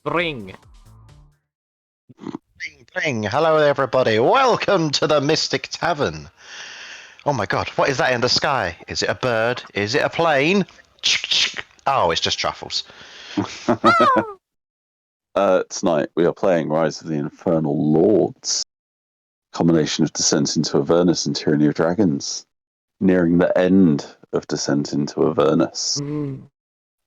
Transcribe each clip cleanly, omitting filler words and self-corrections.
Bring. Bing, bing. Hello, everybody. Welcome to the Mystic Tavern. Oh my god, what is that in the sky? Is it a bird? Is it a plane? Oh, it's just truffles. Tonight we are playing Rise of the Infernal Lords, combination of Descent into Avernus and Tyranny of Dragons, nearing the end of Descent into Avernus.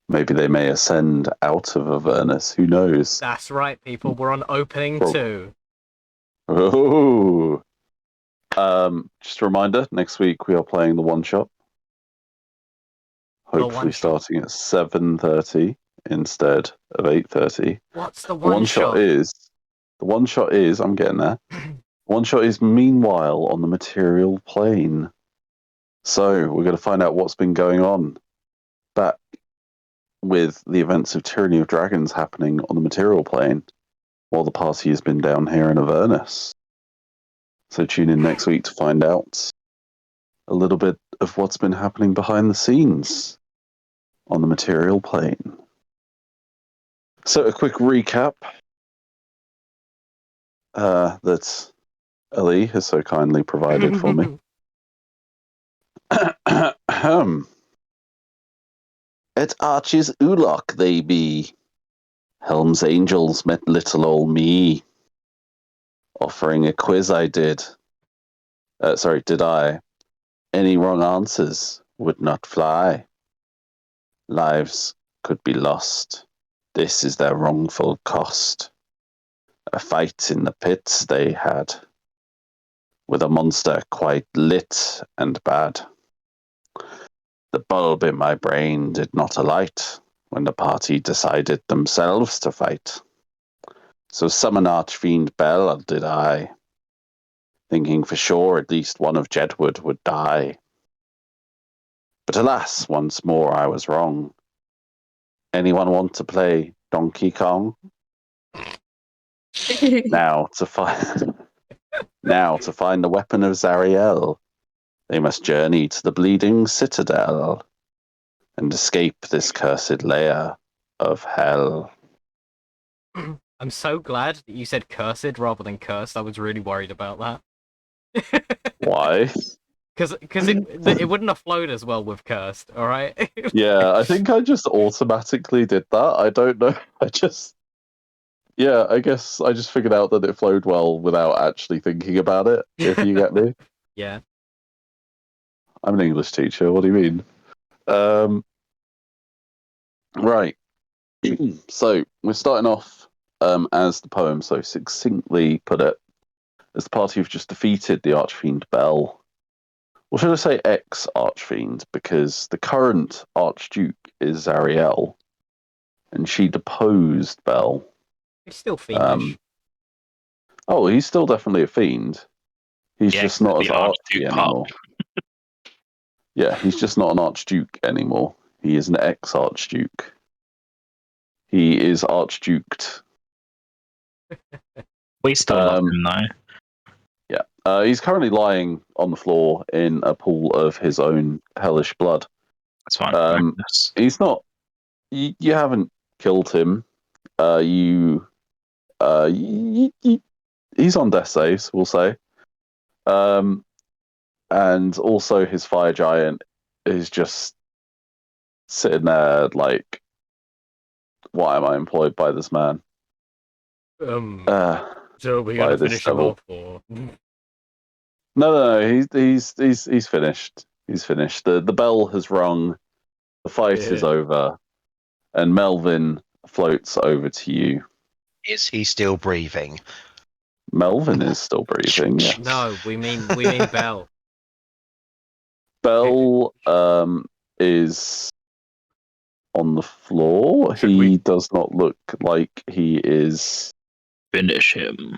Maybe they may ascend out of Avernus, who knows? That's right, people. We're on opening 2. Oh. Just a reminder, next week we are playing the one-shot. Hopefully one-shot. starting at 7:30 instead of 8:30. What's the The one-shot is, I'm getting there. One-shot is meanwhile on the material plane. So we're going to find out what's been going on back with the events of Tyranny of Dragons happening on the material plane while the party has been down here in Avernus. So tune in next week to find out a little bit of what's been happening behind the scenes on the material plane. So a quick recap that Ellie has so kindly provided for me. At Archie's Ulok they be. Helm's Angels met little old me. Offering a quiz I did. Did I? Any wrong answers would not fly. Lives could be lost. This is their wrongful cost. A fight in the pits they had. With a monster quite lit and bad. The bulb in my brain did not alight when the party decided themselves to fight. So summon Archfiend Bell did I, thinking for sure at least one of Jedward would die. But alas, once more I was wrong. Anyone want to play Donkey Kong? Now to find the weapon of Zariel, they must journey to the bleeding citadel and escape this cursed lair of hell. I'm so glad that you said cursed rather than cursed. I was really worried about that. Why? Because it wouldn't have flowed as well with cursed, alright? Yeah, I think I just automatically did that. I don't know. I guess I just figured out that it flowed well without actually thinking about it, if you get me. Yeah. I'm an English teacher, what do you mean? Right. So, we're starting off, as the poem so succinctly put it, as the party have just defeated the Archfiend Bell. Or should I say ex-Archfiend, because the current Archduke is Zariel, and she deposed Bell. He's still fiendish. He's still definitely a fiend. He's just not as archy anymore. Yeah, he's just not an Archduke anymore. He is an ex-Archduke. He is Archduked. We still love him, though. Yeah. He's currently lying on the floor in a pool of his own hellish blood. That's fine. He's not... You haven't killed him. He's on death saves, we'll say. And also his fire giant is just sitting there like, why am I employed by this man? So we gotta finish him off, or... No, he's finished. He's finished. The bell has rung, the fight is over, and Melvin floats over to you. Is he still breathing? Melvin is still breathing, yes. No, we mean Bell. Bell is on the floor. He does not look like he is. Finish him.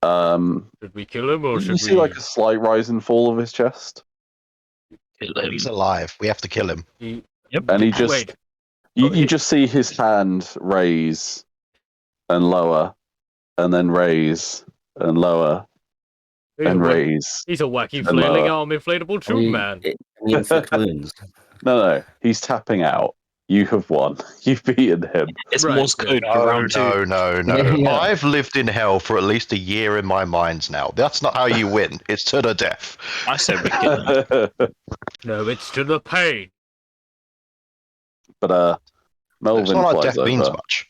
Should we kill him, or should we... You see like a slight rise and fall of his chest? Kill him. He's alive. We have to kill him. Yep. And he just... You just see his hand raise and lower, and then raise and lower, and raise. He's a wacky flailing arm inflatable tube man. No, he's tapping out. You have won. You've beaten him. It's Right, Morse yeah. code for No, round two. no. Yeah. I've lived in hell for at least a year in my mind now. That's not how you win. It's to the death. I said wicked. No, it's to the pain. But It's Melvin not like flies death means over. much.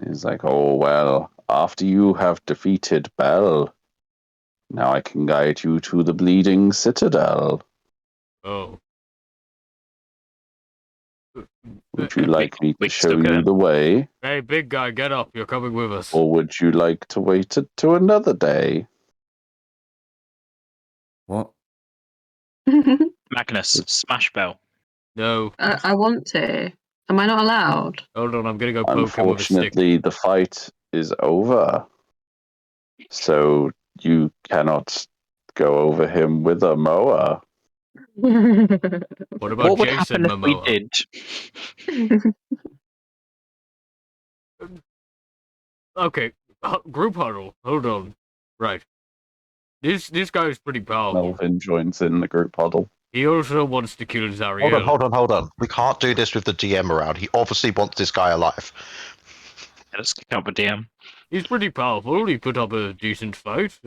He's like, "Oh well, after you have defeated Bell, now I can guide you to the Bleeding Citadel. Oh. Would you like me to we show still you can. the way, Hey, big guy, get up. You're coming with us. or would you like to wait to another day?" What? Magnus, smash bell. No. I want to. Am I not allowed? Hold on, I'm gonna go poke him with a stick. Unfortunately, the fight is over, so you cannot go over him with a mower. What about What would Jason happen if we Momoa? did? Okay, group huddle. Hold on. Right. This guy's pretty powerful. Melvin joins in the group huddle. He also wants to kill Zariel. Hold on. We can't do this with the DM around. He obviously wants this guy alive. Yeah, let's kick up a DM. He's pretty powerful. He put up a decent fight.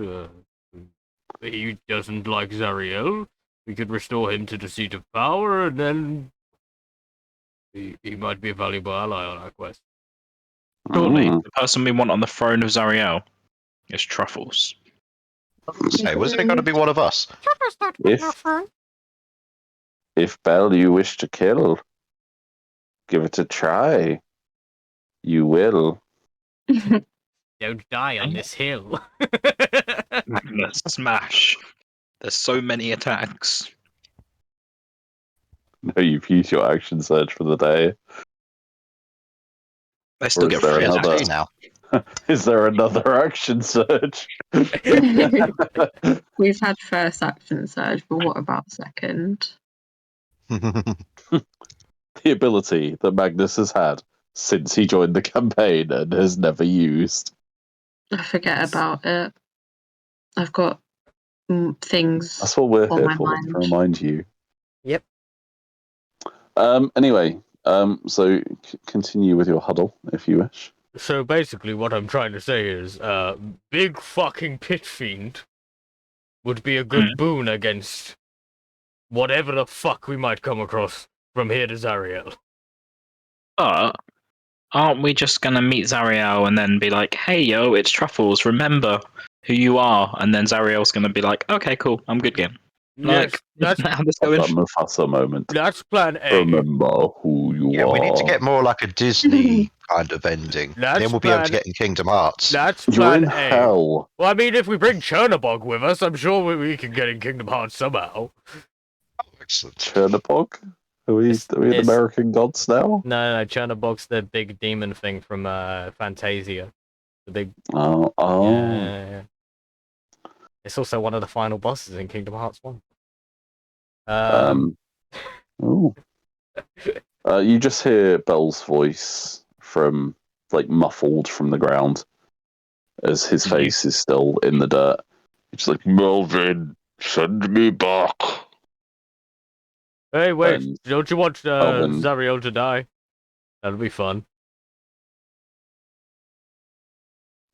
He doesn't like Zariel. We could restore him to the seat of power, and then he might be a valuable ally on our quest. Surely, Mm. the person we want on the throne of Zariel is Truffles. Say, wasn't it going to be one of us? If Bell you wish to kill, give it a try. You will. Don't die on this hill. Magnus, smash. There's so many attacks. No, you've used your action surge for the day. They still Or get is there free another- attacks. now. Is there another action surge? We've had first action surge, but what about second? The ability that Magnus has had since he joined the campaign and has never used. I forget about it. I've got things. That's what we're On here my for, mind. to remind you. Yep. Anyway, so continue with your huddle if you wish. So basically, what I'm trying to say is, big fucking pit fiend would be a good boon against whatever the fuck we might come across from here to Zariel. But aren't we just gonna meet Zariel and then be like, "Hey, yo, it's Truffles. Remember who you are?" And then Zariel's gonna be like, "Okay, cool. I'm good again." Yes, Like, that's how this Have going? that Mufasa moment. that's plan A. Remember who you Yeah, are. we need to get more like a Disney kind of ending. That's Then we'll be able to plan- get in Kingdom Hearts. That's You're plan in A. hell. Well, I mean, if we bring Chernabog with us, I'm sure we can get in Kingdom Hearts somehow. Excellent. Chernabog? Are we It's- an American gods now? No, Chernabog's the big demon thing from Fantasia. The big. Oh. Yeah. It's also one of the final bosses in Kingdom Hearts 1. Ooh. You just hear Bell's voice from, like, muffled from the ground as his face is still in the dirt. It's like, Melvin, send me back. Hey, wait! And Don't you want Melvin- Zariel to die? That'll be fun.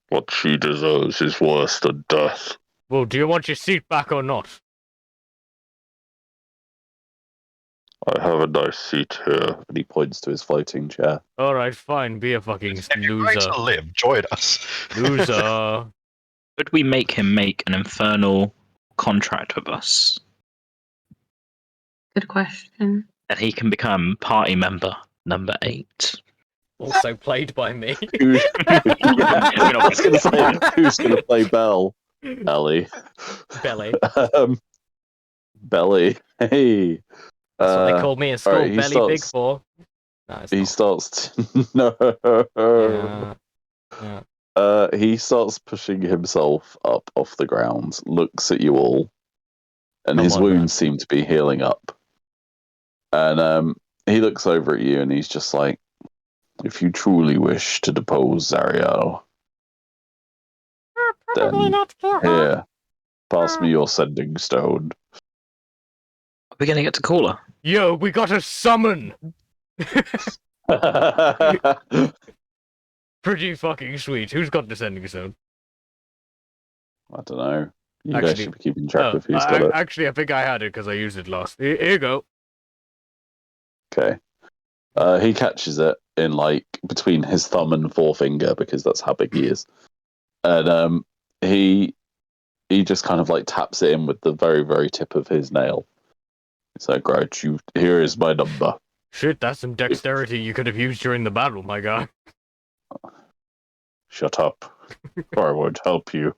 What she deserves is worse than death. Well, do you want your seat back or not? I have a nice seat here. And he points to his floating chair. Alright, fine. Be a fucking If you're going loser. to live, join us. Loser. Could we make him make an infernal contract with us Good question. that he can become party member number 8? Also played by me. Who's going to play Bell? Ellie. Belly. Belly. Hey. That's what they called me in school. alright, he Belly Big starts- 4. No, it's He not. starts to... No. Yeah. He starts pushing himself up off the ground, looks at you all, and Come his on, wounds man. seem to be healing up. And he looks over at you and he's just like, if you truly wish to depose Zariel, then here, pass me your sending stone. Are we gonna get to call her? Yo, we got a summon! I Pretty fucking sweet. Who's got descending zone? don't know. You guys Actually- should be keeping track of who's got it. Actually, I think I had it because I used it last. Here you go. Okay. He catches it in like between his thumb and forefinger because that's how big he is, and he just kind of like taps it in with the very very tip of his nail. It's like, right, here is my number. Shit, that's some dexterity you could have used during the battle, my guy. Shut up, or I won't help you.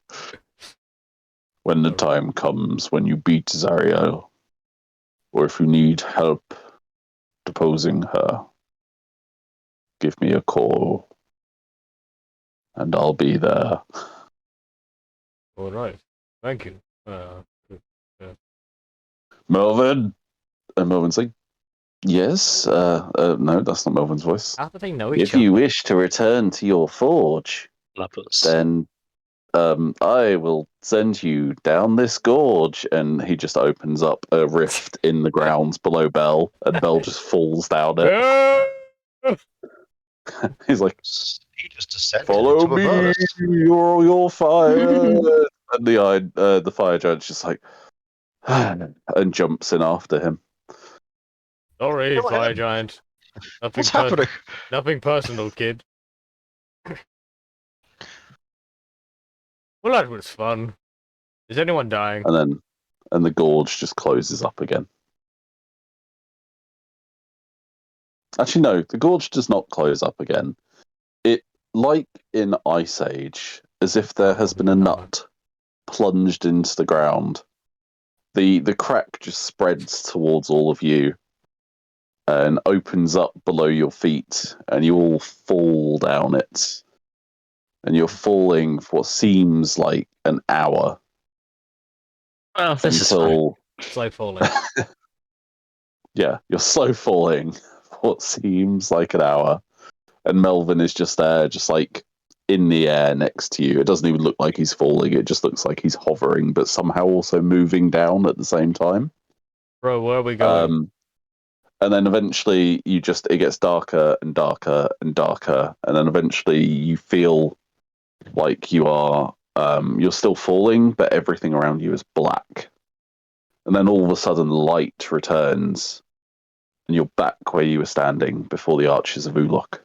When the time comes when you beat Zariel, or if you need help deposing her, give me a call, and I'll be there. All right. Thank you. Melvin? And Melvin's like, yes? No, that's not Melvin's voice. How do they know If each other? you wish to return to your forge, Lovers. then I will send you down this gorge. And he just opens up a rift in the grounds below Bell, and Bell just falls down it. He's like, He just descended follow into a me, verse. you're fired. And the fire giant's just like, and jumps in after him. Sorry, Kill fire him. giant. Nothing, What's happening? nothing personal, kid. Well, that was fun. Is anyone dying? And the gorge just closes up again. Actually, no, the gorge does not close up again. It, like in Ice Age, as if there has been a nut plunged into the ground. The crack just spreads towards all of you and opens up below your feet, and you all fall down it. And you're falling for what seems like an hour. Well, this is fun. until Slow falling. yeah, you're slow falling for what seems like an hour, and Melvin is just there, just like in the air next to you. It doesn't even look like he's falling; it just looks like he's hovering, but somehow also moving down at the same time. Bro, where are we going? And then eventually, it gets darker and darker and darker, and then eventually you feel like you're still falling, but everything around you is black. And then all of a sudden, light returns, and you're back where you were standing before the arches of Ulok.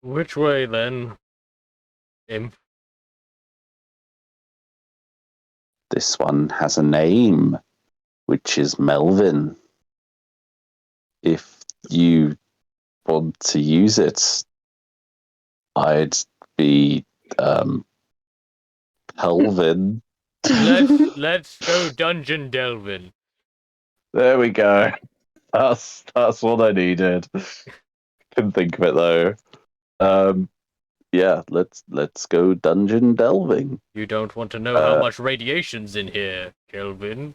Which way then? Imp. This one has a name, which is Melvin. If you want to use it, I'd be Pelvin. Let's go dungeon delving. There we go. That's what I needed. Couldn't think of it though. Yeah, let's go dungeon delving. You don't want to know how much radiation's in here, Kelvin.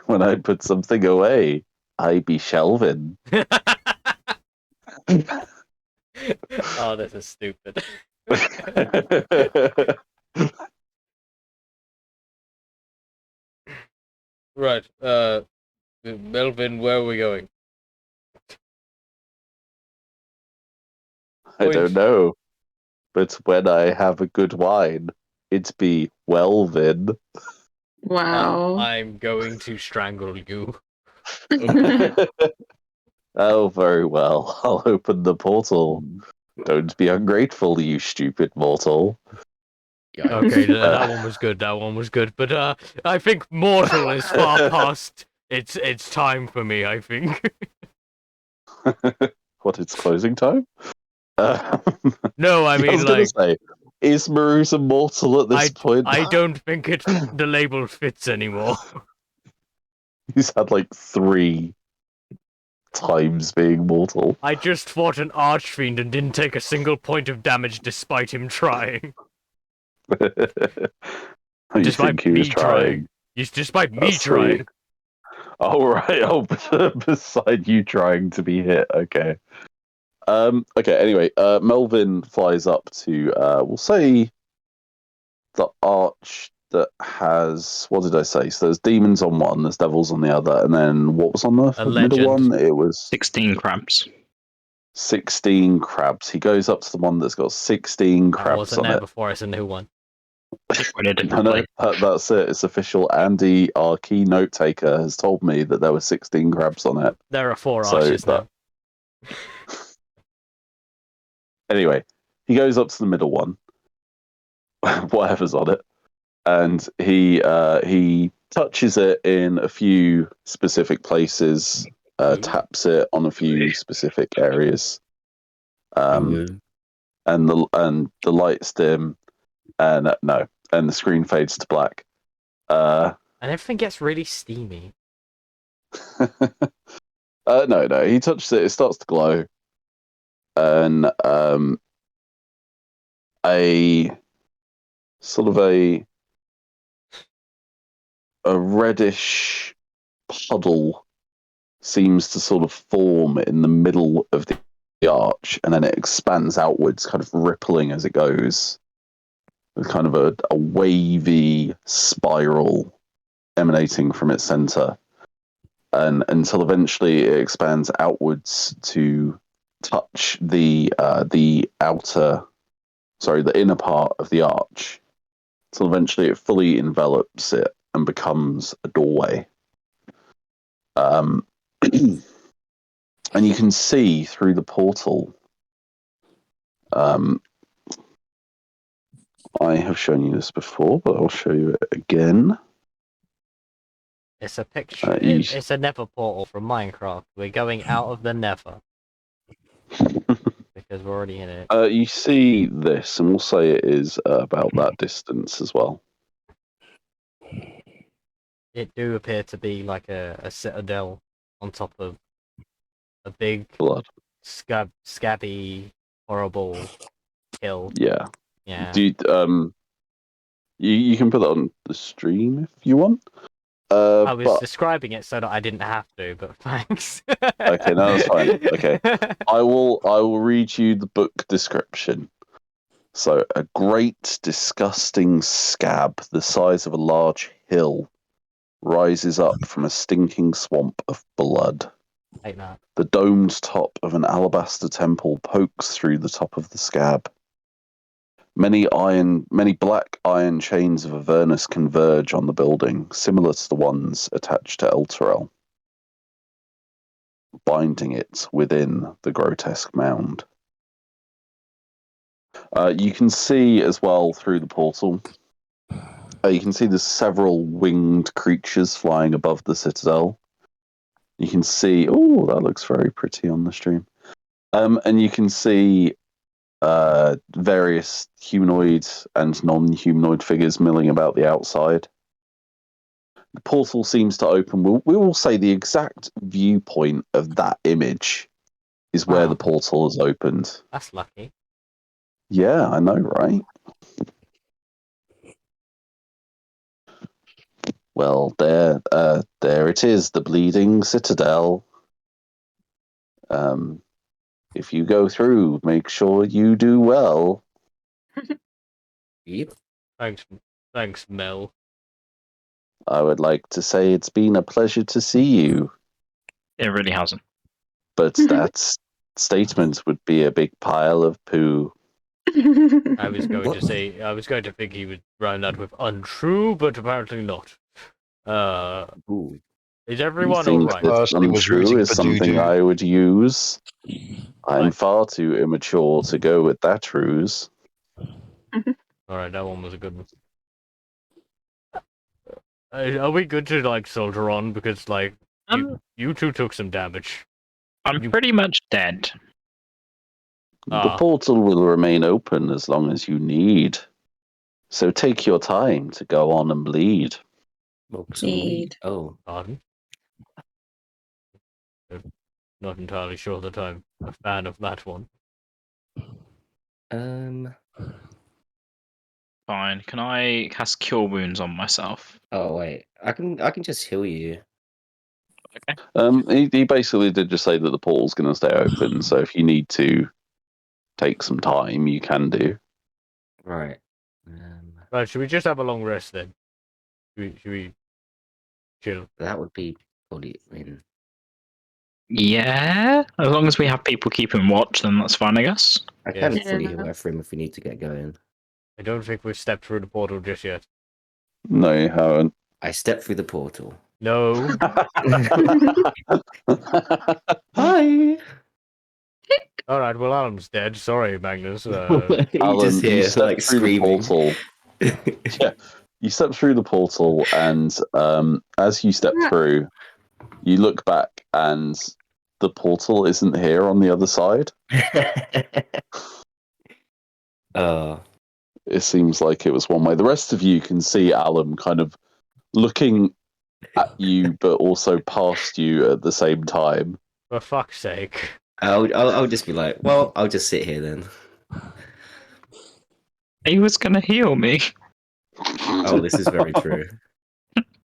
When I put something away, I be shelving. Oh, this is stupid. Right, Melvin, where are we going? I don't know. But when I have a good wine, it be Welvin. Wow. I'm going to strangle you. Oh, very well. I'll open the portal. Don't be ungrateful, you stupid mortal. Okay, that one was good. That one was good. But I think mortal is far past its time for me. I think. What? It's closing time? No, I mean, was gonna say, is Maru's immortal at this point? I don't think the label fits anymore. He's had like 3 times being mortal. I just fought an archfiend and didn't take a single point of damage despite him trying. You Despite think he was me trying? Despite me That's trying. sweet. Oh, right. Oh, beside you trying to be hit. Okay. Okay. Anyway, Melvin flies up to we'll say the arch that has what did I say? So there's demons on one, there's devils on the other, and then what was on the middle legend. one? It was 16 crabs. 16 crabs. He goes up to the one that's got 16 That crabs wasn't on there it. before. It's a new one. Just in a No, different no, place. that's it. It's official. Andy, our key note taker, has told me that there were 16 crabs on it. There are 4 So arches now. Anyway, he goes up to the middle one, whatever's on it, and he touches it in a few specific places, taps it on a few specific areas, and the lights dim, and and the screen fades to black. And everything gets really steamy. No, he touches it. It starts to glow, and a sort of a reddish puddle seems to sort of form in the middle of the arch, and then it expands outwards, kind of rippling as it goes, with kind of a wavy spiral emanating from its center, and until eventually it expands outwards to touch the inner part of the arch. Till eventually it fully envelops it and becomes a doorway. And you can see through the portal. I have shown you this before, but I'll show you it again. It's a picture. It's a Nether portal from Minecraft. We're going out of the Nether because we're already in it. You see this, and we'll say it is about that distance as well. It do appear to be like a citadel on top of a big Blood. scabby, horrible hill. Yeah. Yeah. Do you can put that on the stream if you want. I was but describing it so that I didn't have to, but thanks. Okay, no, that's fine. Okay. I will read you the book description. So, a great, disgusting scab the size of a large hill rises up from a stinking swamp of blood. Like that. The domed top of an alabaster temple pokes through the top of the scab. Many black iron chains of Avernus converge on the building, similar to the ones attached to Elturel, binding it within the grotesque mound. You can see as well through the portal. You can see there's several winged creatures flying above the citadel. You can see, oh, that looks very pretty on the stream. And you can see various humanoid and non-humanoid figures milling about the outside. The portal seems to open. We will say the exact viewpoint of that image is where Wow. the portal has opened. That's lucky. Yeah, I know, right? Well, there it is, the Bleeding Citadel. If you go through, make sure you do well. Yep. Thanks, Mel. I would like to say it's been a pleasure to see you, It really hasn't. but that statement would be a big pile of poo. I was going What? to say, I was going to think he would round that with untrue, but apparently not. Ooh. Is You everyone think alright? that Personally was untrue rooting is for something doo-doo. I would use? I'm Right. far too immature to go with that ruse. Alright, that one was a good one. Are we good to, like, soldier on? Because, like, you two took some damage. I'm pretty much dead. The portal will remain open as long as you need. So take your time to go on and bleed. Smoke some weed. Need. Oh. Pardon? Not entirely sure that I'm a fan of that one. Fine. Can I cast Cure Wounds on myself? Oh wait. I can just heal you. He basically did just say that the portal's going to stay open, so if you need to take some time, you can do. Right. Right, should we just have a long rest then? Should we chill? That would be probably. I mean, Yeah, as long as we have people keeping watch, then that's fine, I guess. I can Yes. fully Yeah. heal for him if we need to get going. I don't think we've stepped through the portal just yet. No, you haven't. I step through the portal. No. Hi. Alright, well, Alan's dead. Sorry, Magnus. you Alan, just hear you step like through screaming. the portal. Yeah, you step through the portal, and as you step through, you look back, and the portal isn't here on the other side. It seems like it was one way. The rest of you can see Alan kind of looking at you, but also past you at the same time. For fuck's sake. I'll just be like, well, I'll just sit here then. He was going to heal me. Oh, this is very true.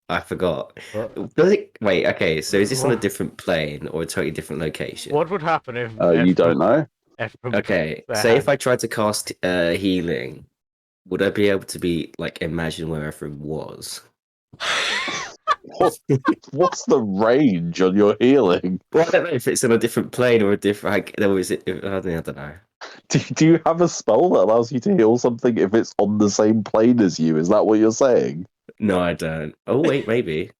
I forgot. What? Does it? Wait, okay. So is this on a different plane or a totally different location? What would happen if... You don't know? Okay, say if I tried to cast healing, would I be able to be like imagine where everyone was? What's the range on your healing? Well, I don't know if it's on a different plane or a different. Or is it? I don't know. Do you have a spell that allows you to heal something if it's on the same plane as you? Is that what you're saying? No, I don't. Oh wait, maybe.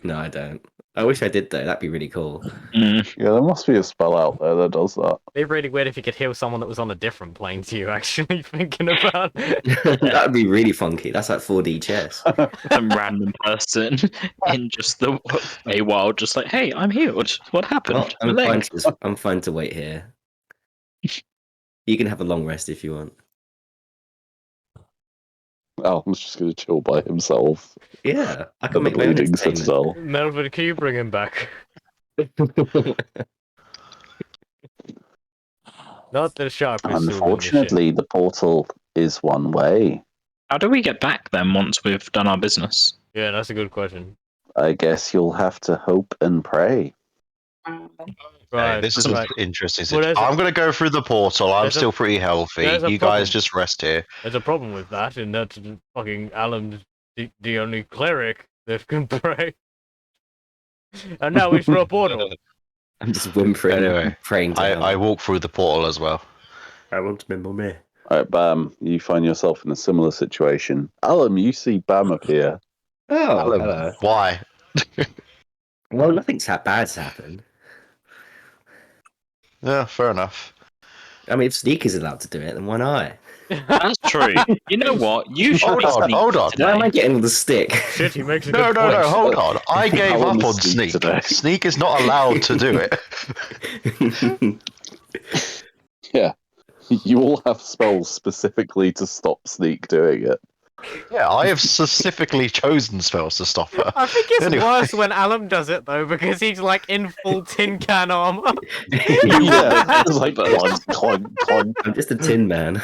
No, I don't. I wish I did though. That'd be really cool. Yeah, there must be a spell out there that does that. It'd be really weird if you could heal someone that was on a different plane to you, actually, thinking about it. That'd be really funky. That's like 4D chess. Some random person in just the Feywild, just like, hey, I'm healed. What happened? Well, My leg. I'm fine to wait here. You can have a long rest if you want. Alan's just going to chill by himself Yeah, I at can the make my own bleeding entertainment. citadel. Melvin, can you bring him back? Not the sharpest tool in the shed. Unfortunately, the portal is one way. How do we get back then once we've done our business? Yeah, that's a good question. I guess you'll have to hope and pray. Right, This is right. an interesting Well, situation. I'm going to go through the portal. I'm there's a- still pretty healthy. there's a You problem. guys just rest here. There's a problem with that, and that's fucking Alan's the only cleric that can pray. And now he's for a portal. I'm just whimpering, Anyway, praying to I walk through the portal as well. I want to remember me. Alright, Bam, you find yourself in a similar situation. Alan, you see Bam appear. Oh, Alan, hello. why? Well, nothing's bad's happened. Yeah, fair enough. I mean, if Sneak is allowed to do it, then why not? That's true. You know what? You should be sneaky hold on. today. Why am I getting all the stick? Shit, he makes a No, good no, point. no, hold on. I gave Alan up is on Sneak Sneak. today. Sneak is not allowed to do it. Yeah. You all have spells specifically to stop Sneak doing it. Yeah, I have specifically chosen spells to stop her. I think it's Anyway. worse when Alan does it though, because he's like in full tin can armor. Yeah, it's like clunk, clunk, clunk. I'm just a tin man.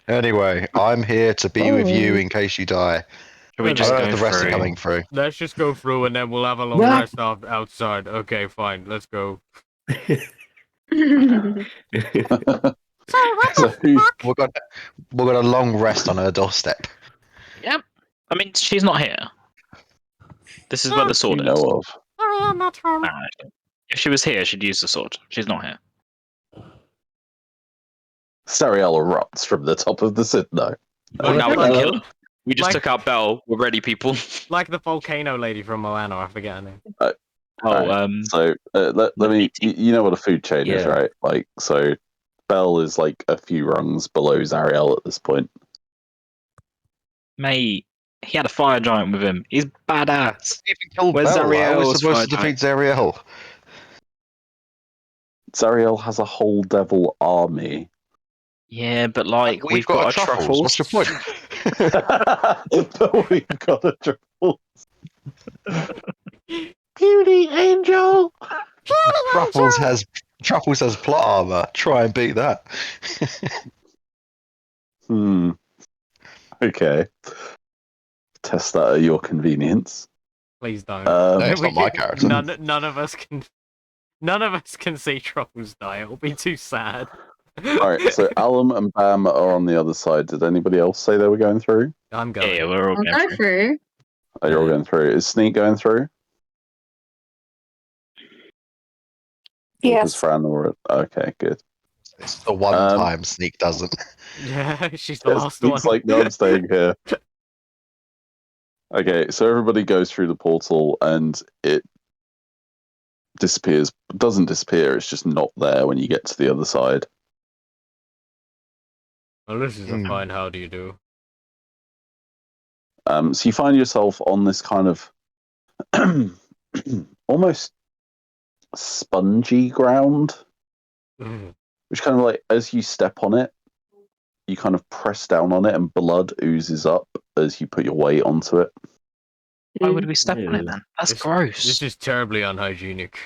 Anyway, I'm here to be with you in case you die. Should we I just don't go know if the rest are through? coming through. Let's just go through and then we'll have a long Yeah. rest outside. Okay, fine, let's go. So who, We're gonna long rest on her doorstep. Yep. I mean, she's not here. This is where the you sword is. know of? Alright. If she was here, she'd use the sword. She's not here. Sariel erupts from the top of the citadel. Oh, now we can like, kill her. We just Like- took out Belle. We're ready, people. like the volcano lady from Moana, I forget her name. Oh, Alright. So let me. You know what a food chain is, Yeah. right? Like, so Belle is like a few rungs below Zariel at this point. mate, he had a fire giant with him. He's badass. Even killed Where's Belle. How are we Zariel's supposed to fire defeat Zariel? Zariel has a whole devil army. Yeah, but like We've got a truffles. What's your point? But we've got a triple. Beauty angel. Truffles has plot armor. Try and beat that. Okay. Test that at your convenience. Please don't. It's not my character. None of us can. None of us can see Truffles die. It'll be too sad. Alright, so Alum and Bam are on the other side. Did anybody else say they were going through? I'm Yeah, going. we're all I'll going go through. through. Oh, you're all going through. Is Sneak going through? Because Fran or okay, good. It's the one time Sneak doesn't. Yeah, she's the last Sneak's one. like, no, I'm staying here. Okay, so everybody goes through the portal and it disappears. It doesn't disappear, it's just not there when you get to the other side. Well, this is a fine how do you do. So you find yourself on this kind of almost spongy ground, which kind of like as you step on it, you kind of press down on it and blood oozes up as you put your weight onto it. Why would we step on it then? That's gross. This is terribly unhygienic.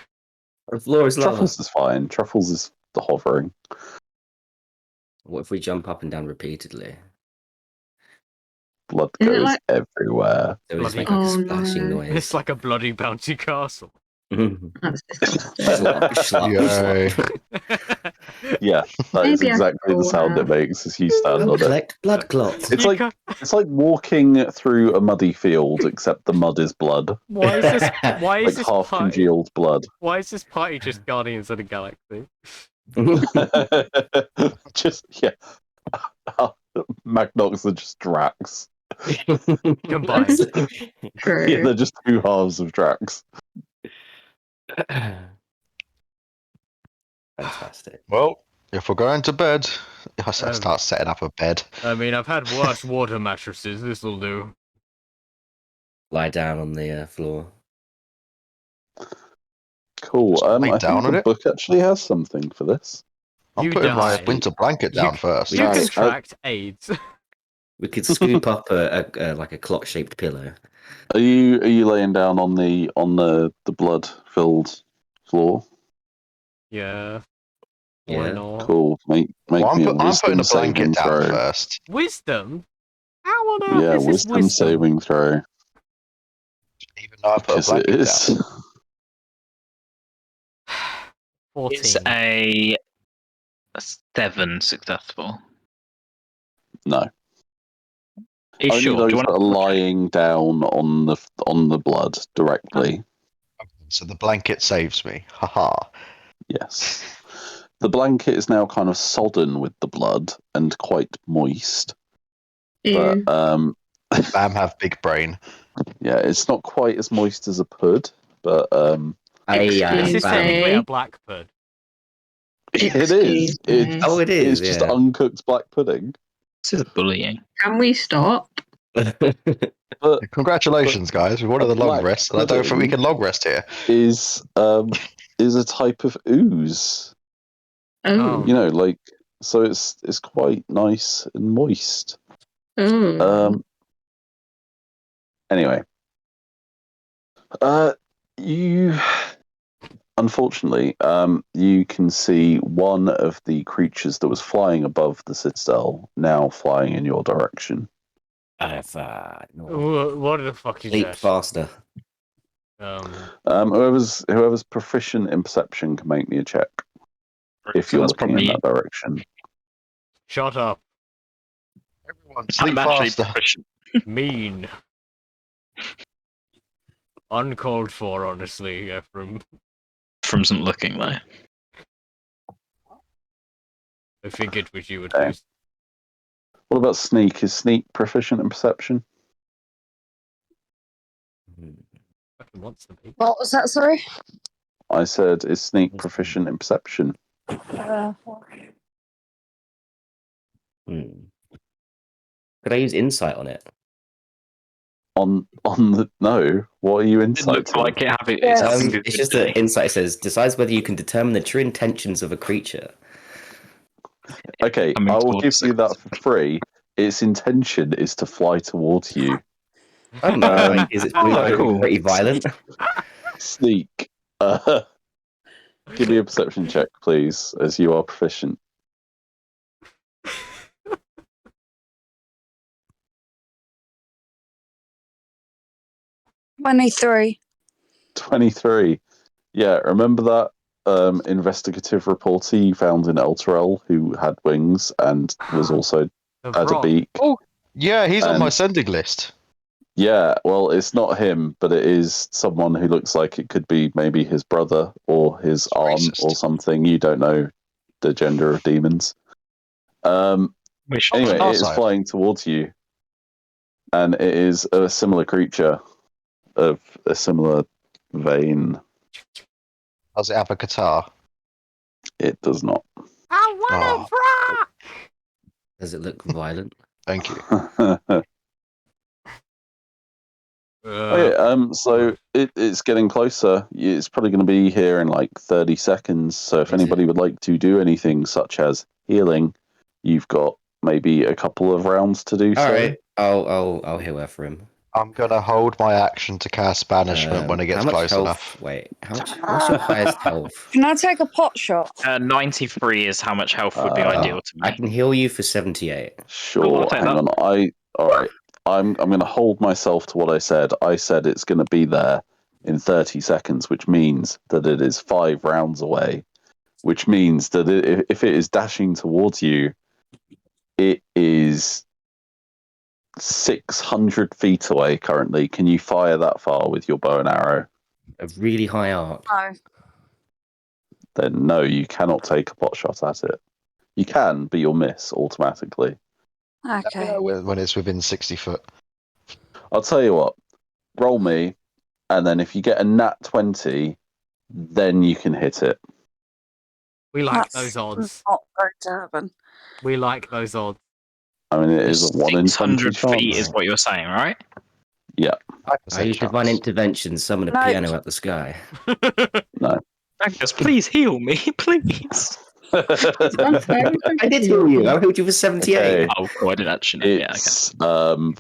The floor is lava. Truffles is fine. Truffles is the hovering. What if we jump up and down repeatedly? Blood Is it goes like- everywhere. So we just Bloody- make like a Oh, splashing no. noise. It's like a bloody bouncy castle. That's disgusting. Slop, slop, Yay. slop. Yeah, that is Maybe I exactly the fall sound it out. makes as you stand on it. Collect blood clots. It's You like can't- it's like walking through a muddy field, except the mud is blood, Why is this? Why is like this half party? congealed blood. Why is this party just Guardians of the Galaxy? Just yeah, Magnox are just Drax. Combined. True. Yeah, they're just two halves of Drax. Fantastic. Well, if we're going to bed, I Um, start setting up a bed. I mean, I've had worse water mattresses. This'll do. Lie down on the floor. Cool. Just I lay think down on the it. book actually has something for this. I'm You putting my die. winter blanket You down c- first. You No, contract AIDS. We could scoop up a like a clock shaped pillow. Are you laying down on the blood filled floor? Yeah. Why Yeah. not? Cool. Make Well, me a I'm putting wisdom a blanket saving down throw. first. Wisdom? How on earth Yeah, is this wisdom saving throw. Even though I put a Because it blanket is. down. 14. Is a 7 successful? No. Are you Only sure? Do those you want that are lying down on the blood directly. So the blanket saves me. Haha. Yes. The blanket is now kind of sodden with the blood and quite moist. But Ew. Bam have big brain. yeah, it's not quite as moist as a pud, but This is Excuse technically me. a black pud. it is. Excuse me. Oh, it It's is. just Yeah. uncooked black pudding. This is bullying. Can we stop? But Congratulations, guys. We wanted a long black rest, and I don't think we pudding. can long rest here. is a type of ooze. Oh. You know, like so it's quite nice and moist. Oh. Anyway, you unfortunately you can see one of the creatures that was flying above the citadel now flying in your direction. No. What the fuck is Sleep that? faster. Whoever's proficient in perception can make me a check if So you're that's looking in probably that direction. Shut up. Everyone, sleep I'm actually faster. proficient. Mean. Uncalled for, honestly, Ephraim. From looking though. I think it was you at Okay. least. What about Sneak? Is Sneak proficient in perception? Fucking wants to be. What was that, sorry? I said, is Sneak proficient in perception? Could I use insight on it? On the no, what are you It insight looks to? like it having Yeah. it's having a It's good just day. that insight says decides whether you can determine the true intentions of a creature. Okay, Coming I will towards give you that us. for free. Its intention is to fly towards you. Oh no! Like, is it Oh, cool. pretty violent? Sneak, give me a perception check, please, as you are proficient. 23. 23. Yeah, remember that investigative reporter you found in Elturel who had wings and was also The had a Vrock. beak? Oh, yeah, he's on And- my sending list. Yeah, well, it's not him, but it is someone who looks like it could be maybe his brother or his aunt Racist. or something. You don't know the gender of demons. Anyway, it is outside. flying towards you, and it is a similar creature of a similar vein. Does it have a guitar? It does not. I want Oh. a Vrock! Does it look violent? Thank you. So it's getting closer. It's probably going to be here in like 30 seconds. So if Is anybody it? would like to do anything such as healing, you've got maybe a couple of rounds to do so. All right, I'll heal her for him. I'm gonna hold my action to cast banishment when it gets how much close health? enough. Wait, what's your highest health? Can I take a pot shot? 93 is how much health would be ideal to me. I can heal you for 78. Sure, I'll take hang that. on. All right. I'm going to hold myself to what I said. I said it's going to be there in 30 seconds, which means that it is 5 rounds away. Which means that if it is dashing towards you, it is 600 feet away currently. Can you fire that far with your bow and arrow? A really high arc. No. Then no, you cannot take a pot shot at it. You can, but you'll miss automatically. Let me Okay. know when it's within 60 foot. I'll tell you what, roll me, and then if you get a nat 20, then you can hit it. We like That's those odds. not going to happen. We like those odds. I mean, it is a 1 in 20 600 feet chance. is what you're saying, right? I use divine intervention, summon a No. piano at the sky. Magnus, please heal me, please. I did heal you. I healed you for 78. Okay. Oh, cool, I did actually. Yeah, okay. It's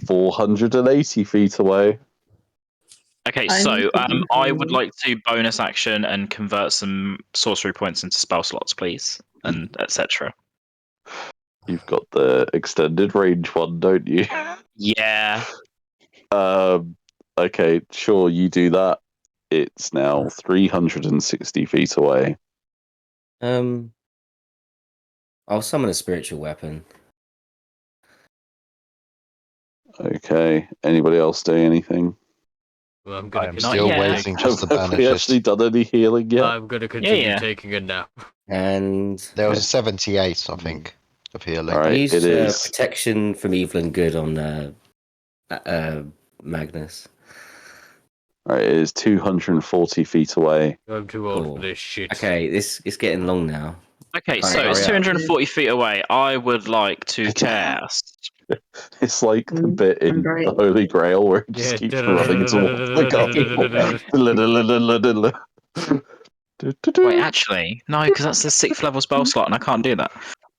480 feet away. Okay, I so need to be I would healed. like to bonus action and convert some sorcery points into spell slots, please, and etc. You've got the extended range one, don't you? Yeah. Okay, sure, you do that. It's now 360 feet away. I'll summon a spiritual weapon. Okay, anybody else doing anything? Well, I'm I gonna am Not still yet. waiting just to Have we banish actually it. done any healing yet? I'm gonna continue yeah. taking a nap. And There was a 78, I think, of healing. All I right, use it is. protection from evil and good on Magnus. All right, it is 240 feet away. I'm too old Cool. for this shit. Okay, it's getting long now. Okay, Fine, so it's hurry up. 240 feet away. I would like to cast. It's like the bit I'm in very the Holy Grail where it just Yeah. keeps running towards the goal. Wait, actually, no, because that's the 6th level spell slot, and I can't do that.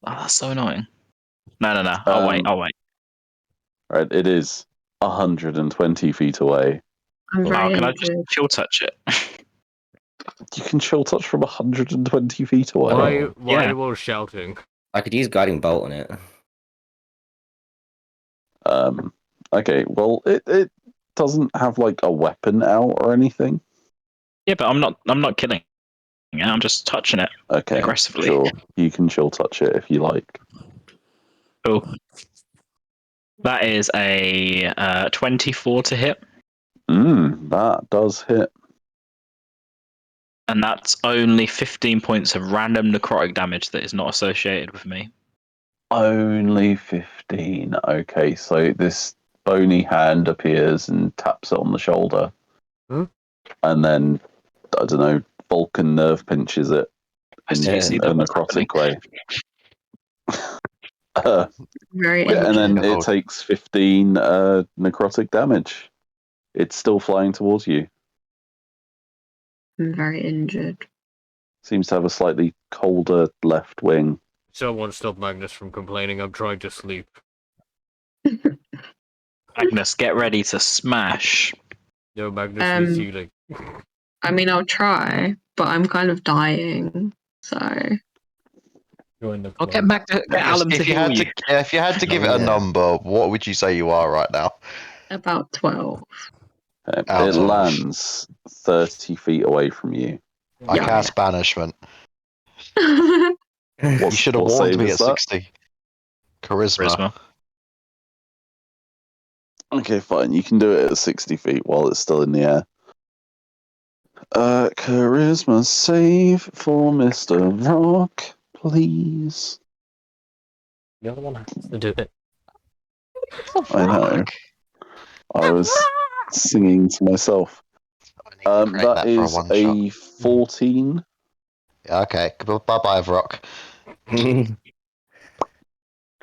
Oh, that's so annoying. No. I'll wait. Right, it is 120 feet away. I'm Oh, very can I just injured. chill touch it? You can chill touch from 120 feet away. Why Yeah. are you all shouting? I could use guiding bolt on it. Okay, well, it doesn't have like a weapon out or anything. Yeah, but I'm not killing it. I'm just touching it Okay, aggressively. sure, you can chill touch it if you like. Cool. That is a 24 to hit, That does hit. and that's only 15 points of random necrotic damage that is not associated with me. Only 15. Okay, so this bony hand appears and taps it on the shoulder. Huh? And then, I don't know, Vulcan nerve pinches it I in see, see a that what's happening. necrotic way. Very Yeah, and injured. then it takes 15 necrotic damage. It's still flying towards you. I'm very injured. Seems to have a slightly colder left wing. Someone stop Magnus from complaining. I'm trying to sleep. Magnus, get ready to smash. No, Magnus needs Um, healing. I mean, I'll try, but I'm kind of dying. So Join the I'll club. get back to get Alan to If you heal had you. if you had to give it a Yeah. number, what would you say you are right now? about 12. It Out of. lands 30 feet away from you. I Yeah. cast banishment. I You should have what warned save me is at that? 60. Charisma. Charisma. Okay, fine. You can do it at 60 feet while it's still in the air. Charisma save for Mr. Vrock, please. The other one has to do it. I know. I was singing to myself. I need to create That that for a is one a shot. 14. Yeah, okay. Bye bye, Vrock. He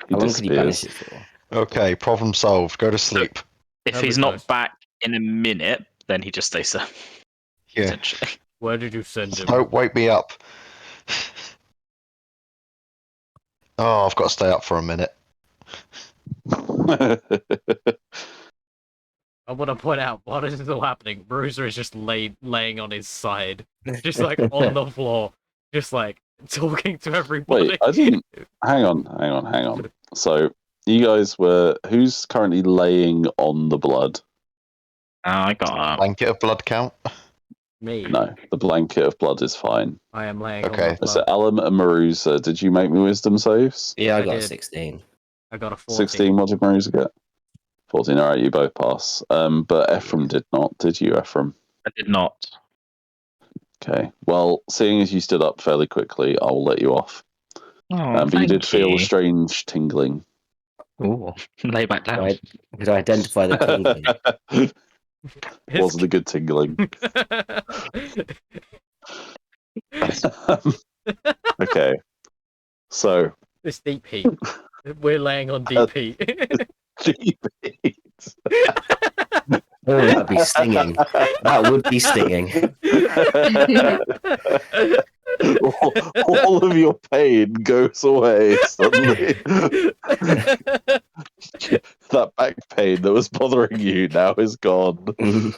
How long can you banish disappears. it for? Okay, problem solved. Go to sleep. If That'd he's be not nice. back in a minute, then he just stays there. Yeah. Essentially. Where did you send him? Don't wake me up. Oh, I've got to stay up for a minute. I want to point out while this is all happening, Bruiser is just laying on his side, just like on the floor, just like talking to everybody. Wait, I didn't. Hang on. So, you guys who's currently laying on the blood? I got Blanket of blood count. Me. No, the blanket of blood is fine. I am laying Okay. on the So, blood. Alam and Marusa, did you make me wisdom saves? Yeah, I I got did. 16. I got a 14. 16, what did Marusa get? 14, alright, you both pass. But Ephraim did not, did you, Ephraim? I did not. Okay, well, seeing as you stood up fairly quickly, I will let you off. Oh, But you did feel a you. strange tingling. Ooh, lay back down. Right. Could I identify the tingling? Wasn't a good tingling. Okay, so This deep heat. We're laying on deep heat. Oh, that'd be stinging. That would be stinging. all of your pain goes away suddenly. That back pain that was bothering you now is gone. This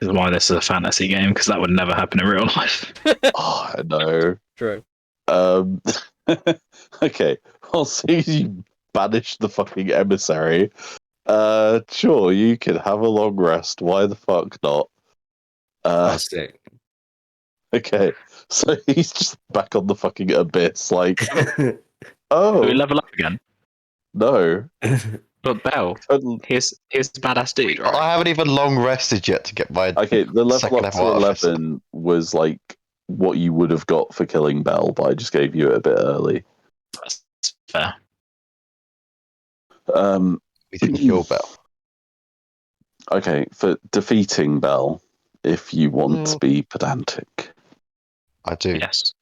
is why this is a fantasy game, because that would never happen in real life. Oh, I know. True. Okay, well, see you banish the fucking emissary. Sure, you can have a long rest. Why the fuck not? Oh, sick. Okay, so he's just back on the fucking abyss, like, Do oh, we level up again? no. But Bell, here's the badass dude, right? I haven't even long rested yet to get my Okay, the level second up to level artificer. 11 was like what you would have got for killing Bell, but I just gave you it a bit early. That's fair. We didn't kill Bell. Okay, for defeating Bell, if you want to be pedantic. I do. Yes.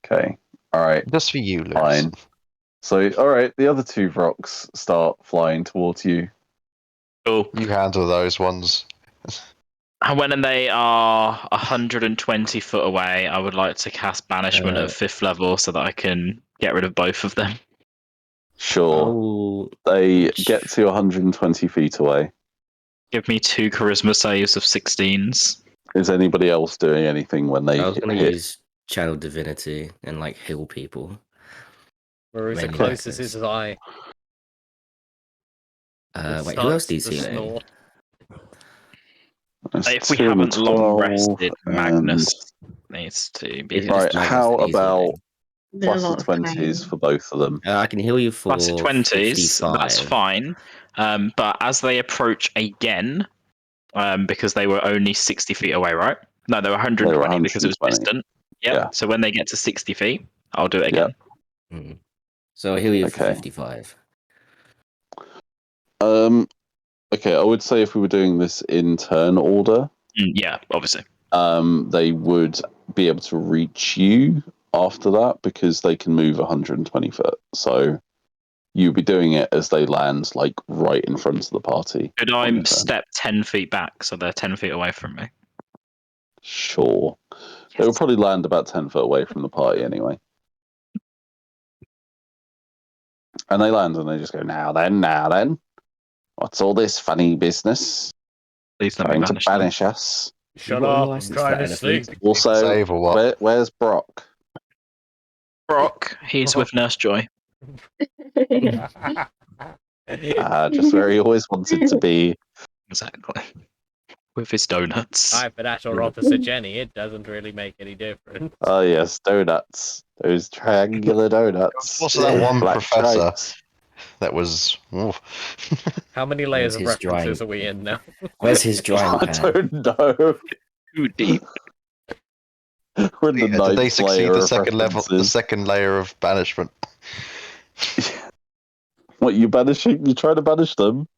Okay, alright, Just for you, Lewis. fine. So, alright, the other two rocks start flying towards you. Cool. You handle those ones. And when they are 120 foot away, I would like to cast Banishment at 5th level so that I can get rid of both of them. Sure. Oh, They get to 120 feet away. Give me 2 Charisma saves of 16s. Is anybody else doing anything when they I was going to hit? use Channel Divinity and like heal people. Where is the Mainly closest Nexus. is eye? Wait, who else do you see? Snore. That's If we 2 and haven't long 12, rested, and- Magnus needs to be. Is it Right, just Magnus how that he's about healing? Been a plus the lot of pain. 20s for both of them? I can heal you for Plus 20s, 55. that's fine. But as they approach again, because they were only 60 feet away, right? No, they were 120 because it was 120. distant. Yep. Yeah. So when they get to 60 feet, I'll do it Yep. again. Mm. So I'll heal you for Okay. 55. Okay, I would say if we were doing this in turn order, Yeah, obviously. they would be able to reach you after that because they can move 120 foot. So you'll be doing it as they land, like right in front of the party. Could on I your turn. step 10 feet back so they're 10 feet away from me? Sure. They will probably land about 10 foot away from the party anyway. And they land and they just go, now then. What's all this funny business? Please let me Trying to banish them. banish us. Shut got a up! I'm license trying for to sleep. elephant? Also, Save or what? where's Brock? Brock, he's with Nurse Joy. Just where he always wanted to be. Exactly. With his donuts. Aye, but that's our opposite, Jenny. It doesn't really make any difference. Oh yes, donuts. Those triangular donuts. Also, that one Black professor stripes. that was. Oof. How many layers Where's of his references drawing? are we in now? Where's his drawing I pad? don't know. Too deep. We're in the Yeah, did they ninth succeed layer the of second level, the references. second layer of banishment? What, you banishing? You trying to banish them?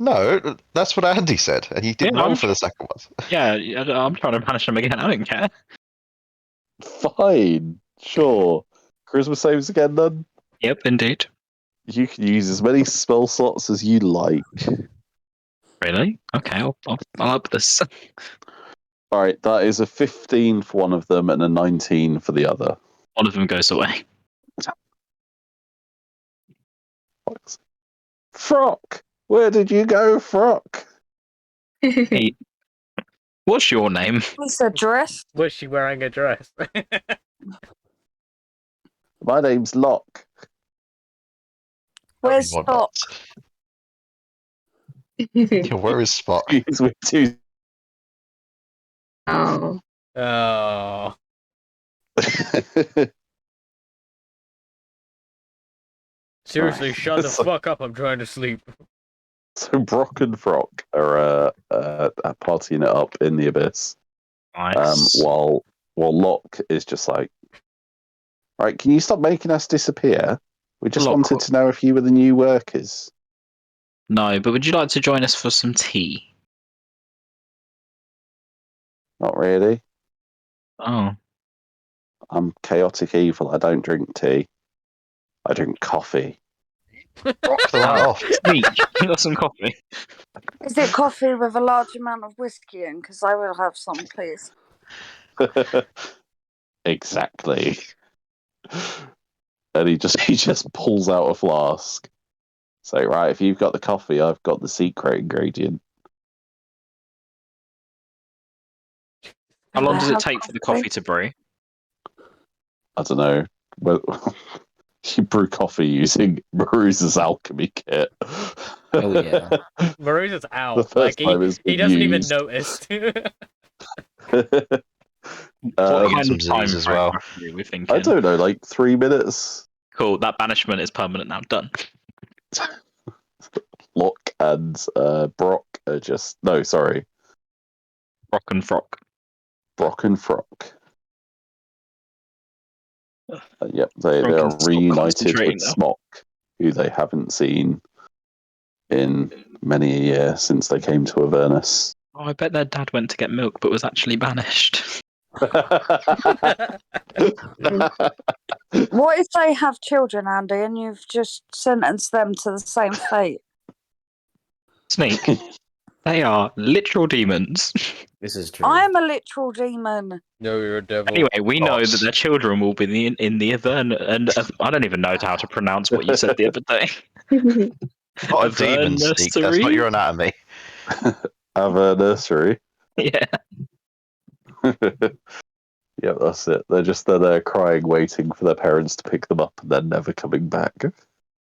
No, that's what Andy said, and he did Yeah, roll I'm for the second one. Yeah, I'm trying to banish him again. I don't care. Fine, sure. Charisma saves again then? Yep, indeed. You can use as many spell slots as you like. Really? Okay, I'll up this. Alright, that is a 15 for one of them and a 19 for the other. One of them goes away. Vrock! Where did you go, Vrock? Hey, what's your name? He's a dress. Was she wearing a dress? My name's Locke. Where's Everyone Spock? Yeah, where is Spock? He's with two. Oh. Oh. Seriously, shut the So- fuck up. I'm trying to sleep. So Brock and Vrock are partying it up in the abyss. Nice. While Locke is just like, right, can you stop making us disappear? We just Locke- wanted to know if you were the new workers. No, but would you like to join us for some tea? Not really. Oh. I'm chaotic evil. I don't drink tea. I drink coffee. Rock the right off. Sneak, you got some coffee? Is it coffee with a large amount of whiskey in? Because I will have some, please. Exactly. And he just pulls out a flask. So right, if you've got the coffee, I've got the secret ingredient. How long does I it have take for the coffee. coffee to brew? I don't know. Well, you brew coffee using Maruza's alchemy kit. Oh, yeah. Maruza's The out. first Like, time it's he been doesn't even used. notice. What kind some of time Z's as frame well. roughly are we thinking? I don't know, like 3 minutes. Cool, that banishment is permanent now. Done. Locke and Brock are just sorry, Rock and Frock. Brock and Vrock. Yep, they Brock are and stop reunited concentrating with now. Smock, who they haven't seen in many a year since they came to Avernus. Oh, I bet their dad went to get milk but was actually banished. What if they have children, Andy, and you've just sentenced them to the same fate? Sneak. They are literal demons. This is true. I'm a literal demon. No, you're a devil. Anyway, we know Gods. that their children will be in the Avern, and I don't even know how to pronounce what you said the other day. Not a demon sneak. That's not your anatomy. Avernusary. Yeah. Yeah, that's it. They're just there crying, waiting for their parents to pick them up, and then never coming back.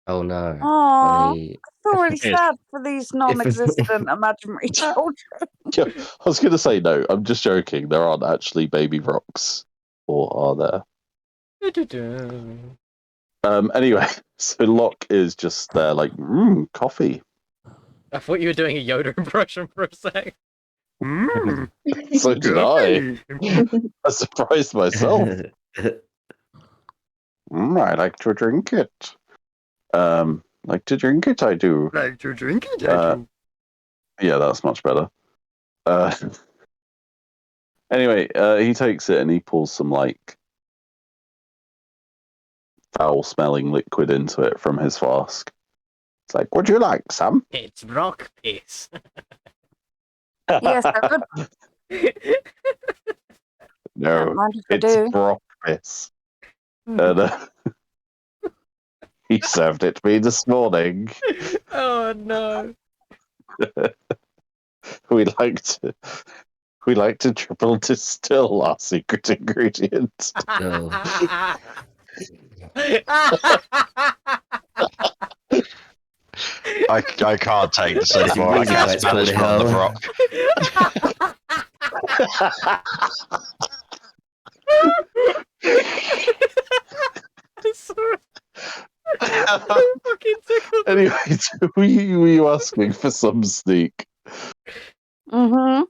Oh, no. Aww. Only- I feel really Yes. sad for these non-existent imaginary children. Yeah, I was going to say no. I'm just joking. There aren't actually baby rocks, or are there? Anyway, so Locke is just there, like, coffee. I thought you were doing a Yoda impression for a sec. So did I. I surprised myself. I like to drink it. Like to drink it, I do. Like to drink it, Yeah, that's much better. Anyway, he takes it and he pulls some like foul-smelling liquid into it from his flask. It's like, would you like some? It's rock piss. Yes, I would. No, Don't mind if I it's do. Brock piss. And he served it to me this morning. Oh no. We like to triple distill our secret ingredient. No. I can't take this anymore. I It's cast called management on the hell. Vrock. Sorry. Fucking tickled me. Anyway, were you asking for some sneak? Mm-hmm.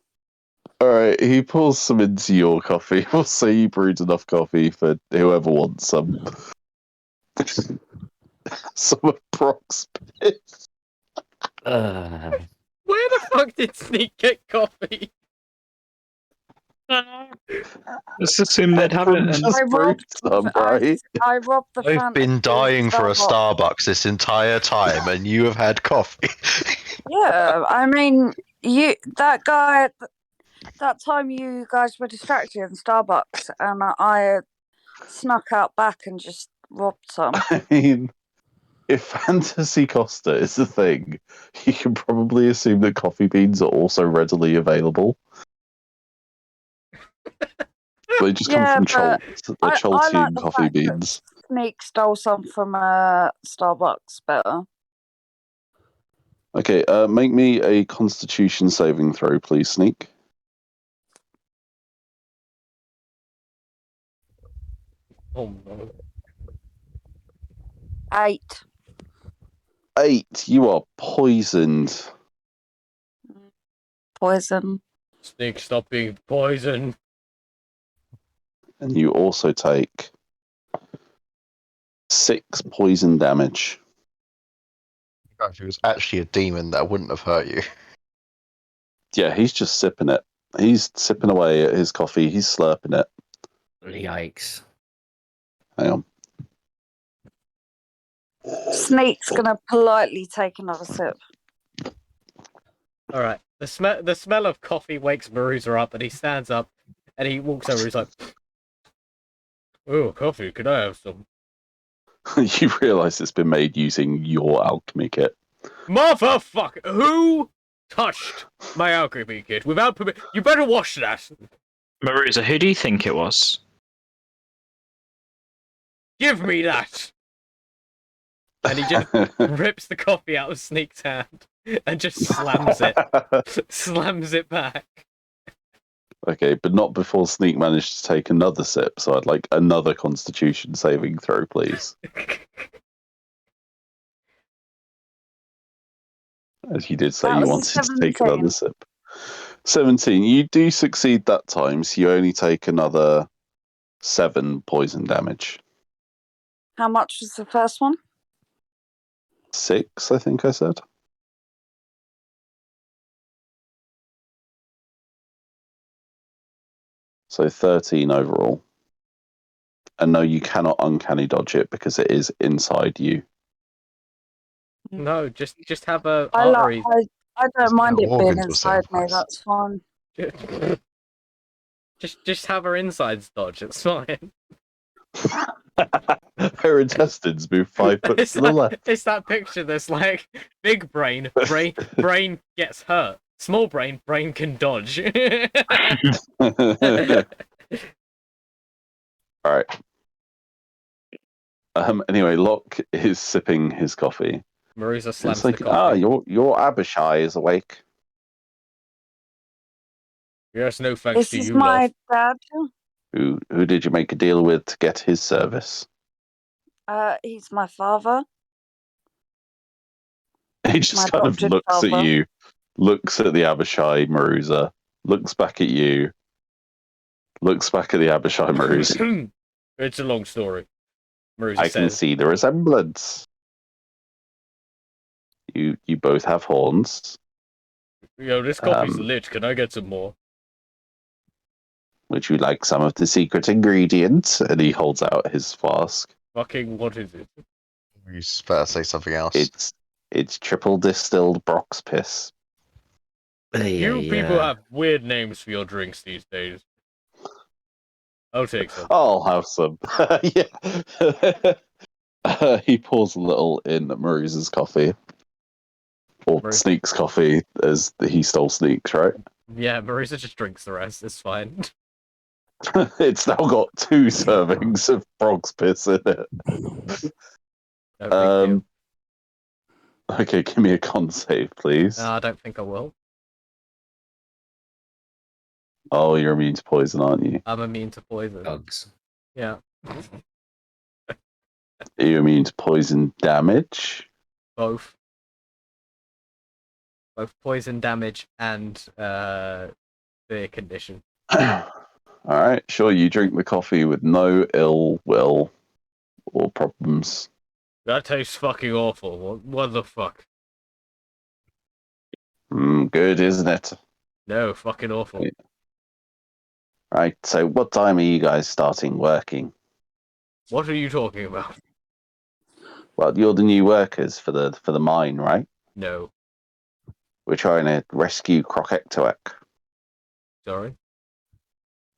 All right, he pours some into your coffee. We'll say you brewed enough coffee for whoever wants some. Some of Brock's piss. Uh, Where the fuck did Sneak get coffee? Let's assume they'd have From it. just I brewed robbed. some, right? I robbed the. I've been dying for a Starbucks this entire time, and you have had coffee. Yeah, I mean, that guy. That time you guys were distracted in Starbucks, and I snuck out back and just robbed some. I mean, if Fantasy Costa is the thing, you can probably assume that coffee beans are also readily available. They just come from but Cholts. I They're like Choltian the coffee fact that beans. Sneak stole some from Starbucks better. Okay, make me a Constitution saving throw, please, Sneak. Oh no. 8. 8. You are poisoned. Poison. Sneak, stop being poisoned. And you also take 6 poison damage. If it was actually a demon, that wouldn't have hurt you. Yeah, he's just sipping it. He's sipping away at his coffee. He's slurping it. yikes. Hang on. Sneak's gonna politely take another sip. All right. The smell of coffee wakes Maruza up, and he stands up, and he walks over. He's like, "Oh, coffee! Could I have some?" You realise it's been made using your alchemy kit. Motherfucker! Who touched my alchemy kit without permission? You better wash that. Maruza, who do you think it was? Give me that. And he just rips the coffee out of Sneak's hand and just slams it. Slams it back. Okay, but not before Sneak managed to take another sip, so I'd like another Constitution saving throw, please. As you did say, That you was a wanted to take another 17. sip. 17. You do succeed that time, so you only take another 7 poison damage. How much was the first one? 6, I think I said. So 13 overall. And no, you cannot uncanny dodge it because it is inside you. No, just have a I artery. don't mind it being organs will inside save me. us. That's fine. Just have her insides dodge. It's fine. Her intestines move 5 foot It's to the left. it's that picture that's like big brain gets hurt. Small brain can dodge. All right. Anyway, Locke is sipping his coffee. Maruza slams It's like, the coffee. your Abishai is awake. Yes, no thanks This to is you, my love. dad. Who did you make a deal with to get his service? He's my father. He just My kind of adopted looks at father. you, looks at the Abishai Maruza, looks back at you, looks back at the Abishai Maruza. It's a long story. Maruza I can says. see the resemblance. You both have horns. Yo, this coffee's lit. Can I get some more? Would you like some of the secret ingredient? And he holds out his flask. Fucking what is it? You better say something else. It's triple distilled Brock's piss. You people have weird names for your drinks these days. I'll take some. I'll have some. Yeah. He pours a little in Maruza's coffee. Or Maruza. Sneak's coffee, as he stole Sneak's, right? Yeah, Maruza just drinks the rest. It's fine. It's now got 2 servings of Brock's piss in it. No big deal. Okay, give me a con save, please. I don't think I will. Oh, you're immune to poison, aren't you? I'm immune to poison. Bugs. Yeah. Are you immune to poison damage? Both. Both poison damage and the condition. Alright, sure, you drink the coffee with no ill will or problems. That tastes fucking awful. What the fuck? Good, isn't it? No, fucking awful. Yeah. Right, so what time are you guys starting working? What are you talking about? Well, you're the new workers for the mine, right? No. We're trying to rescue Krokektoek. Sorry?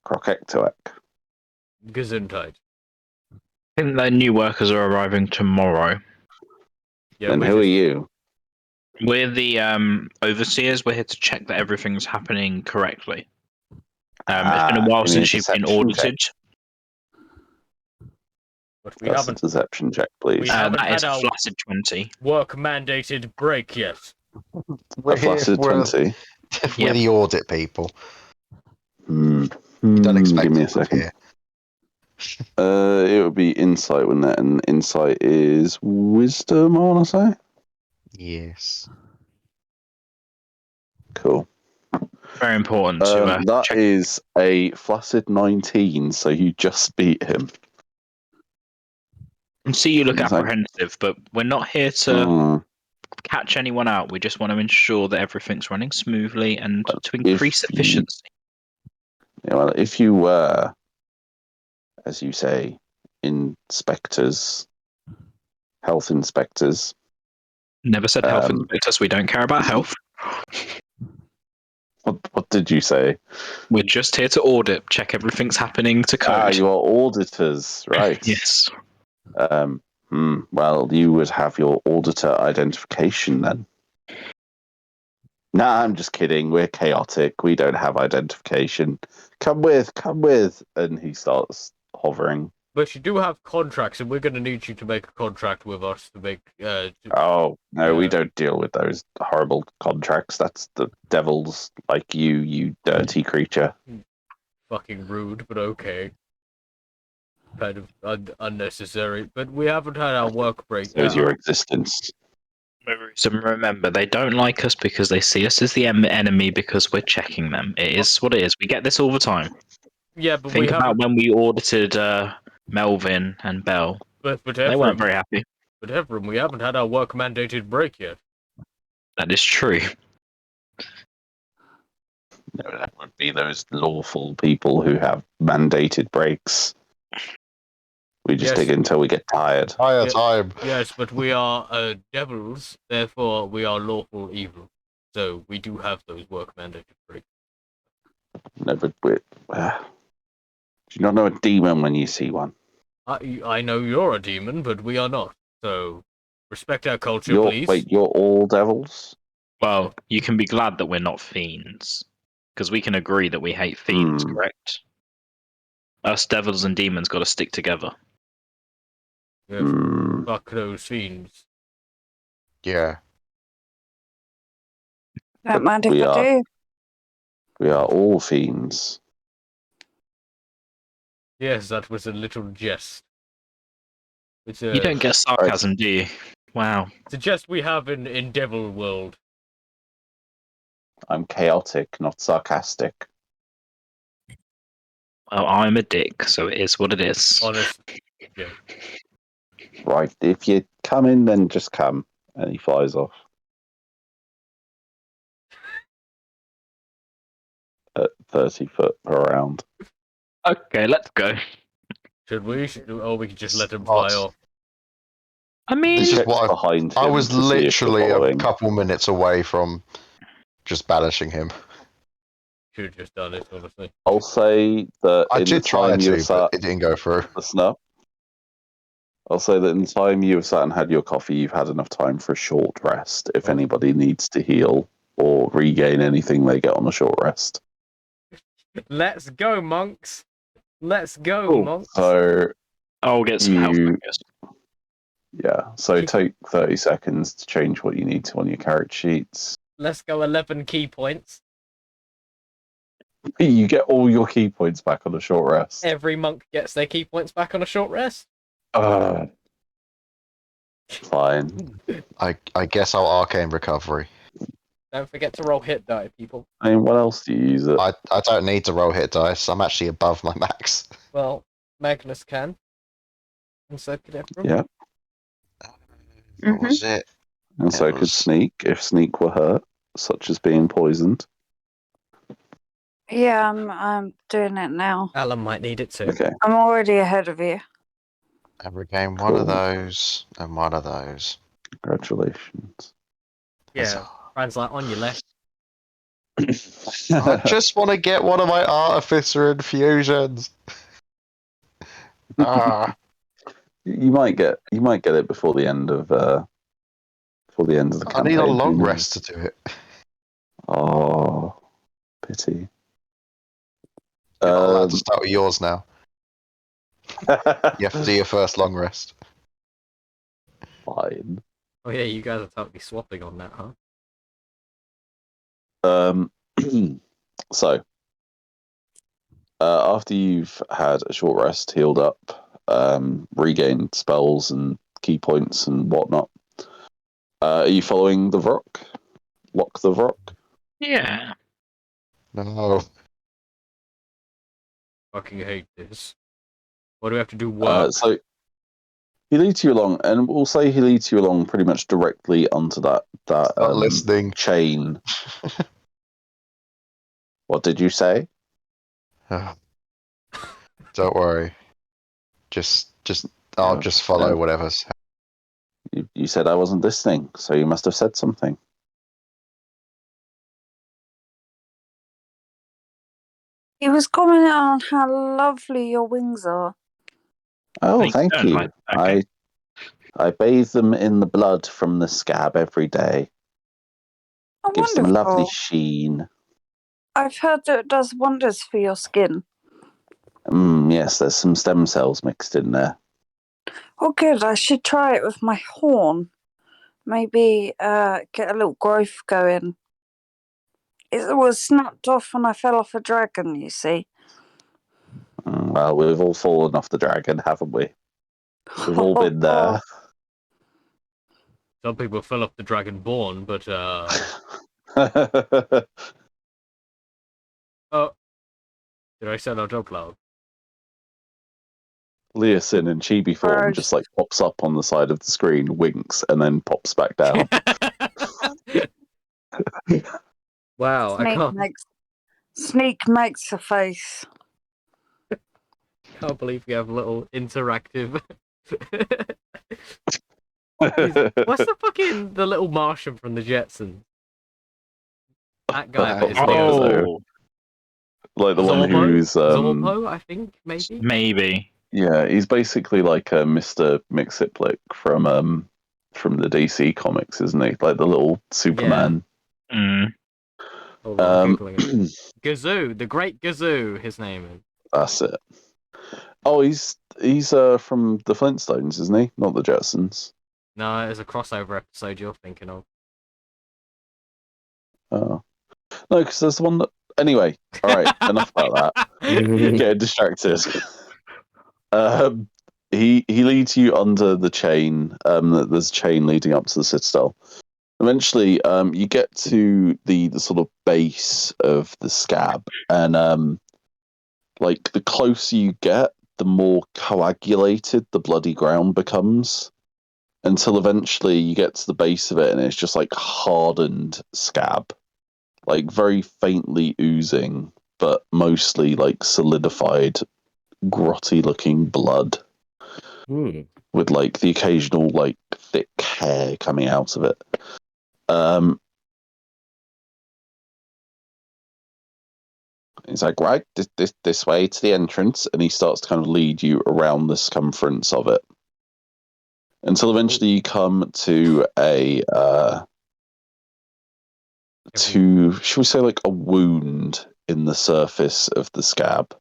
Krokektoek. Gesundheit. I think the new workers are arriving tomorrow. Yeah, And who are you? We're the overseers. We're here to check that everything's happening correctly. It's been a while give me a since you've been deception check. audited. But we That's haven't a deception check, please. we haven't That is had a our flaccid 20. work mandated break yet. We're A flaccid we're 20. we're the audit people. Don't Don't expect give me a us up second. here. It would be insight, wouldn't it? And insight is wisdom, I want to say. Yes. Cool. Very important to That check. is a flaccid 19, so you just beat him. And see, you look It's like- apprehensive, but we're not here to Mm, catch anyone out. We just want to ensure that everything's running smoothly and Well, to increase if you- efficiency. yeah, well, if you were, as you say, inspectors, health inspectors, Never said health Um, inspectors. We don't care about health. what did you say? We're just here to audit, check everything's happening to code. You are auditors, right? Yes. Well, you would have your auditor identification then. Nah, I'm just kidding. We're chaotic. We don't have identification. Come with. And he starts hovering. But you do have contracts, and we're going to need you to make a contract with us to make. Oh, no, we Yeah. don't deal with those horrible contracts. That's the devils like you dirty creature. Fucking rude, but okay. Kind of unnecessary. But we haven't had our work break. So is your existence. So remember, they don't like us because they see us as the enemy because we're checking them. It is what it is. We get this all the time. Yeah, but Think we about haven't. when we audited Melvin and Bell. But They weren't Ephraim, very happy. we haven't had our work mandated break yet. That is true. No, that would be those lawful people who have mandated breaks. We just Yes. dig until we get tired. Higher Yeah. time. Yes, but we are devils, therefore we are lawful evil. So we do have those work mandated breaks. No, but do you not know a demon when you see one? I know you're a demon, but we are not. So respect our culture, please. You're all devils? Well, you can be glad that we're not fiends. Because we can agree that we hate fiends, correct? Us devils and demons got to stick together. Yeah, Hmm. fuck those fiends. Yeah. Don't mind if we I are- do. We are all fiends. Yes, that was a little jest. It's a, You don't get sarcasm, do you? Wow. it's a jest we have in Devil World. I'm chaotic, not sarcastic. Well, I'm a dick, so it is what it is. Honest. Yeah. Right, if you come in, then just come. And he flies off. At 30 foot per round. Okay, let's go. Should we? Or we could just let him fly What? off. I mean, This is Checks what behind I him was to see if you're literally a following. couple minutes away from just banishing him. Should have just done it, honestly. I'll say that I in the did try time you to, have sat but it didn't go through. listen up. I'll say that in the time you have sat and had your coffee, you've had enough time for a short rest. If Okay. anybody needs to heal or regain anything, they get on a short rest. Let's go, monks. Let's go, Cool. monks. So I'll get some health, I You- guess. Yeah, so take 30 seconds to change what you need to on your character sheets. Let's go 11 key points. You get all your key points back on a short rest. Every monk gets their key points back on a short rest. Fine. I guess I'll arcane recovery. Don't forget to roll hit die, people. I mean, what else do you use it? I don't need to roll hit dice. I'm actually above my max. Well, Magnus can. And so could everyone. Yeah, What was it? and so could was- Sneak, if Sneak were hurt, such as being poisoned. Yeah, I'm doing it now. Alan might need it too. Okay, I'm already ahead of you. I regain one of Cool. those and one of those. congratulations. Yeah, Fran's like on your left. I just want to get one of my artificer infusions. You might get it before the end of the I campaign. need a who long knows? rest to do it. Oh, pity. You're not allowed to start with yours now. You have to do your first long rest. Fine. Oh yeah, you guys are totally swapping on that, huh? So, after you've had a short rest, healed up, regained spells and key points and whatnot, are you following the Vrock? Lock the Vrock? Yeah. No. Fucking hate this. What do we have to do? Work? So, he leads you along, and we'll say he leads you along pretty much directly onto that Not listening. chain. What did you say? Don't worry. I'll Yeah, just follow yeah. whatever's. You said I wasn't listening, so you must have said something. He was commenting on how lovely your wings are. Oh, Thank thank you. you. Like, okay. I bathe them in the blood from the scab every day. Oh, Gives them a lovely wonderful. sheen. I've heard that it does wonders for your skin. Yes, there's some stem cells mixed in there. Oh, good. I should try it with my horn. Maybe get a little growth going. It was snapped off when I fell off a dragon, you see. Well, we've all fallen off the dragon, haven't we? We've all been there. Some people fell off the Dragonborn, but oh, did I send out dog loud? Leosin in chibi form Gross. just like pops up on the side of the screen, winks, and then pops back down. Wow, I Sneak makes a face. can't believe we have a little interactive. What's the little Martian from the Jetsons? That guy is Oh, like the one who's Zorpo, I think, maybe. maybe. Yeah, he's basically like a Mr. Mixiplik from the DC comics, isn't he? Like the little Superman. Mm. Hold on, I'm Googling it. Gazoo, the Great Gazoo, his name is. That's it. Oh, he's from the Flintstones, isn't he? Not the Jetsons. No, it's a crossover episode you're thinking of. Oh. No, because there's the one that. Anyway, all right, enough about that. Getting distracted. He leads you under the chain. There's a chain leading up to the citadel. Eventually, you get to the sort of base of the scab, and like the closer you get, the more coagulated the bloody ground becomes, until eventually you get to the base of it, and it's just like hardened scab, like very faintly oozing, but mostly like solidified, grotty-looking blood. With like the occasional like thick hair coming out of it. He's like, right, this way to the entrance, and he starts to kind of lead you around the circumference of it until eventually you come to shall we say, like a wound in the surface of the scab,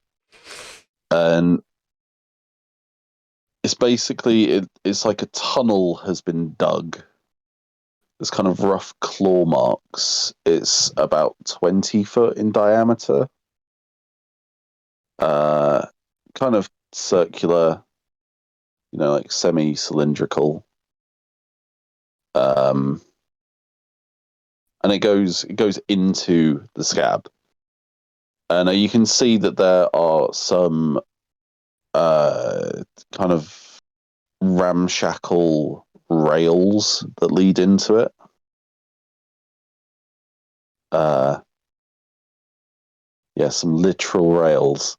and it's basically it's like a tunnel has been dug. There's kind of rough claw marks. It's about 20 foot in diameter. Kind of circular, like semi-cylindrical. And it goes into the scab. And you can see that there are some kind of ramshackle rails that lead into it. Some literal rails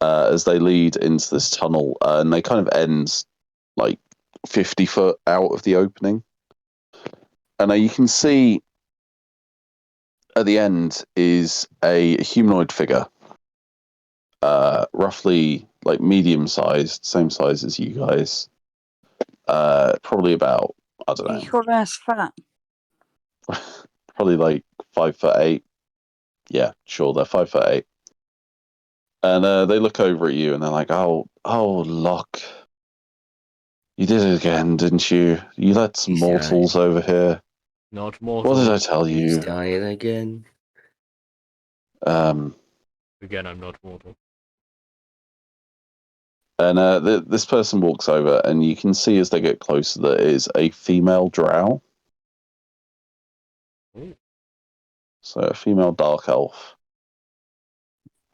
as they lead into this tunnel, and they kind of end like 50 foot out of the opening. And you can see at the end is a humanoid figure, roughly like medium-sized, same size as you guys. Probably about, I don't know. You calling us fat? Probably like 5'8". Yeah, sure, they're 5'8". And they look over at you and they're like, "Oh, Locke, you did it again, didn't you? You let some He's mortals over here. Not mortal. What did I tell He's you?" dying again. Again, I'm not mortal. And this person walks over, and you can see as they get closer that it is a female drow. Ooh. So a female dark elf.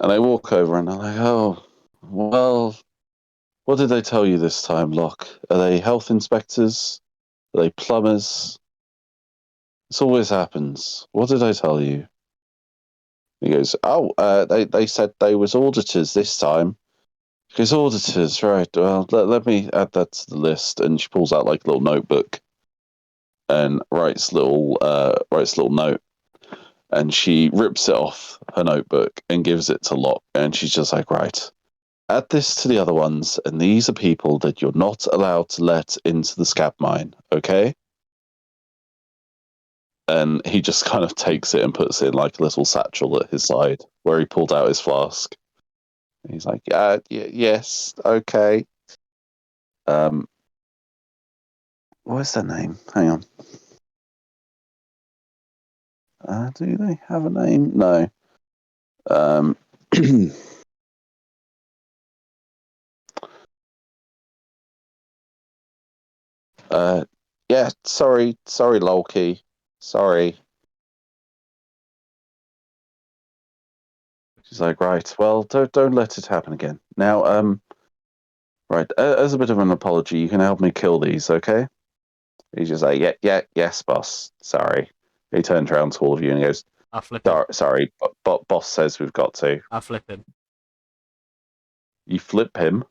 And they walk over and they're like, "Oh, well, what did they tell you this time, Locke? Are they health inspectors? Are they plumbers? This always happens. What did I tell you?" He goes, "Oh, they said they was auditors this time." He goes, "Auditors, right. Well, let me add that to the list." And she pulls out like a little notebook and writes little note. And she rips it off her notebook and gives it to Locke. And she's just like, "Right, add this to the other ones. And these are people that you're not allowed to let into the scab mine, okay?" And he just kind of takes it and puts it in like a little satchel at his side where he pulled out his flask. And he's like, yes, okay. What's their name? Hang on. Do they have a name? No. Yeah, sorry, Loki. Sorry. She's like, "Right, well, don't let it happen again. Now, right, as a bit of an apology, you can help me kill these, okay?" He's just like, yes, boss. Sorry. He turns around to all of you and he goes, I flip him. "Sorry, but boss says we've got to." I flip him. You flip him.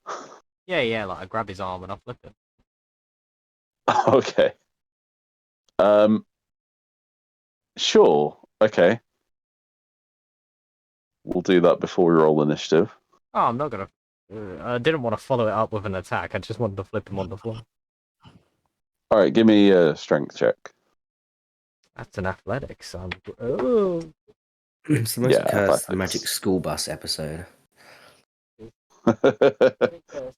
Yeah, like I grab his arm and I flip him. Okay. Sure. Okay. We'll do that before we roll initiative. Oh, I'm not gonna. I didn't want to follow it up with an attack. I just wanted to flip him on the floor. All right, give me a strength check. That's an athletics. Oh. It's the most cursed athletics. magic school bus episode. It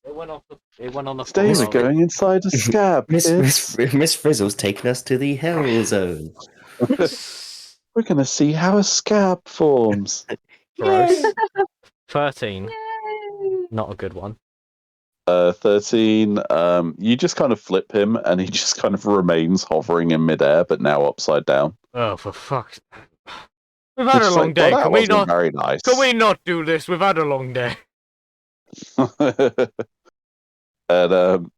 went on the floor. Today we're going inside a scab. Miss Frizzle's taking us to the hell zone. We're going to see how a scab forms. Gross. 13. Yay! Not a good one. 13. You just kind of flip him, and he just kind of remains hovering in midair, but now upside down. Oh, for fuck's sake. We've had a long Like, day. well, Can we not? Very nice. Can we not do this? We've had a long day. And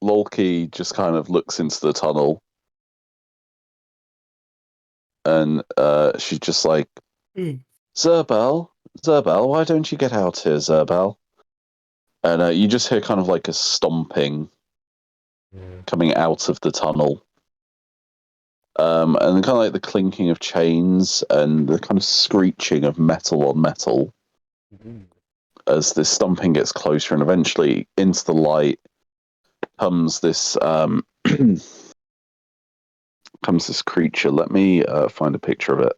Loki just kind of looks into the tunnel, and she's just like, Zerbel, why don't you get out here, Zerbel? And you just hear kind of like a stomping coming out of the tunnel. And then kind of like the clinking of chains and the kind of screeching of metal on metal as this stomping gets closer, and eventually into the light comes this comes this creature. Let me find a picture of it.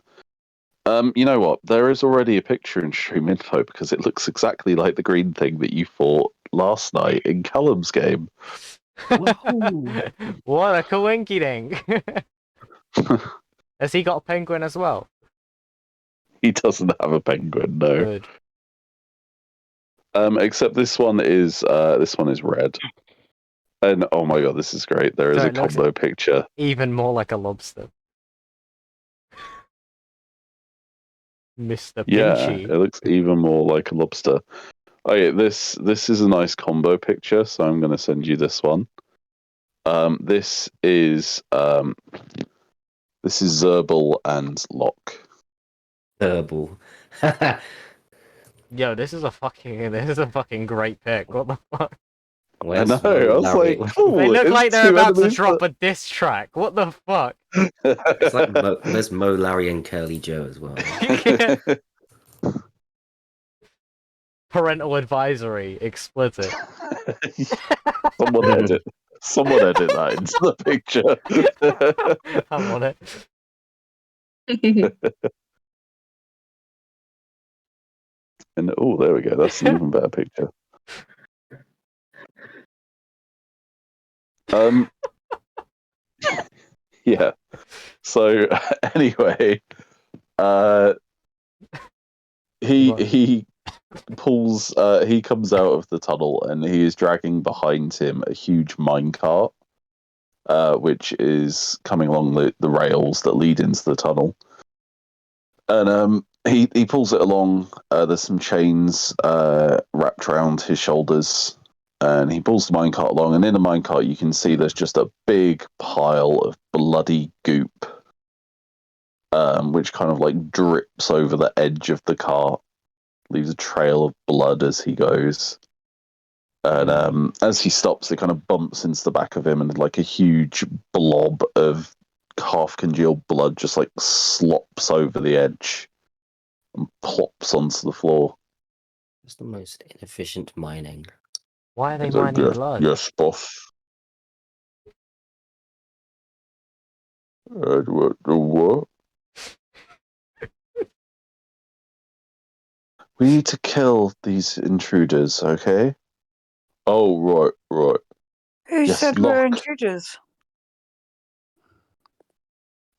You know what? There is already a picture in stream info because it looks exactly like the green thing that you fought last night in Callum's game. What a coinky dink. Has he got a penguin as well? He doesn't have a penguin, no. Good. Except this one is red. And oh my god, this is great. There is So a it looks combo picture. even more like a lobster. Mr. Yeah, Pinchy. it looks even more like a lobster. Okay, this is a nice combo picture, so I'm going to send you this one. This is Zerbal and Locke. Herbal. Yo, this is a fucking great pick. What the fuck? I know. I was like, cool. They look it's like they're two about to enemies drop a diss track. What the fuck? It's like there's Mo, Larry, and Curly Joe as well. Parental advisory, explicit. Someone edit that into the picture. I'm on it. And oh, there we go. That's an even better picture. Yeah. So anyway, he pulls. He comes out of the tunnel and he is dragging behind him a huge minecart, which is coming along the rails that lead into the tunnel. And he pulls it along. There's some chains wrapped around his shoulders. And he pulls the minecart along, and in the minecart you can see there's just a big pile of bloody goop, which kind of like drips over the edge of the cart, leaves a trail of blood as he goes. And as he stops, it kind of bumps into the back of him, and like a huge blob of half-congealed blood just like slops over the edge and plops onto the floor. It's the most inefficient mining. Why are they mining blood? Yes, boss. What? We need to kill these intruders, okay? Oh, right. Who Yes, said we're Locke. intruders?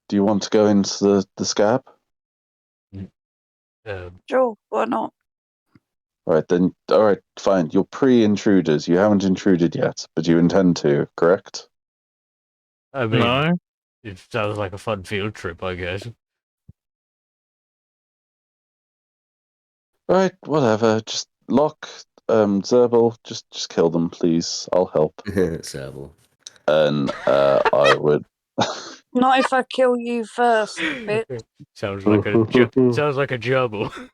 Do you want to go into the scab? Sure, why not? Alright, then. Alright, fine. You're pre-intruders. You haven't intruded yet, but you intend to, correct? I mean, No. it sounds like a fun field trip, I guess. Alright, whatever. Just Locke, Zerbal, just kill them, please. I'll help. Serval. And I would. Not if I kill you first, bitch. Sounds like a gerbil.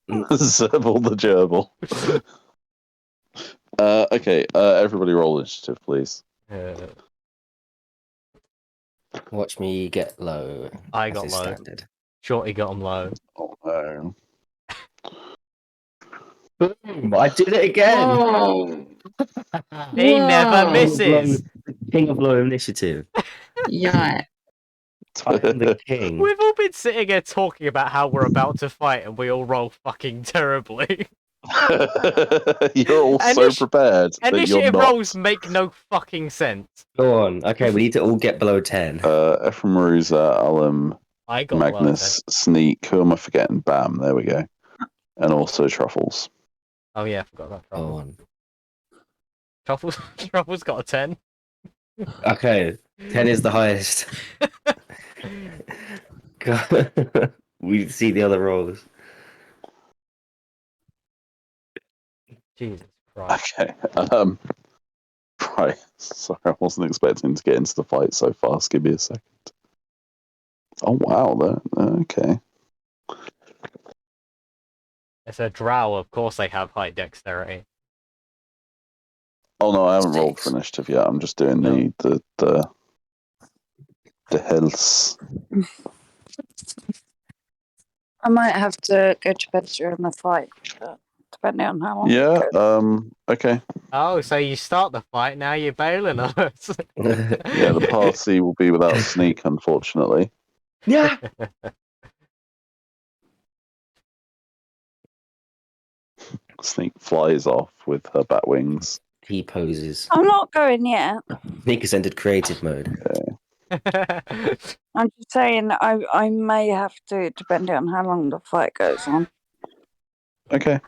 Zerbal the gerbil. Okay, everybody roll initiative, please. Watch me get low. I as got is low. Standard. Shorty got him low. Oh no. Boom! I did it again. Oh, He never Wow. misses. King of low initiative. yeah. I am the king. We've all been sitting here talking about how we're about to fight, and we all roll fucking terribly. You're all so prepared, but you're Initiative not. rolls make no fucking sense. Go on. Okay, we need to all get below 10. Ephraim, Maruza, Alum, I got Magnus, Sneak. Who am I forgetting? Bam, there we go. And also Truffles. Oh yeah, I forgot that. Go on. Truffles got a 10. Okay, 10 is the highest. God. We see the other rolls. Jesus Christ. Okay. Right. Sorry, I wasn't expecting to get into the fight so fast. Give me a second. Oh wow, okay. It's a drow, of course they have high dexterity. Oh no, I haven't rolled for initiative yet. I'm just doing the health. I might have to go to bed during the fight, depending on how long. Yeah. it goes. Okay. Oh, so you start the fight, now you're bailing us. Yeah, the party will be without Sneak, unfortunately. Yeah. flies off with her bat wings. He poses. I'm not going yet. Nick has entered creative mode. I'm just saying I may have to, depending on how long the fight goes on. Okay,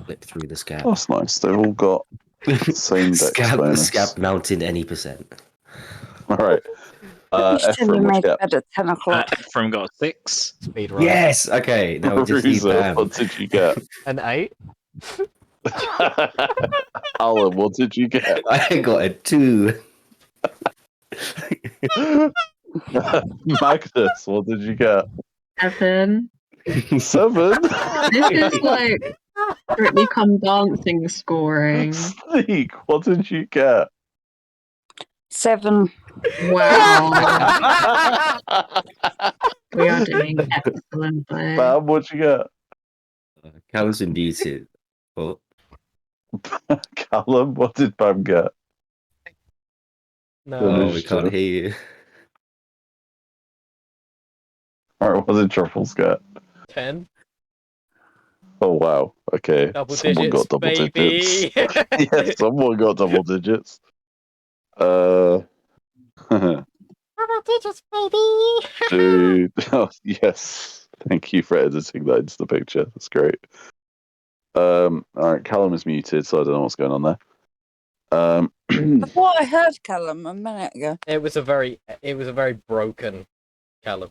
Flip through the scab. that's nice. They've all got the same dex scab, bonus. scab mounted any percent. All right. You should Ephraim, have what made you bed at 10 o'clock. Ephraim got 6. Speed run. Yes. Okay. Now we get? just need Ruza, Bam. what did you get? An 8. Alan, what did you get? I got a 2. Magnus, what did you get? 7. 7? This is like Strictly Come Dancing scoring. Sneak, what did you get? 7. Wow. We are doing excellently. Bam, what'd you get? Callum's been muted. Oh, Callum, what did Bam get? No. we can't hear you. Alright, what did Truffles get? 10. Oh wow, okay. Double Someone digits, got double baby. digits. Yeah, someone got double digits. Double digits, baby. Dude. Oh, yes. Thank you for editing that into the picture. That's great. Alright, Callum is muted, so I don't know what's going on there. I thought I heard Callum a minute ago. It was a very broken Callum.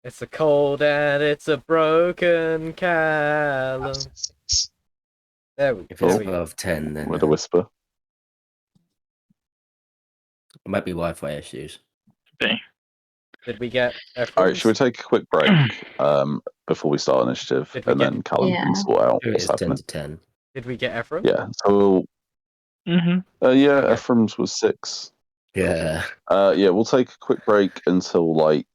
It's a cold and it's a broken Callum. There we If go. it's above 10, then with a whisper. it might be Wi-Fi issues. Did we get Alright, should we take a quick break before we start initiative? Did we And get- then Callum Yeah. can sort out Sure, what's it's 10 happening. to 10. Did we get Ephraim? Yeah, so Mm-hmm. yeah, Okay. Ephraim's was 6. Yeah. Yeah, we'll take a quick break until like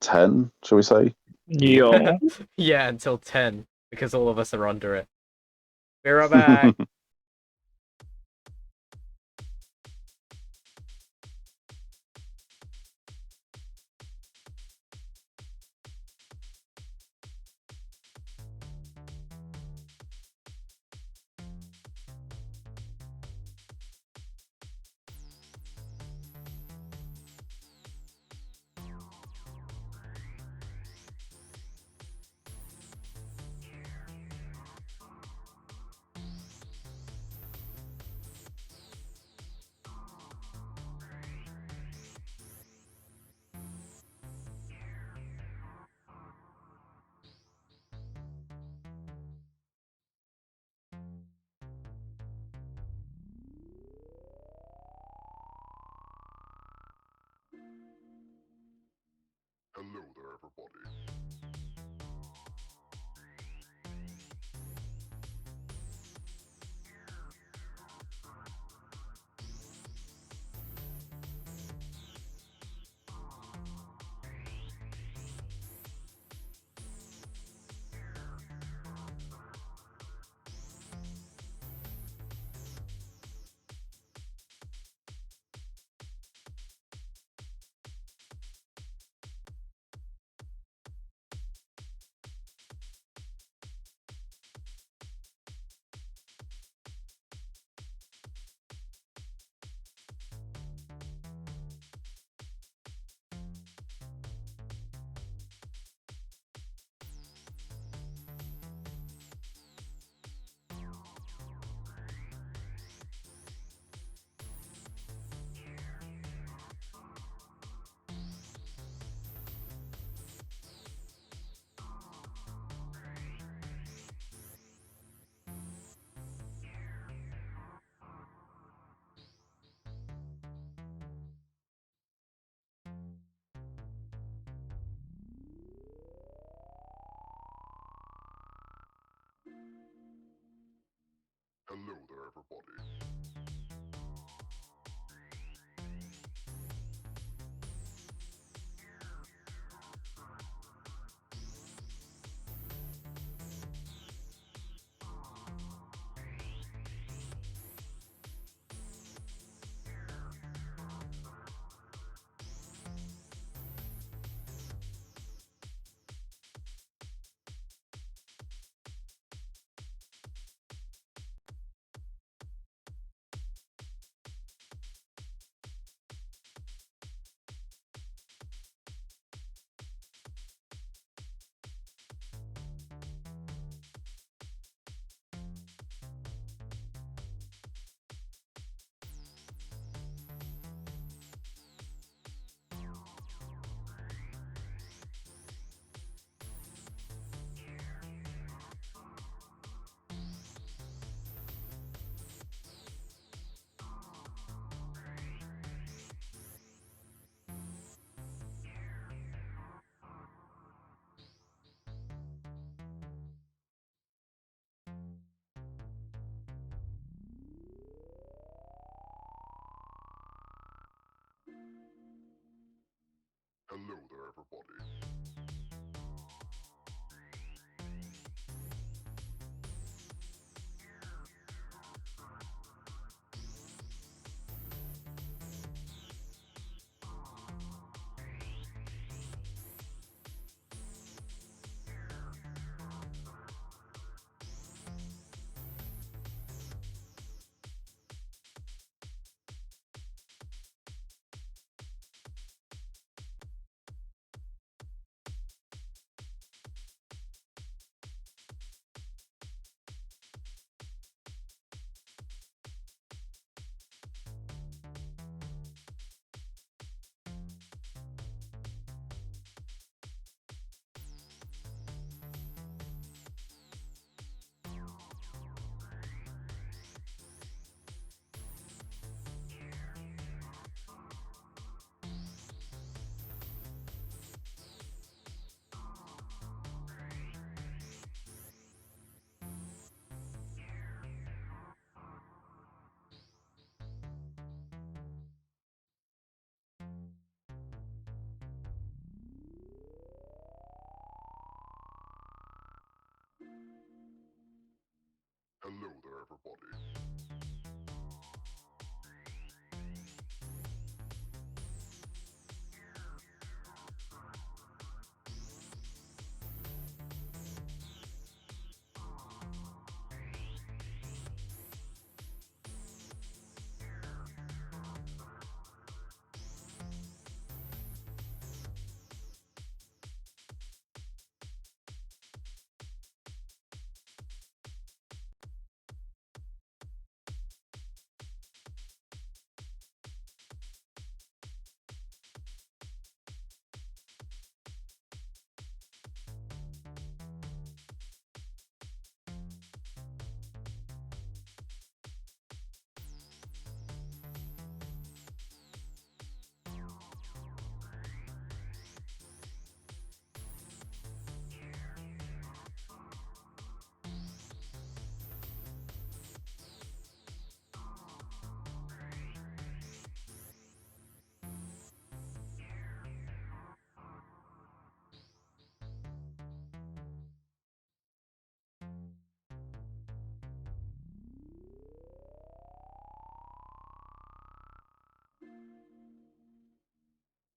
10, shall we say? Yeah. Yeah, until 10, because all of us are under it. Be right back. everybody. Hello there, everybody.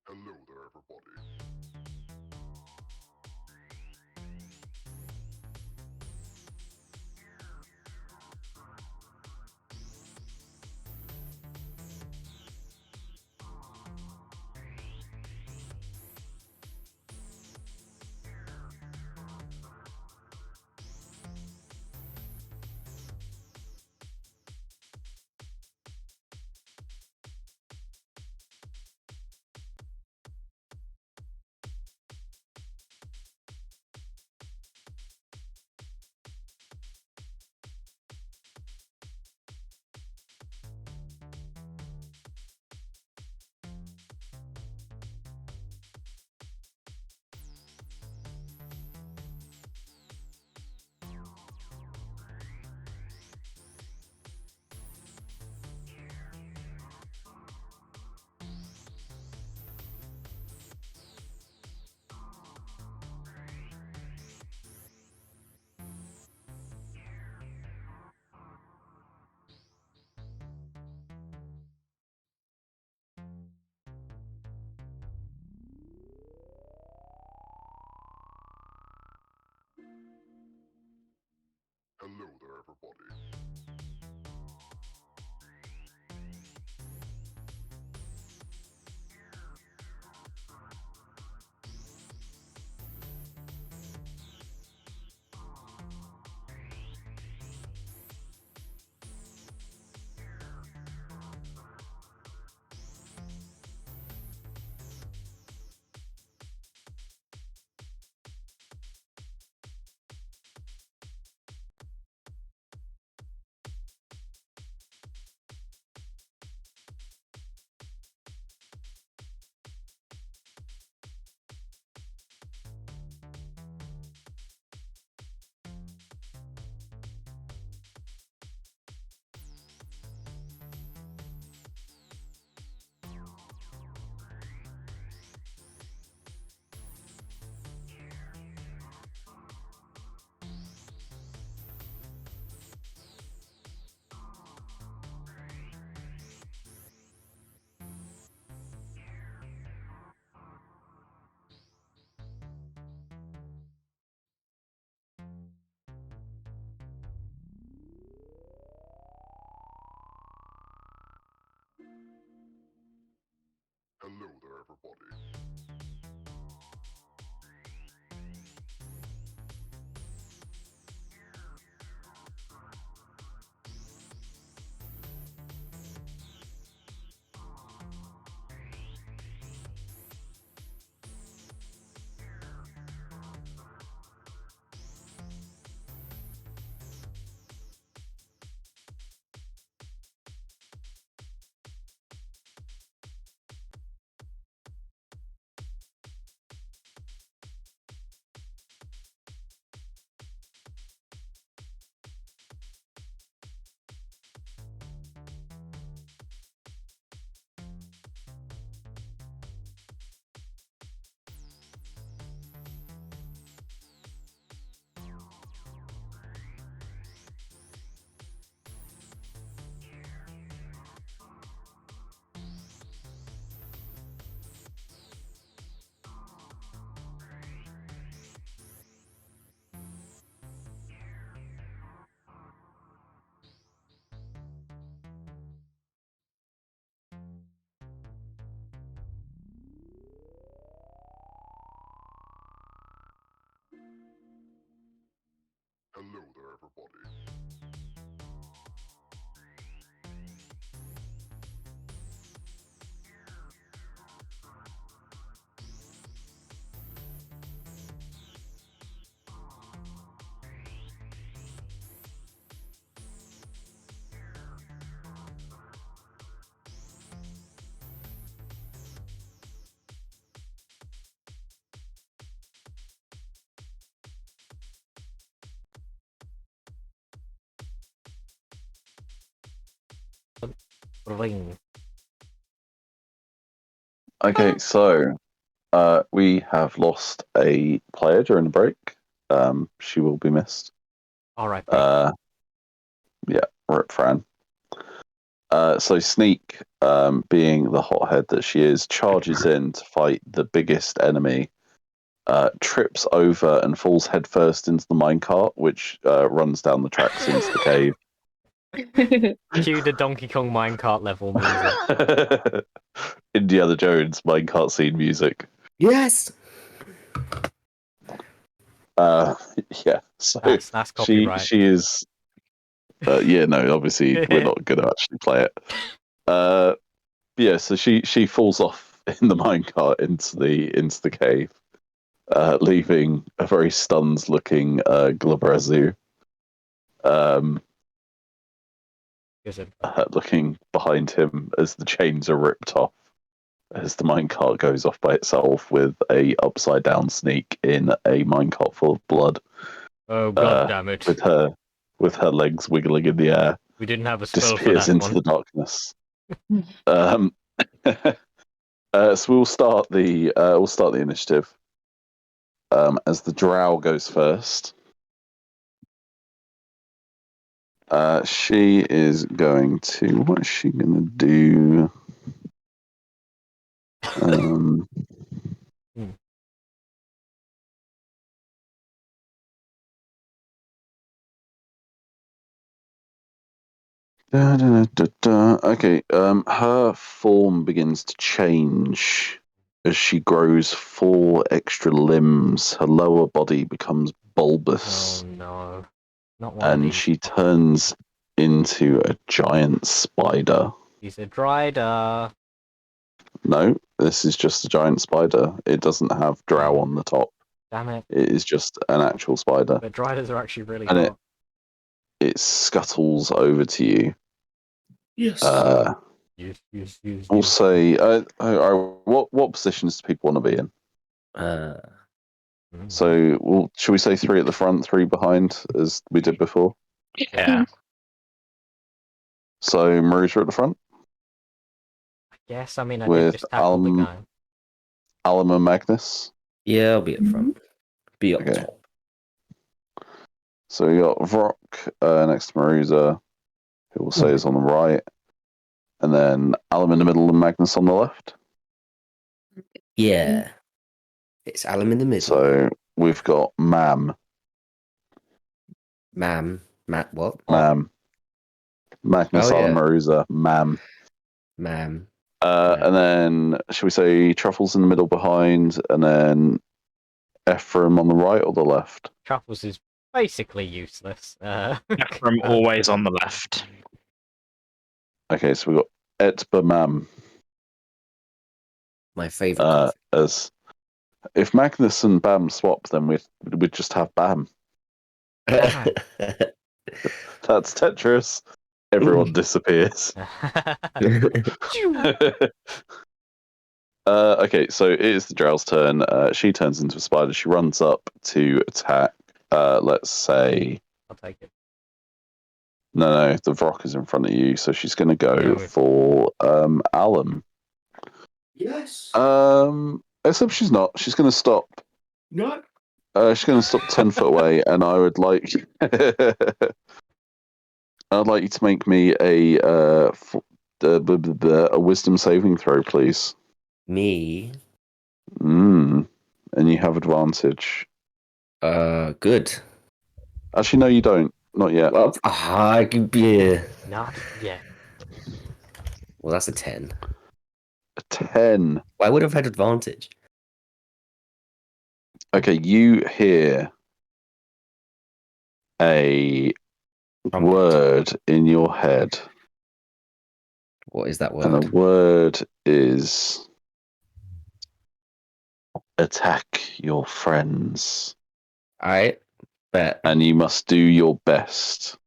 Hello there, everybody. Hello there, everybody. everybody. Hello there, everybody. Ring. Okay, so we have lost a player during the break. She will be missed. Alright. Yeah, rip Fran. So Sneak, being the hothead that she is, charges in to fight the biggest enemy, trips over and falls headfirst into the minecart, which runs down the tracks into the cave. Cue the Donkey Kong minecart level music. Indiana Jones minecart scene music. Yes. Yeah, so That's copyright. she is. Yeah, no, obviously we're not going to actually play it. Yeah, so she falls off in the minecart into the cave, leaving a very stunned looking Glabrezu looking behind him as the chains are ripped off, as the minecart goes off by itself with a upside down Sneak in a minecart full of blood. Oh god damn it. With her legs wiggling in the air. We didn't have a spell for Disappears that into one. the darkness. So we'll start the initiative. As the Drow goes first. She is going to. What is she going to do? Okay. Her form begins to change as she grows 4 extra limbs. Her lower body becomes bulbous. Oh no. Not one of And these. she turns into a giant spider. She's a Dryder. No, this is just a giant spider. It doesn't have drow on the top. Damn it. It is just an actual spider. But Driders are actually really And hot. it scuttles over to you. Yes. We'll say, what positions do people want to be in? So, should we say 3 at the front, 3 behind, as we did before? Yeah. So, Marisa at the front? Yes, I mean, I with did just tackle the guy. Alum and Magnus? Yeah, I'll be up front. Be up top. So we got Vrock next to Marisa, who we'll say is on the right. And then Alum in the middle and Magnus on the left. Yeah. It's Alum in the middle. So we've got Mam. What? Mam. Magnus, Oh, Alum, yeah. Marisa, Mam. And then, should we say Truffles in the middle behind, and then Ephraim on the right or the left? Truffles is basically useless. From always on the left. Okay, so we got Etbamam My favorite. as if Magnus and Bam swap, then we'd just have Bam. coffee. That's Tetris. Everyone disappears. Okay, so it is the Drow's turn. She turns into a spider. She runs up to attack. Let's say I'll take it. no. The Vrock is in front of you, so she's going to go Yeah, for Alan. Yes. Except she's not. She's going to stop. No. She's going to stop 10 foot away, and I would like. I'd like you to make me a wisdom saving throw, please. Me. And you have advantage. Good. Actually, no, you don't. Not yet. Well, I could be. Not yet. Well, that's a 10. A 10. Why would I have had advantage? Okay, you hear a word in your head. What is that And the word? word is attack your friends. I bet. And you must do your best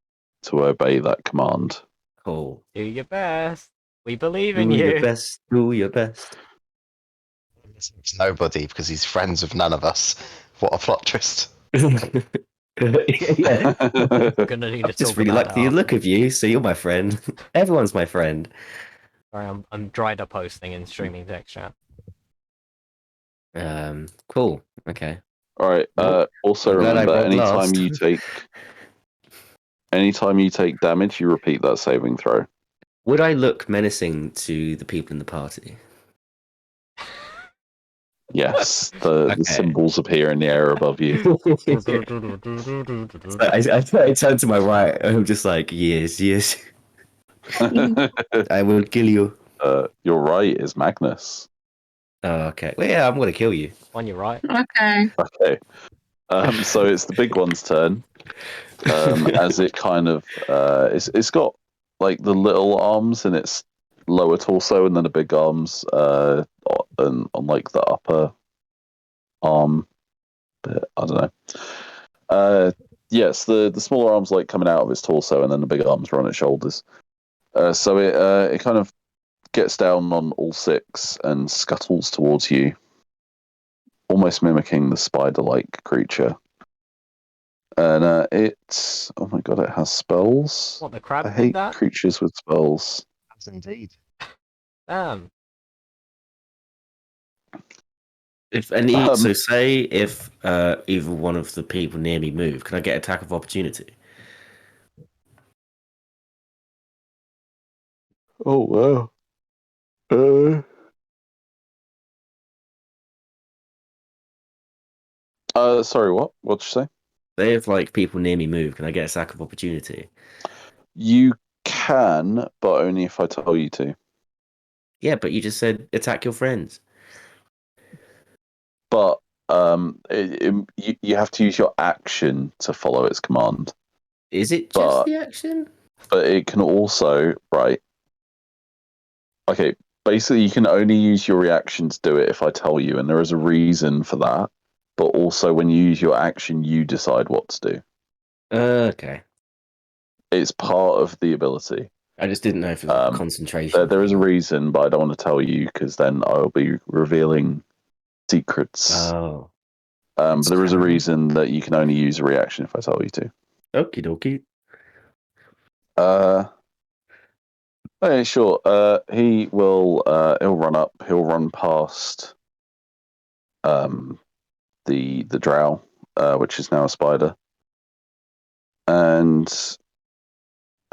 to obey that command. Cool. Do your best. We believe in Do you. your best. Do your best. It's nobody because he's friends with none of us. What a plot twist. Yeah. Gonna need I to just talk really about like it the after. look of you, so you're my friend. Everyone's my friend. Sorry, I'm dried up posting in streaming text chat. Cool. Okay. All right. Also I'm glad I remember, rolled last. anytime you take damage, you repeat that saving throw. Would I look menacing to the people in the party? Yes, the symbols appear in the air above you. I turn to my right. I'm just like, yes, yes. I will kill you. Your right is Magnus. Oh, okay. Well, yeah, I'm gonna kill you. On your right. Okay. Okay. So it's the big one's turn. As it kind of it's got like the little arms in its lower torso, and then the big arms on like the upper arm bit. I don't know. Yes, the smaller arms like coming out of its torso, and then the big arms are on its shoulders. So it kind of gets down on all six and scuttles towards you, almost mimicking the spider-like creature. And it's oh my god, it has spells. What, the crab I did hate that? creatures with spells. As indeed. Damn. So say if either one of the people near me move, can I get attack of opportunity? Oh wow. Sorry, what? What'd you say? Say if like people near me move, can I get attack of opportunity? You can, but only if I tell you to. Yeah, but you just said attack your friends. But you have to use your action to follow its command. Is it just the action? But it can also, right? Okay, basically you can only use your reaction to do it if I tell you, and there is a reason for that. But also when you use your action, you decide what to do. Okay. It's part of the ability. I just didn't know if it was concentration. There is a reason, but I don't want to tell you because then I'll be revealing secrets. Oh. But there is a reason that you can only use a reaction if I tell you to. Okie dokie. Okay, sure. He will. He'll run up. He'll run past. The drow, which is now a spider, and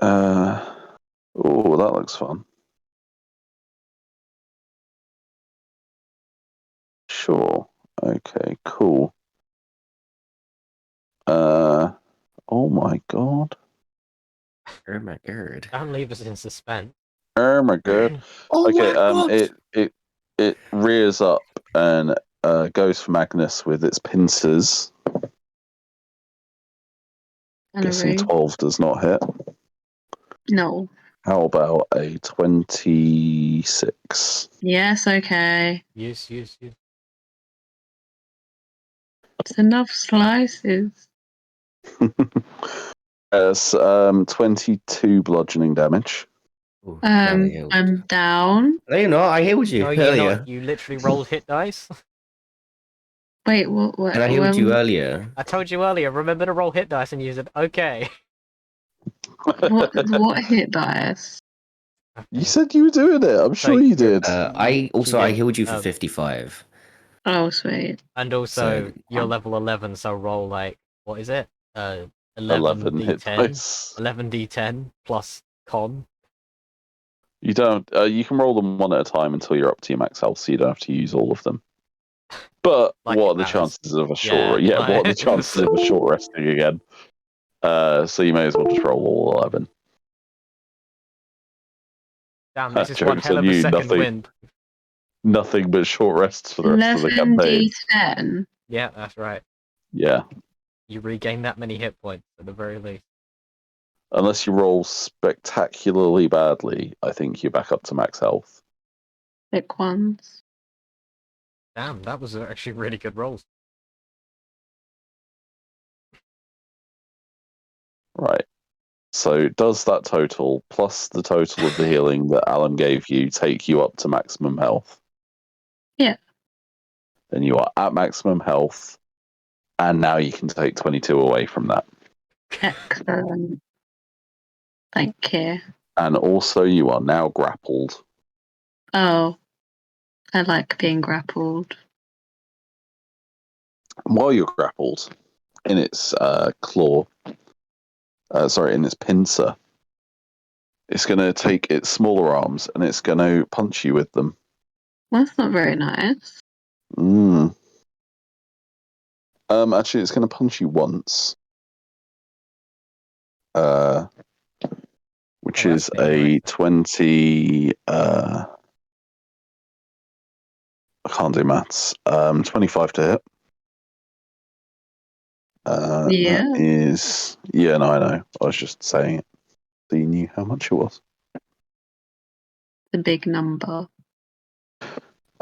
oh, that looks fun. Sure. Okay. Cool. Oh my god. Oh my god. Don't leave us in suspense. Oh my god. Oh Okay, my god! it rears up and goes for Magnus with its pincers. Guessing 12 does not hit. No. How about a 26? Yes, okay. Yes. It's enough slices. It's 22 bludgeoning damage. Ooh, barely healed. I'm down. No, you're not. I healed you No, you're earlier. not. You literally rolled hit dice. Wait, what? And I healed you earlier. I told you earlier. Remember to roll hit dice and use it. Okay. What hit dice? You said you were doing it. I'm sure you did. I healed you for 55. Oh, sweet. And also, So- you're level 11, so roll like what is it? 11 hit d10. dice. 11d10 plus con. You don't. You can roll them one at a time until you're up to your max health, so you don't have to use all of them. But Like what it are the matters. chances of a short? Yeah, What are the like- chances of a short resting again? So you may as well just roll all 11. Damn, this is one Jokes hell on of a you, second wind. Nothing but short rests for the rest of the 11 campaign. d10. Yeah, that's right. Yeah, You regain that many hit points at the very least. unless you roll spectacularly badly, I think you're back up to max health. Thick ones. Damn, that was actually really good rolls. Right. So does that total plus the total of the healing that Alan gave you take you up to maximum health? Yeah. Then you are at maximum health, and now you can take 22 away from that. Excellent. Thank you. And also you are now grappled. Oh, I like being grappled. While you're grappled, in its in its pincer, it's going to take its smaller arms and it's going to punch you with them. That's not very nice. Actually, it's going to punch you once. Which Oh, is that's neat, a 20. I can't do maths. 25 to hit. Yeah. That is. Yeah, no, I know. I was just saying it. So you knew how much it was. The big number.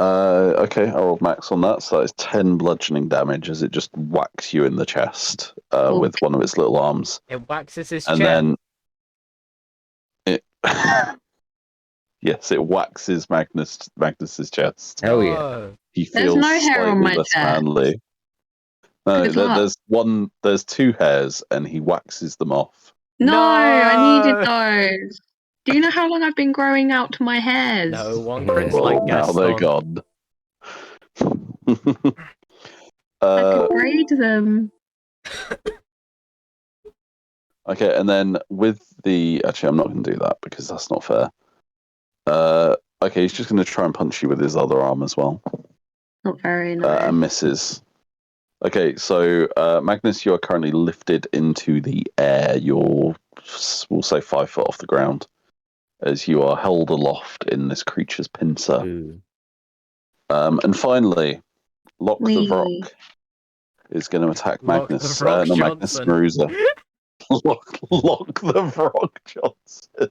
Okay, I rolled max on that, so that is 10 bludgeoning damage as it just whacks you in the chest with one of its little arms. It waxes his And chest. then it. Yes, it waxes Magnus's chest. Hell yeah. Oh, He There's feels no hair on slightly my less chest. manly. No, Good luck. there's two hairs, and he waxes them off. No, I needed No! those. Do you know how long I've been growing out my hairs? no one Yeah. crits Well, like now they're Gaston. gone. I could braid them. Okay, and then with the actually, I'm not going to do that because that's not fair. Okay, he's just going to try and punch you with his other arm as well, Not very nice. and misses. Okay, so Magnus, you are currently lifted into the air. You're, we'll say, 5 foot off the ground, as you are held aloft in this creature's pincer. Ooh. And finally, Lock the Wee. Vrock is going to attack Lock the Magnus. Vrock No, Magnus Johnson. Maruza. Lock the Vrock Johnson.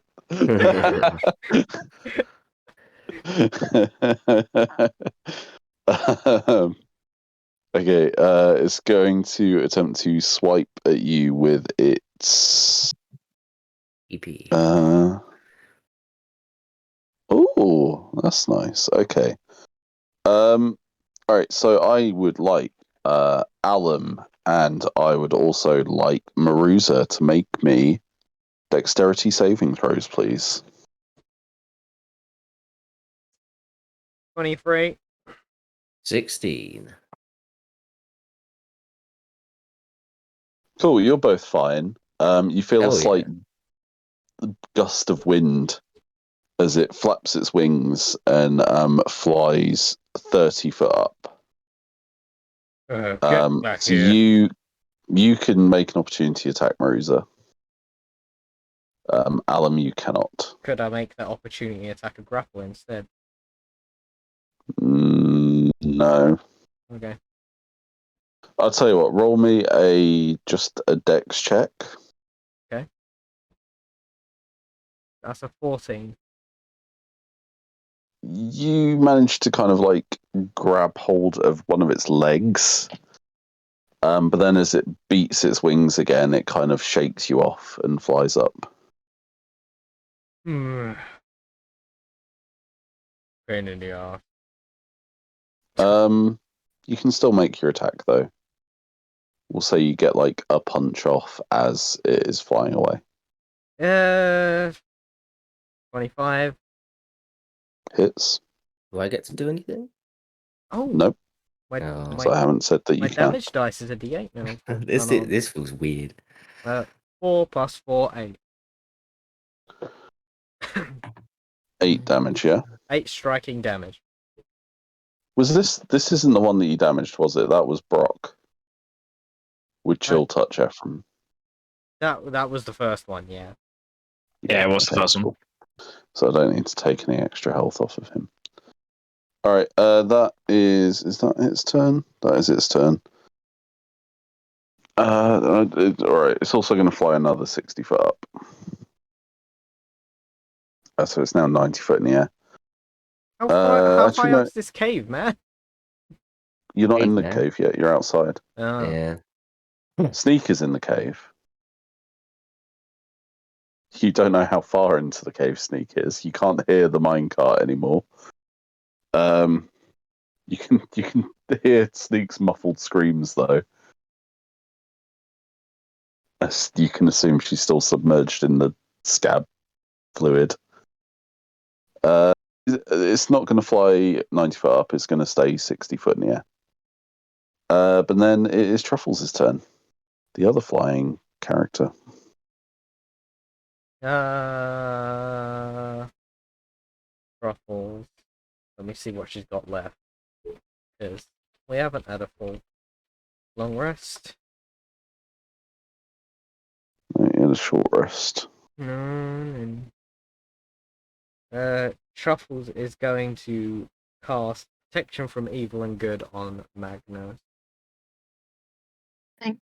Okay, it's going to attempt to swipe at you with its. EP. Oh, that's nice. Okay. All right. So I would like Alum, and I would also like Maruza to make me dexterity saving throws, please. 23. 16. Cool. You're both fine. You feel Hell a slight gust of wind as it flaps its wings and flies 30 foot up. Get back So here. you can make an opportunity attack, Maruza. Alum, you cannot. Could I make that opportunity attack a grapple instead? No. Okay. I'll tell you what. Roll me just a dex check. That's a 14. You manage to kind of like grab hold of one of its legs, but then as it beats its wings again, it kind of shakes you off and flies up. Pain in the arse. You can still make your attack though. We'll say you get like a punch off as it is flying away. 25. Hits. Do I get to do anything? Oh, Nope. my, Oh. So I haven't said that you my can. damage dice is a d8 now. This feels weird. 4 plus 4, 8. 8 damage, yeah? 8 striking damage. Was this isn't the one that you damaged, was it? That was Brock. With Chill Touch Ephraim. That was the first one, yeah. Yeah, it was the first one. Cool. So I don't need to take any extra health off of him. Alright, that is that its turn? That is its turn. Alright, it's also going to fly another 60 foot up. So it's now 90 foot in the air. How high actually, up's this cave, man? You're not in the Cave, man. cave yet, you're outside. Oh. Yeah. Sneak is in the cave. You don't know how far into the cave Sneak is. You can't hear the minecart anymore. You can hear Sneak's muffled screams though. As you can assume she's still submerged in the scab fluid. It's not going to fly 90 foot up. It's going to stay 60 foot in the air. But then it is Truffles' turn. The other flying character. Truffles. Let me see what she's got left. Because we haven't had a full long rest. In a short rest. Truffles is going to cast Protection from Evil and Good on Magnus. Thank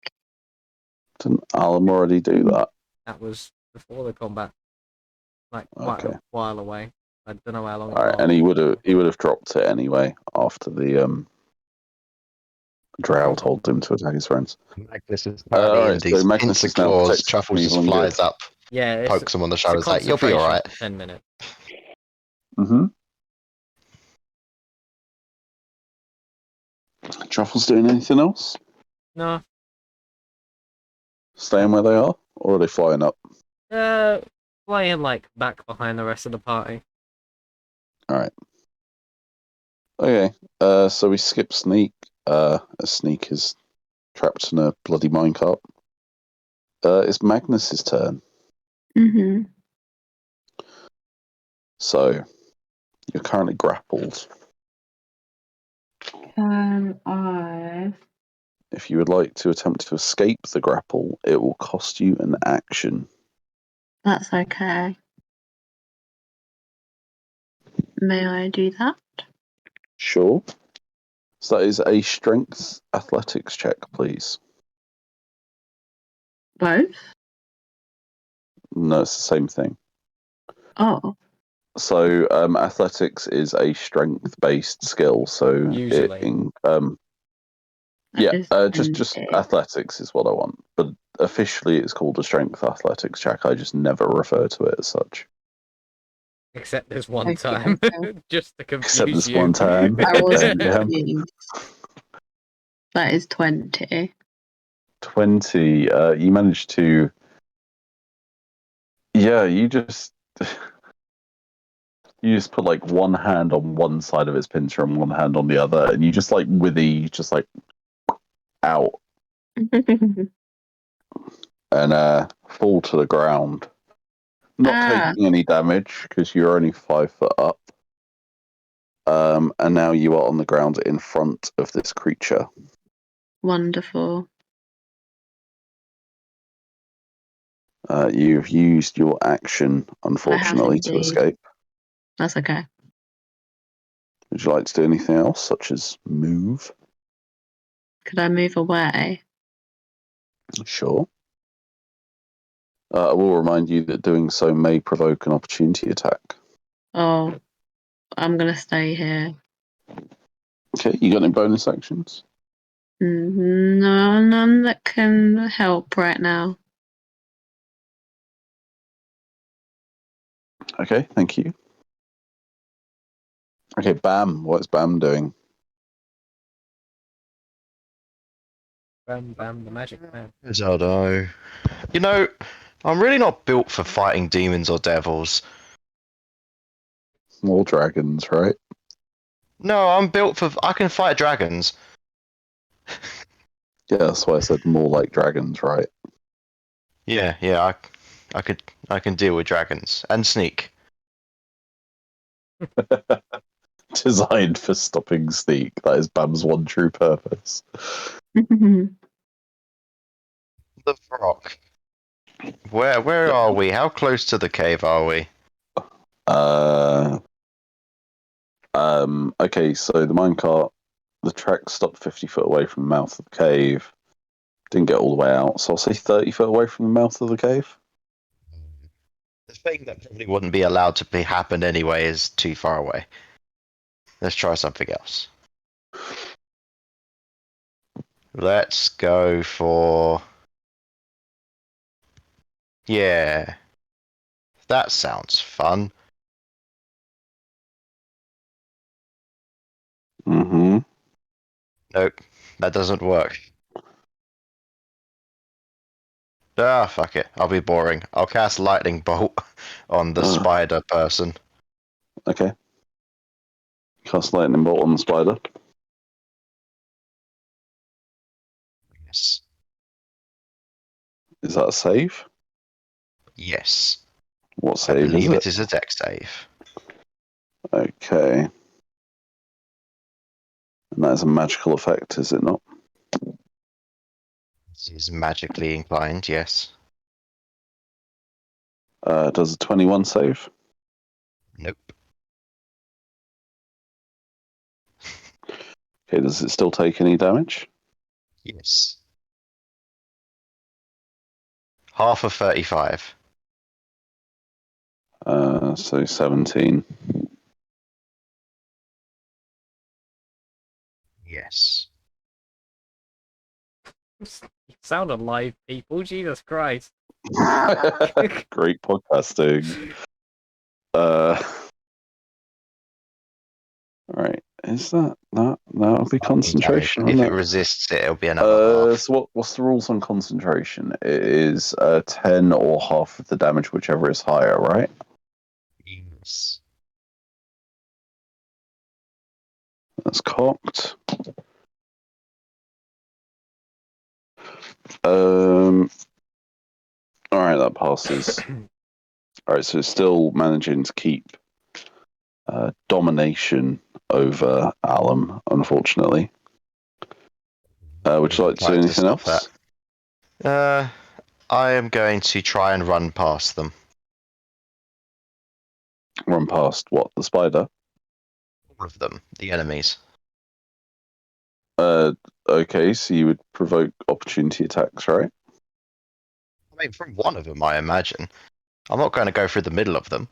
Didn't Alum already do that? That was before the combat. Like quite Okay. a while away. I don't know how long. Alright, and he would have dropped it anyway after the Drow told him to attack his friends. Magnus is Alright, so these Magnus pincer is now claws. protected Truffles from just evil and flies good. up, Yeah, pokes him on the it's a shoulders, like, you'll be concentration alright. for 10 minutes. Mm-hmm. Truffles doing anything else? No. Staying where they are? Or are they flying up? Flying like back behind the rest of the party. Alright. Okay, so we skip Sneak. Sneak is trapped in a bloody minecart. It's Magnus's turn. Mm-hmm. So, you're currently grappled. Can I? If you would like to attempt to escape the grapple, it will cost you an action. That's okay. May I do that? Sure. So that is a strength athletics check, please. Both? No, it's the same thing. Oh. So athletics is a strength-based skill. So Usually. Just athletics is what I want. But officially, it's called a strength athletics check. I just never refer to it as such. Except this one Okay, time. okay. Just to confuse Except this you. one time. I was Yeah. confused. That is 20. 20. You managed to. Yeah, you just put like one hand on one side of its pincer and one hand on the other, and you just like withy, just like out and fall to the ground, not taking any damage because you're only 5 foot up. And now you are on the ground in front of this creature. Wonderful. You've used your action, unfortunately, to indeed. escape. That's okay. Would you like to do anything else, such as move? Could I move away? Sure. I will remind you that doing so may provoke an opportunity attack. Oh, I'm gonna stay here. Okay, you got any bonus actions? No, none that can help right now. Okay, thank you. Okay, Bam. What's Bam doing? Bam, bam, the magic man. I don't know. You know, I'm really not built for fighting demons or devils. More dragons, right? No, I'm built for. I can fight dragons. Yeah, that's why I said more like dragons, right? Yeah. I can deal with dragons and sneak. Designed for stopping sneak. That is Bam's one true purpose. The Vrock. Where are we? How close to the cave are we? Okay, so the minecart, the track stopped 50 foot away from the mouth of the cave. Didn't get all the way out, so I'll say 30 foot away from the mouth of the cave. The thing that probably wouldn't be allowed to happen anyway is too far away. Let's try something else. Let's go for... Yeah. That sounds fun. Mm-hmm. Nope, that doesn't work. Ah, fuck it. I'll be boring. I'll cast Lightning Bolt on the spider person. Okay. Cast lightning bolt on the spider. Yes. Is that a save? Yes. What I save believe is it is a dex save. Okay. And that is a magical effect, is it not? It is magically inclined, yes. Does a 21 save? Nope. Okay, does it still take any damage? Yes. Half of 35. So 17. Yes. You sound alive, people. Jesus Christ. Great podcasting. Right. Is that'll be concentration, If wouldn't it it? resists it, it'll be another half. So what's the rules on concentration? It is 10 or half of the damage, whichever is higher, right? Yes. That's cocked. All right, that passes. All right, so it's still managing to keep domination over Alum, unfortunately. Would you like to do anything else? I am going to try and run past them. Run past what? The spider? All of them, the enemies. Okay, so you would provoke opportunity attacks, right? I mean, from one of them, I imagine. I'm not going to go through the middle of them.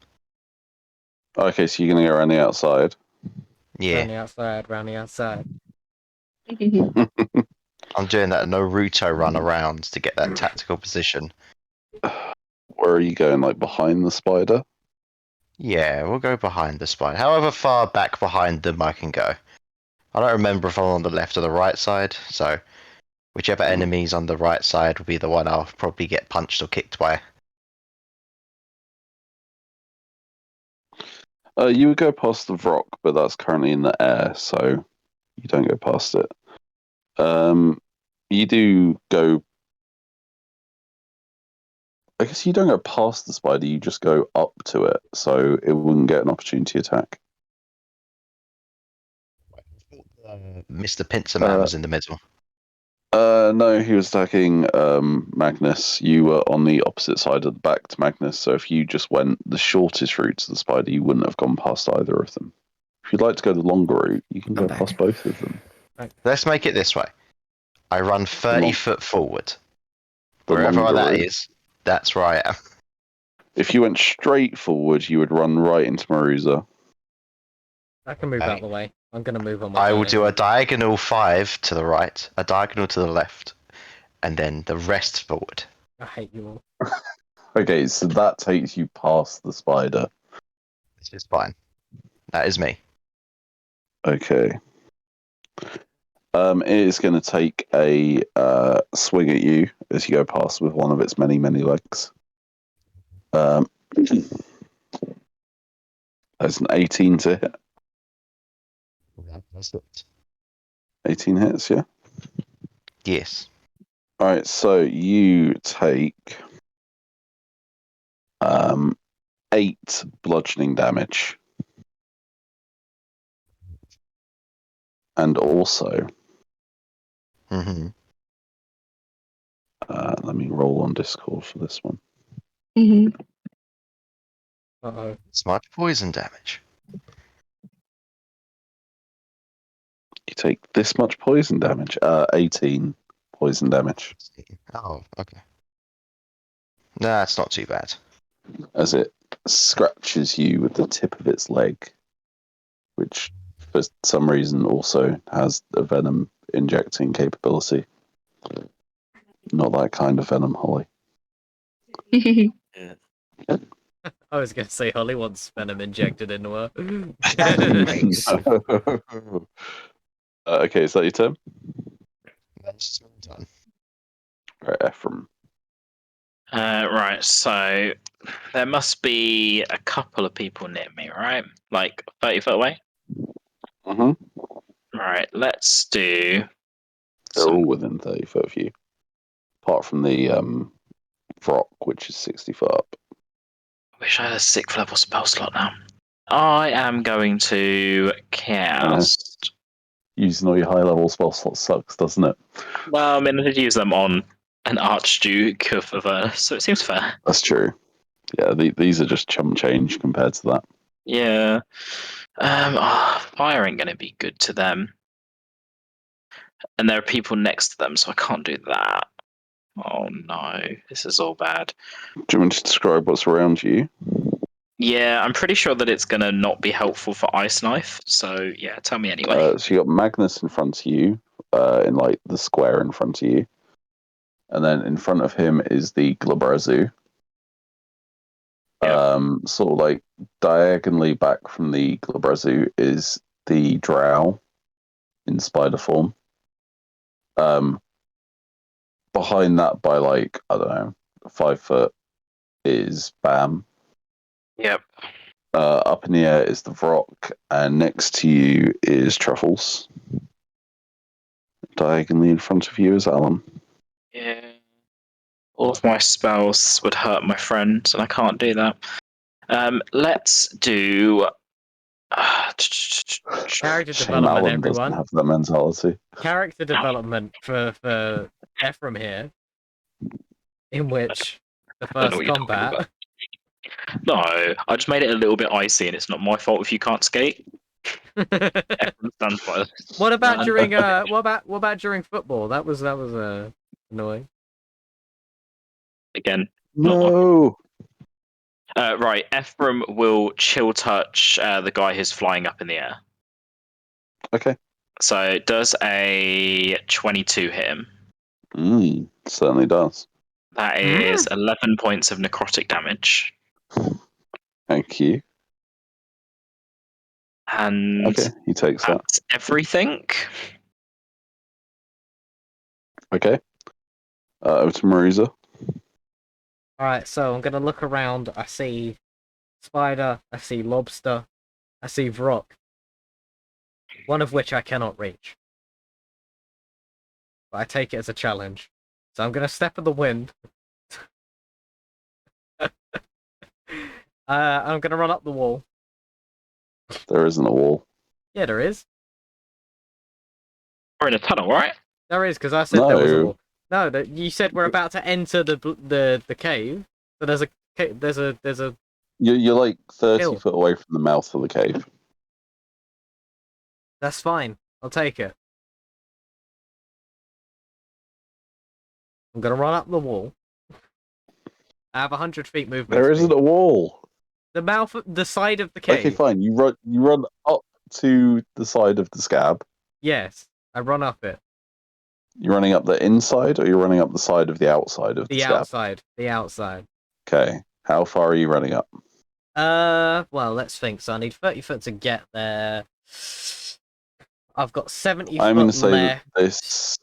Okay, so you're going to go around the outside. Yeah. Round the outside. I'm doing that Naruto run around to get that tactical position. Where are you going? Like behind the spider? Yeah, we'll go behind the spider. However far back behind them I can go. I don't remember if I'm on the left or the right side, so whichever enemy's on the right side will be the one I'll probably get punched or kicked by. You would go past the Vrock, but that's currently in the air, so you don't go past it. You do go. I guess you don't go past the spider, you just go up to it, so it wouldn't get an opportunity attack. Mr. Pincerman was in the middle. No, he was attacking Magnus. You were on the opposite side of the back to Magnus, so if you just went the shortest route to the spider, you wouldn't have gone past either of them. If you'd like to go the longer route, you can go back. past both of them. Let's make it this way. I run 30 foot forward. The Wherever longer that route. is, that's where I am. If you went straight forward, you would run right into Maruza. I can move Okay. out the way. I'm gonna move on my I will turn do a anyway. diagonal 5 to the right, a diagonal to the left, and then the rest forward. I hate you all. Okay, so that takes you past the spider. This is fine. That is me. Okay. It is going to take a swing at you as you go past with one of its many, many legs. That's an 18 to hit. That's it. 18 hits, yeah? Yes. Alright, so you take 8 bludgeoning damage. And also, Mm-hmm. let me roll on Discord for this one. Mhm. Uh-oh. Smart poison damage. You take this much poison damage. 18 poison damage. Oh, okay. No, that's not too bad. As it scratches you with the tip of its leg, which for some reason also has a venom injecting capability. Not that kind of venom, Holly. I was gonna say Holly wants venom injected into her. Nice. Okay, is that your turn? That's done. Right, Ephraim. Right, so there must be a couple of people near me, right? Like 30 foot away? Mm-hmm. Right, let's do. They're all within 30 foot of you. Apart from the Vrock, which is 60 foot up. Wish I had a 6th level spell slot now. I am going to cast. Using all your high level spell slots sucks, doesn't it? Well, I mean, I did use them on an Archduke of Avernus, so it seems fair. That's true. Yeah, these are just chump change compared to that. Yeah. Fire ain't going to be good to them. And there are people next to them, so I can't do that. Oh no, this is all bad. Do you want me to describe what's around you? Yeah, I'm pretty sure that it's going to not be helpful for Ice Knife, so yeah, tell me anyway. So you got Magnus in front of you, in like the square in front of you. And then in front of him is the Glabrazu. Sort of like diagonally back from the Glabrazu is the Drow in spider form. Behind that by like, I don't know, 5 foot is Bam. Yep. Up in the air is the Vrock, and next to you is Truffles. Diagonally in front of you is Alan. Yeah. All of my spells would hurt my friends, and I can't do that. Let's do. Character Shame development, Alan doesn't everyone. have that mentality. Character development for Ephraim here, in which the I don't know first what you're talking combat. about. No, I just made it a little bit icy, and it's not my fault if you can't skate. Everyone's done by this. What about Man. during what about during football? That was annoying. Again? No. Right, Ephraim will chill touch the guy who's flying up in the air. Okay. So does a 22 hit him? Certainly does. That is 11 points of necrotic damage. Thank you. And Okay, he takes that. that's everything. Okay. Over to Marisa. Alright, so I'm gonna look around. I see spider, I see lobster, I see Vrock. One of which I cannot reach. But I take it as a challenge. So I'm gonna step in the wind. I'm gonna run up the wall. There isn't a wall. Yeah, there is. We're in a tunnel, right? There is, because I said there was a No. wall. No, you said we're about to enter the cave. So there's a You're like 30 Hill. foot away from the mouth of the cave. That's fine. I'll take it. I'm gonna run up the wall. I have 100 feet movement. There speed. isn't a wall. The side of the cave. Okay, fine. You run up to the side of the scab. Yes, I run up it. You're running up the inside, or you're running up the side of the outside of the The scab? outside. The outside. Okay. How far are you running up? Well, let's think. So I need 30 foot to get there. I've got 70 I'm going to foot say left. that this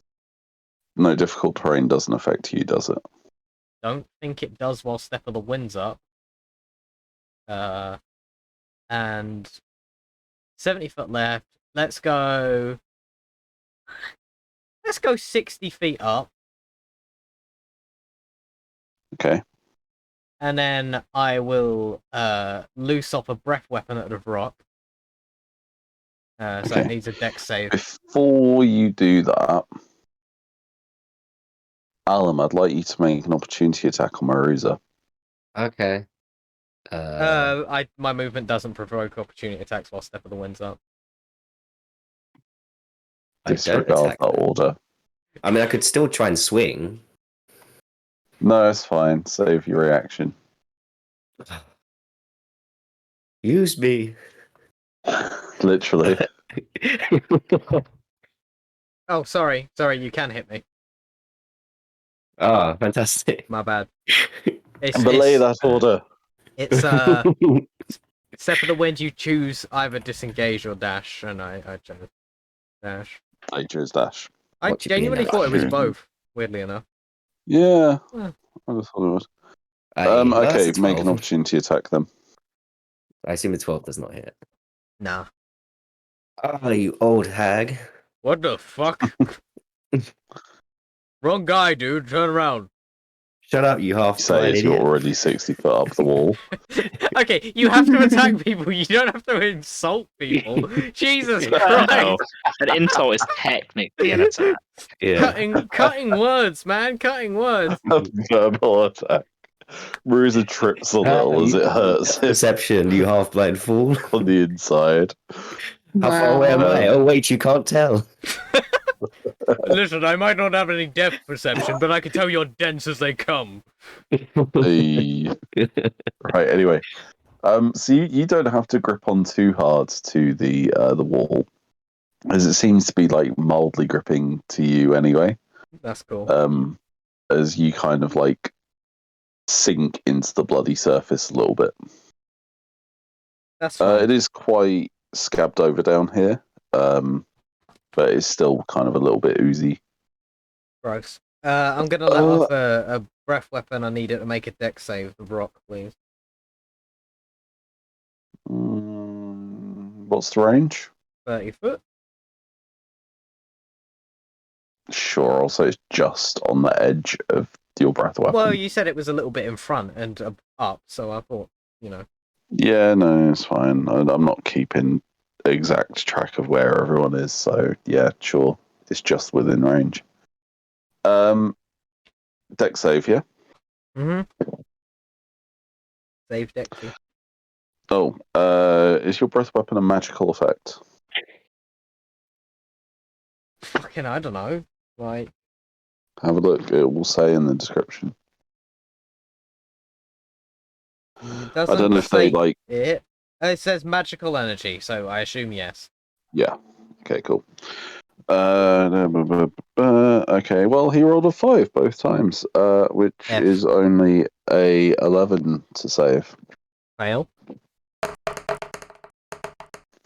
no difficult terrain doesn't affect you, does it? Don't think it does while Step of the Wind's up. And 70 foot left. Let's go 60 feet up. Okay. And then I will loose off a breath weapon at the Vrock. So Okay. it needs a dex save. Before you do that, Alan, I'd like you to make an opportunity attack on Maruza. Okay. My movement doesn't provoke opportunity attacks while Step of the Wind's up. I don't Disregard attack that them. order. I mean, I could still try and swing. No, it's fine. Save your reaction. Use me. Literally. Oh, sorry, you can hit me. Ah, fantastic. My bad. Belay that order. It's Step of the Wind. You choose either disengage or dash, and I chose dash. I chose dash. I What you mean, genuinely dash? thought it was both. Weirdly enough. Yeah. Huh. I just thought it was. Well, that's Okay, a make an 12. opportunity attack then. I assume a 12 does not hit. Nah. Ah, you old hag. What the fuck? Wrong guy, dude. Turn around. Shut up, you half Say blind as you're idiot. already 60 foot up the wall. Okay, you have to attack people. You don't have to insult people. Jesus Well, Christ! an insult is technically an attack. Yeah. Cutting words, man. Cutting words. Verbal attack. Maruza trips a little as it hurts him Perception, you half blind fool. on the inside. How far away am I? Um, Oh, wait, you can't tell. Listen, I might not have any depth perception, but I can tell you're dense as they come. Right, anyway. So you don't have to grip on too hard to the wall, as it seems to be like mildly gripping to you anyway. That's cool. As you kind of like sink into the bloody surface a little bit. That's fine. It is quite scabbed over down here, but it's still kind of a little bit oozy. Gross. I'm gonna let off a breath weapon. I need it to make a dex save. The Vrock, please. What's the range? 30 foot. Sure, also it's just on the edge of your breath weapon. Well, you said it was a little bit in front and up, so I thought, Yeah, no, it's fine. I'm not keeping exact track of where everyone is, so yeah, sure. It's just within range. Dex save, yeah? Save dex. Oh, is your breath weapon a magical effect? Fucking, I don't know. Like, Have a look. It will say in the description. it I don't know if they like. it. It says magical energy, so I assume yes. Yeah. Okay. Cool. Okay. Well, he rolled a 5 both times, which F. is only a 11 to save. Fail.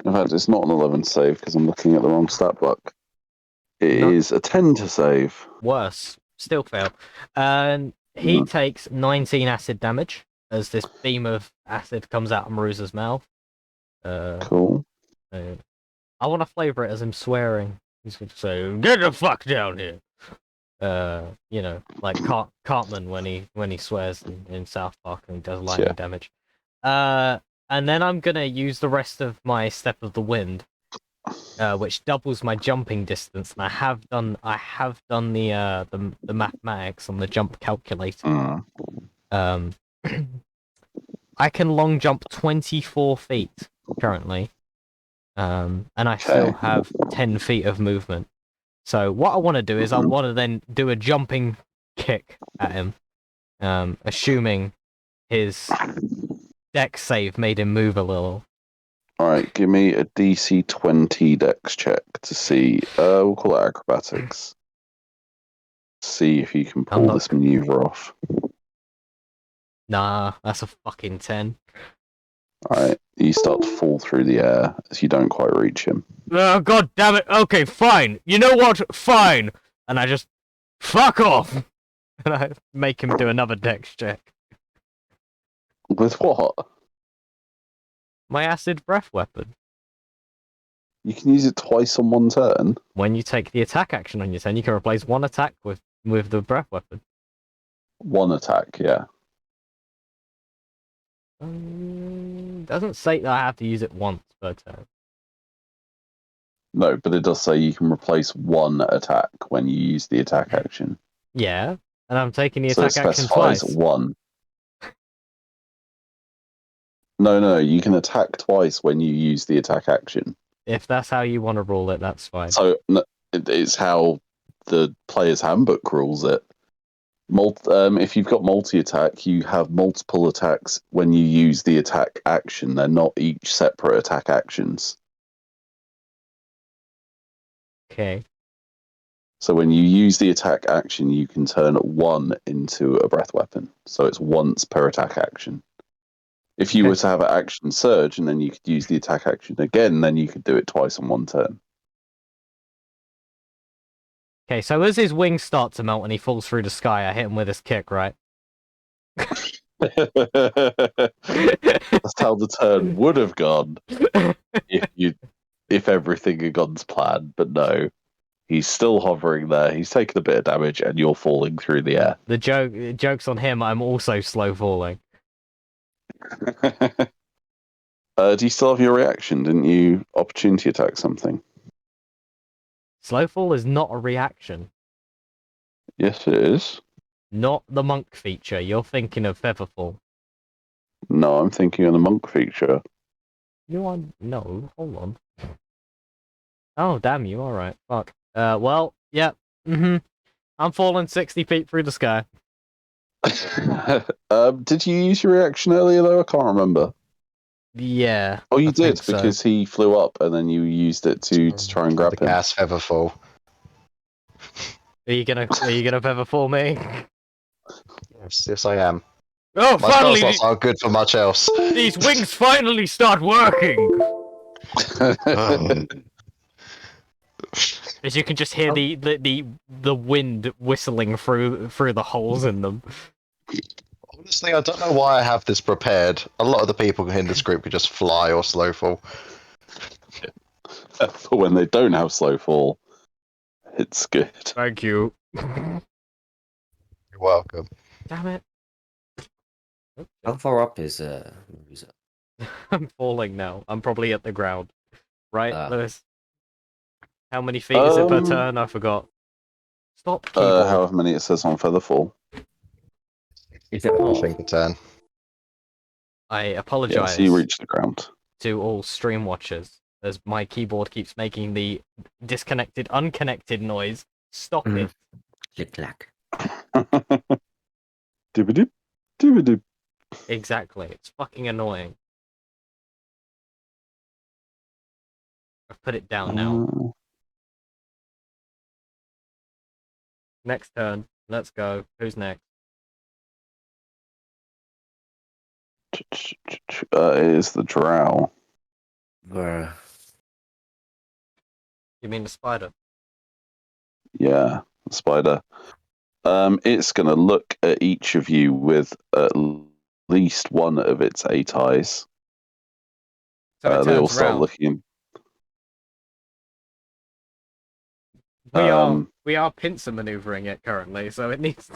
In fact, it's not an 11 to save because I'm looking at the wrong stat block. It is a 10 to save. Worse. Still fail. And he Hmm. takes 19 acid damage as this beam of acid comes out of Maruza's mouth. Cool. I want to flavor it as him swearing. He's going to say, "Get the fuck down here." Like Cartman when he swears in South Park and he does lightning damage. And then I'm gonna use the rest of my Step of the Wind which doubles my jumping distance, and I have done the mathematics on the jump calculator. Mm. I can long jump 24 feet currently, and I still Okay. have 10 feet of movement. So what I want to do is I want to then do a jumping kick at him, assuming his dex save made him move a little. Alright, give me a DC 20 dex check to see. We'll call it acrobatics. See if you can pull this maneuver off. Nah, that's a fucking 10. Alright, you start to fall through the air as you don't quite reach him. Oh, god damn it. Okay, fine. You know what? Fine. And I just fuck off. And I make him do another dex check. With what? My acid breath weapon. You can use it twice on one turn. When you take the attack action on your turn, you can replace one attack with the breath weapon. One attack, yeah. Doesn't say that I have to use it once per turn. No, but it does say you can replace one attack when you use the attack action. Yeah, and I'm taking the So it attack action specifies twice. one. No, you can attack twice when you use the attack action. If that's how you want to rule it, that's fine. So it's how the player's handbook rules it. If you've got multi-attack, you have multiple attacks when you use the attack action. They're not each separate attack actions. Okay. So when you use the attack action, you can turn one into a breath weapon. So it's once per attack action. If you were to have an action surge and then you could use the attack action again, then you could do it twice on one turn. Okay, so as his wings start to melt and he falls through the sky, I hit him with his kick, right? That's how the turn would have gone if everything had gone to plan, but no. He's still hovering there, he's taken a bit of damage, and you're falling through the air. The joke's on him, I'm also slow falling. Do you still have your reaction? Didn't you opportunity attack something? Slow fall is not a reaction. Yes, it is. Not the monk feature, you're thinking of Featherfall. No, I'm thinking of the monk feature. You are... No, hold on. Oh, damn you, alright, fuck. Well, yeah, I'm falling 60 feet through the sky. Did you use your reaction earlier, though? I can't remember. Yeah. Oh, you I did, think so. because he flew up, and then you used it to try and grab the him. gas feather fall. Are you gonna Featherfall me? Yes, I am. Oh, My finally! spell slots aren't good for much else. These wings finally start working! As you can just hear the wind whistling through the holes in them. Honestly, I don't know why I have this prepared. A lot of the people in this group could just fly or slow fall. For when they don't have slow fall, it's good. Thank you. You're welcome. Damn it. How far up is Maruza? I'm falling now. I'm probably at the ground. Right, Lewis? How many feet is it per turn? I forgot. Stop keyboard. However many it says on Featherfall. Is it I think a turn. I Yeah, apologize so you reach the ground. to all stream watchers, as my keyboard keeps making the disconnected, unconnected noise. Stop it. Click clack. Dibba-dip, dibba-dip. Exactly. It's fucking annoying. I've put it down now. Next turn. Let's go. Who's next? It is the drow. Bruh. You mean the spider? Yeah, the spider. It's going to look at each of you with at least one of its 8 eyes. So it They all turns start round. looking. We are pincer maneuvering it currently, so it needs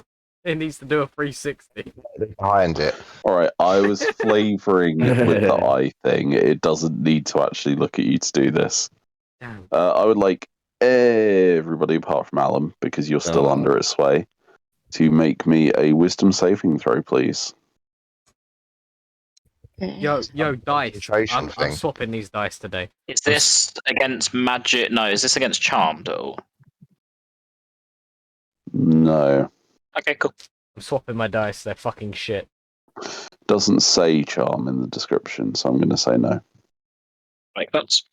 to do a 360. Behind it. Alright, I was flavouring with the eye thing. It doesn't need to actually look at you to do this. Damn. I would like everybody apart from Alan, because you're still Oh. under its sway, to make me a wisdom saving throw, please. Yo, dice. Concentration I'm thing. swapping these dice today. Is this against magic? No, is this against charmed at all? No. Okay, cool. I'm swapping my dice. They're fucking shit. Doesn't say charm in the description, so I'm going to say no. Like that's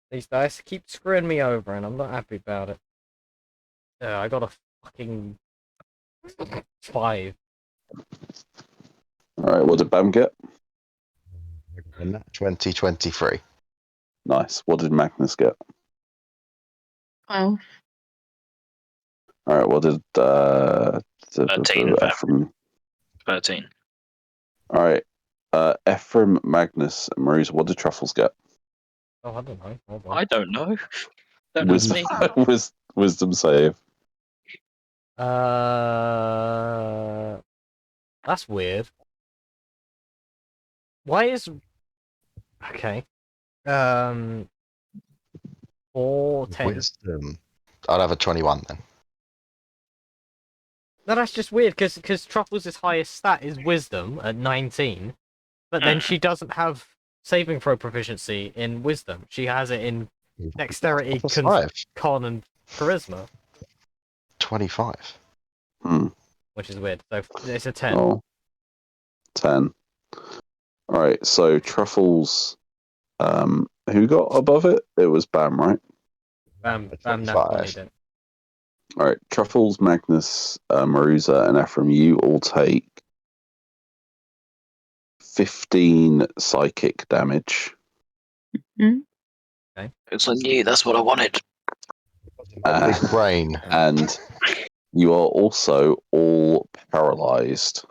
These dice keep screwing me over, and I'm not happy about it. I got a fucking 5. Alright, what did Bam get? 2023. Nice. What did Magnus get? 12. Alright, what did 13, Ephraim? 13. Alright. Ephraim, Magnus, and Marisa, what did Truffles get? Oh, I don't know. Hold on. I don't know. Don't ask me. Wisdom save. That's weird. Why is okay? 4, 10. Wisdom. I'd have a 21 then. No, that's just weird because Truffles' highest stat is Wisdom at 19, but then she doesn't have saving throw proficiency in Wisdom. She has it in Dexterity, Plus 5. Con, and Charisma, 25. which is weird. So it's a 10. Oh. 10. Alright, so Truffles, who got above it? It was Bam, right? Bam, Five. naturally did. Alright, Truffles, Magnus, Maruza, and Ephraim, you all take 15 psychic damage. It's on you. That's what I wanted. Big brain. And you are also all paralyzed.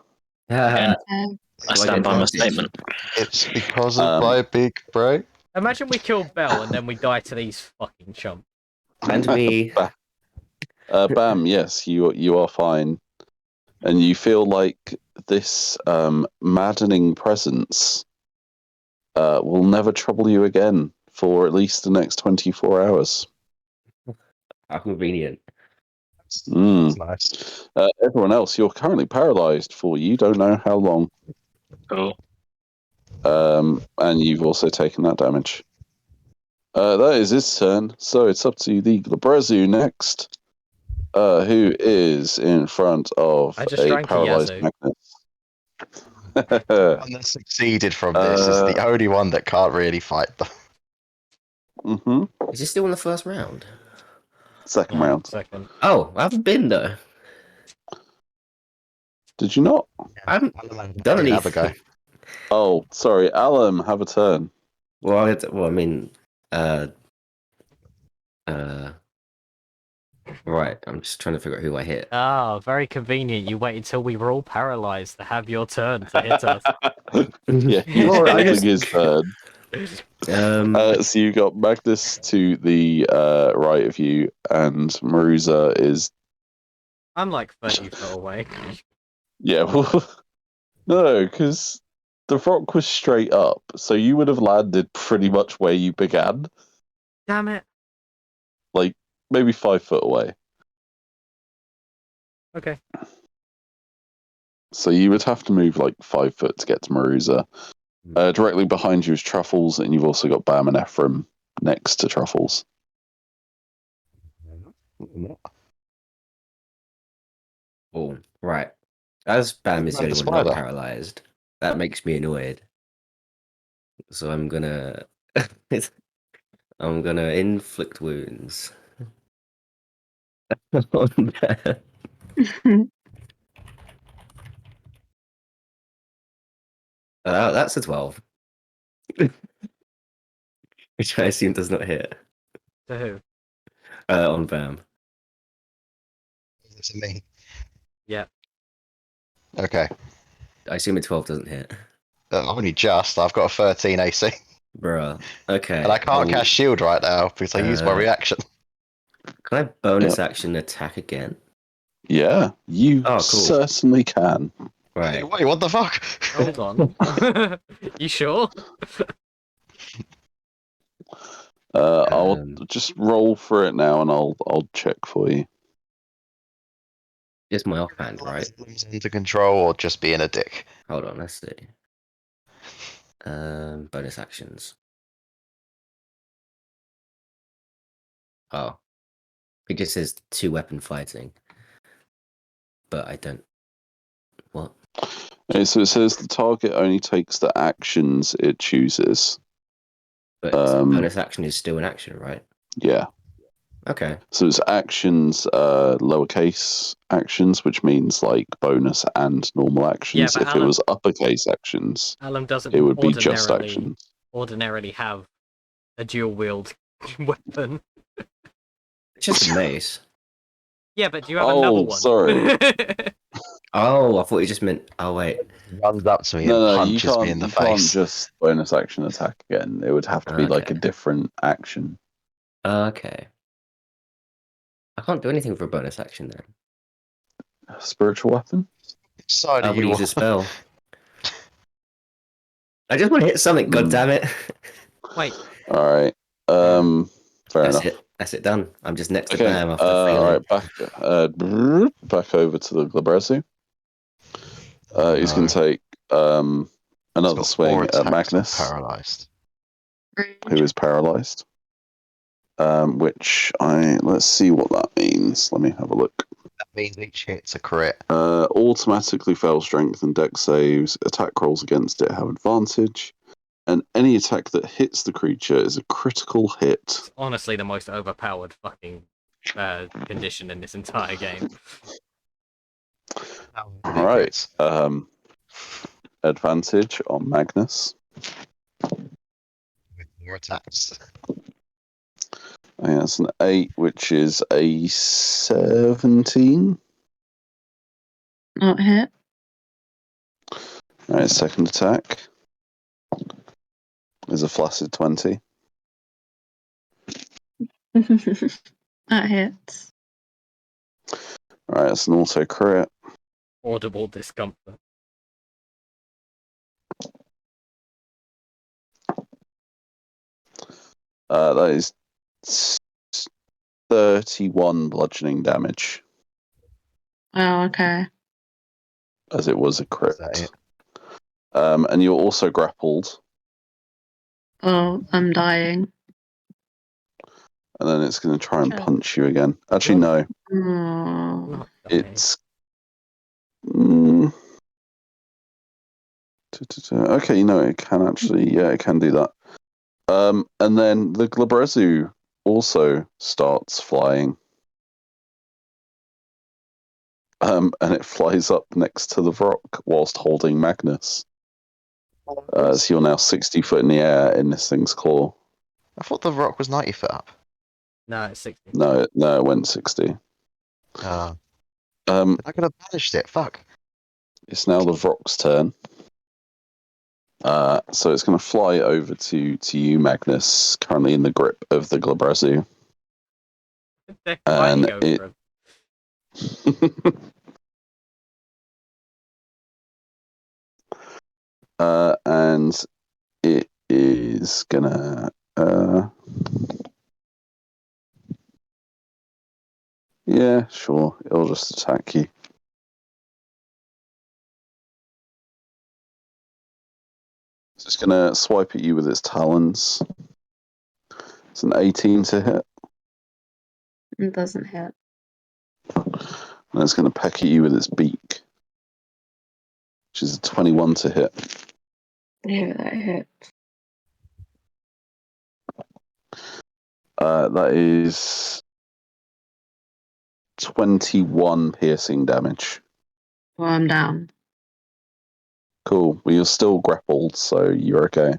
Yeah. Uh, I stand by my statement. It's because of my big brain. Imagine we kill Bell and then we die to these fucking chumps. And me. Bam, yes, you are fine. And you feel like this maddening presence will never trouble you again for at least the next 24 hours. How convenient. Mm. That's nice. Everyone else, you're currently paralyzed for you don't know how long. Cool. And you've also taken that damage. That is his turn, so it's up to the Glabrezu next, who is in front of I just a drank a paralyzed Yazoo. Magnus. The one that succeeded from this is the only one that can't really fight them. Mm-hmm. Is he still in the first round? Second Yeah, round. second. Oh, I haven't been though. Did you not? I haven't done Have a go. anything. Oh, sorry, Alum, have a turn. Well, I mean, right. I'm just trying to figure out who I hit. Ah, very convenient. You waited till we were all paralyzed to have your turn to hit us. Yeah, he's Well, I having just- his turn. So you got Magnus to the right of you, and Maruza is I'm like 30 foot away. yeah. Well, no, because the Vrock was straight up, so you would have landed pretty much where you began, Damn it. like maybe 5 foot away. Okay. So you would have to move like 5 foot to get to Maruza. Directly behind you is Truffles, and you've also got Bam and Ephraim next to Truffles. Oh, right. As Bam is the Like only the one not spider. paralyzed, that makes me annoyed. So I'm gonna, I'm gonna inflict wounds. on Bam. That's a 12. Which I assume does not hit. To who? On Bam. Is it me? Yeah. Okay. I assume a 12 doesn't hit. Only just. I've got a 13 AC. Bruh. Okay. And I can't cast shield right now because I used my reaction. Can I bonus action attack again? Yeah, you Oh, cool. certainly can. Right. Wait, what the fuck? Hold on. You sure? I'll Um, just roll for it now, and I'll check for you. Just my offhand, right? Into control or just being a dick? Hold on, let's see. Bonus actions. Oh, it just says 2-weapon fighting, but I don't. What? Okay, so it says the target only takes the actions it chooses. But bonus action is still an action, right? Yeah. Okay. So it's actions, lowercase actions, which means like bonus and normal actions. but If it Alan- was uppercase actions, Alan doesn't it would be just ordinarily actions. have a dual wield weapon. It's just a mace. Yeah, but do you have another one? Sorry. Oh, I thought you just meant. Oh wait. Runs up to me and No, you punches can't. me in the You can't face. just bonus action attack again. It would have to be like a Okay. different action. Okay. I can't do anything for a bonus action then. Spiritual weapon. Side I of will you. use a spell. I just want to hit something. God damn it! Wait, All right. Fair That's enough. it. That's it. Done. I'm just next to Okay. Bam after All failing. right. Back over to the Glabrezu. He's going to take another swing at Magnus, Paralyzed. who is paralyzed. Let's see what that means. Let me have a look. That means each hit's a crit. Automatically fail strength and dex saves. Attack rolls against it have advantage. And any attack that hits the creature is a critical hit. it's honestly the most overpowered fucking condition in this entire game. All right. Advantage on Magnus. With more attacks. I think that's an 8, which is a 17. Not hit. All right, second attack is a flaccid 20. That hits. All right, that's an auto crit. Audible discomfort. That is 31 bludgeoning damage, Oh, okay. as it was a crit. Is that it? And you're also grappled, Oh, I'm dying. and then it's going to try and Okay. punch you again. Actually, no. Oh. Not dying. It's okay. No, it can actually. Yeah, it can do that. And then the Glabrezu also starts flying. And it flies up next to the Vrock whilst holding Magnus. So you're now 60 foot in the air in this thing's claw. I thought the rock was 90 foot up. No, it's 60. No, it went 60. I Um, could have managed it. Fuck. it's now the Vrock's turn. So it's going to fly over to you, Magnus, currently in the grip of the Glabrezu. They're And fighting over him. And it is gonna yeah, sure, it'll just attack you. It's just gonna swipe at you with its talons. It's an 18 to hit, It doesn't hit. and it's gonna peck at you with its beak, which is a 21 to hit. Yeah, that hit. That is 21 piercing damage. Well, I'm down. Cool. Well, you're still grappled, so you're okay.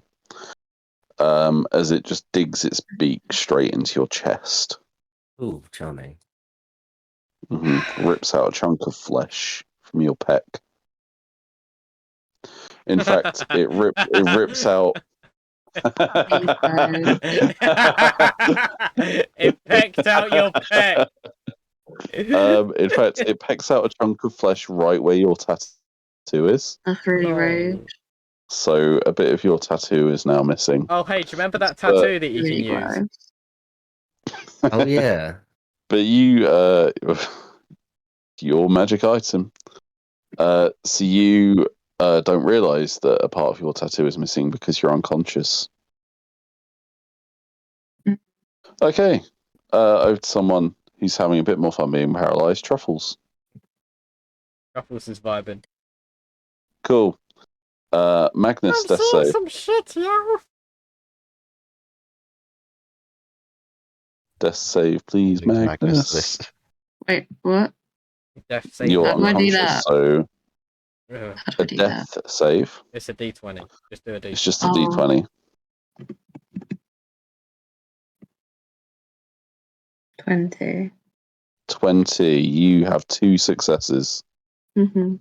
As it just digs its beak straight into your chest. Ooh, charming. Rips out a chunk of flesh from your pec. In fact, it rips out. It pecked out your peck. In fact, it pecks out a chunk of flesh right where your tattoo tattoo is. That's really rude. So a bit of your tattoo is now missing. Oh, hey, do you remember that But- tattoo that you can Really use? gross. Oh yeah. But you, your magic item. So you don't realise that a part of your tattoo is missing because you're unconscious. Mm. Okay. Over to someone who's having a bit more fun being paralysed. Truffles. Truffles is vibing. Cool. Magnus, death save. some shit, yo. Death save, please, Magnus. This. Wait, what? Death save. You're How do I do unconscious, that? so Ugh, How do a I do that? death save. it's a D20. Just do a D20. It's just a Oh. d20. 20. 20. You have 2 successes. Mm-hmm.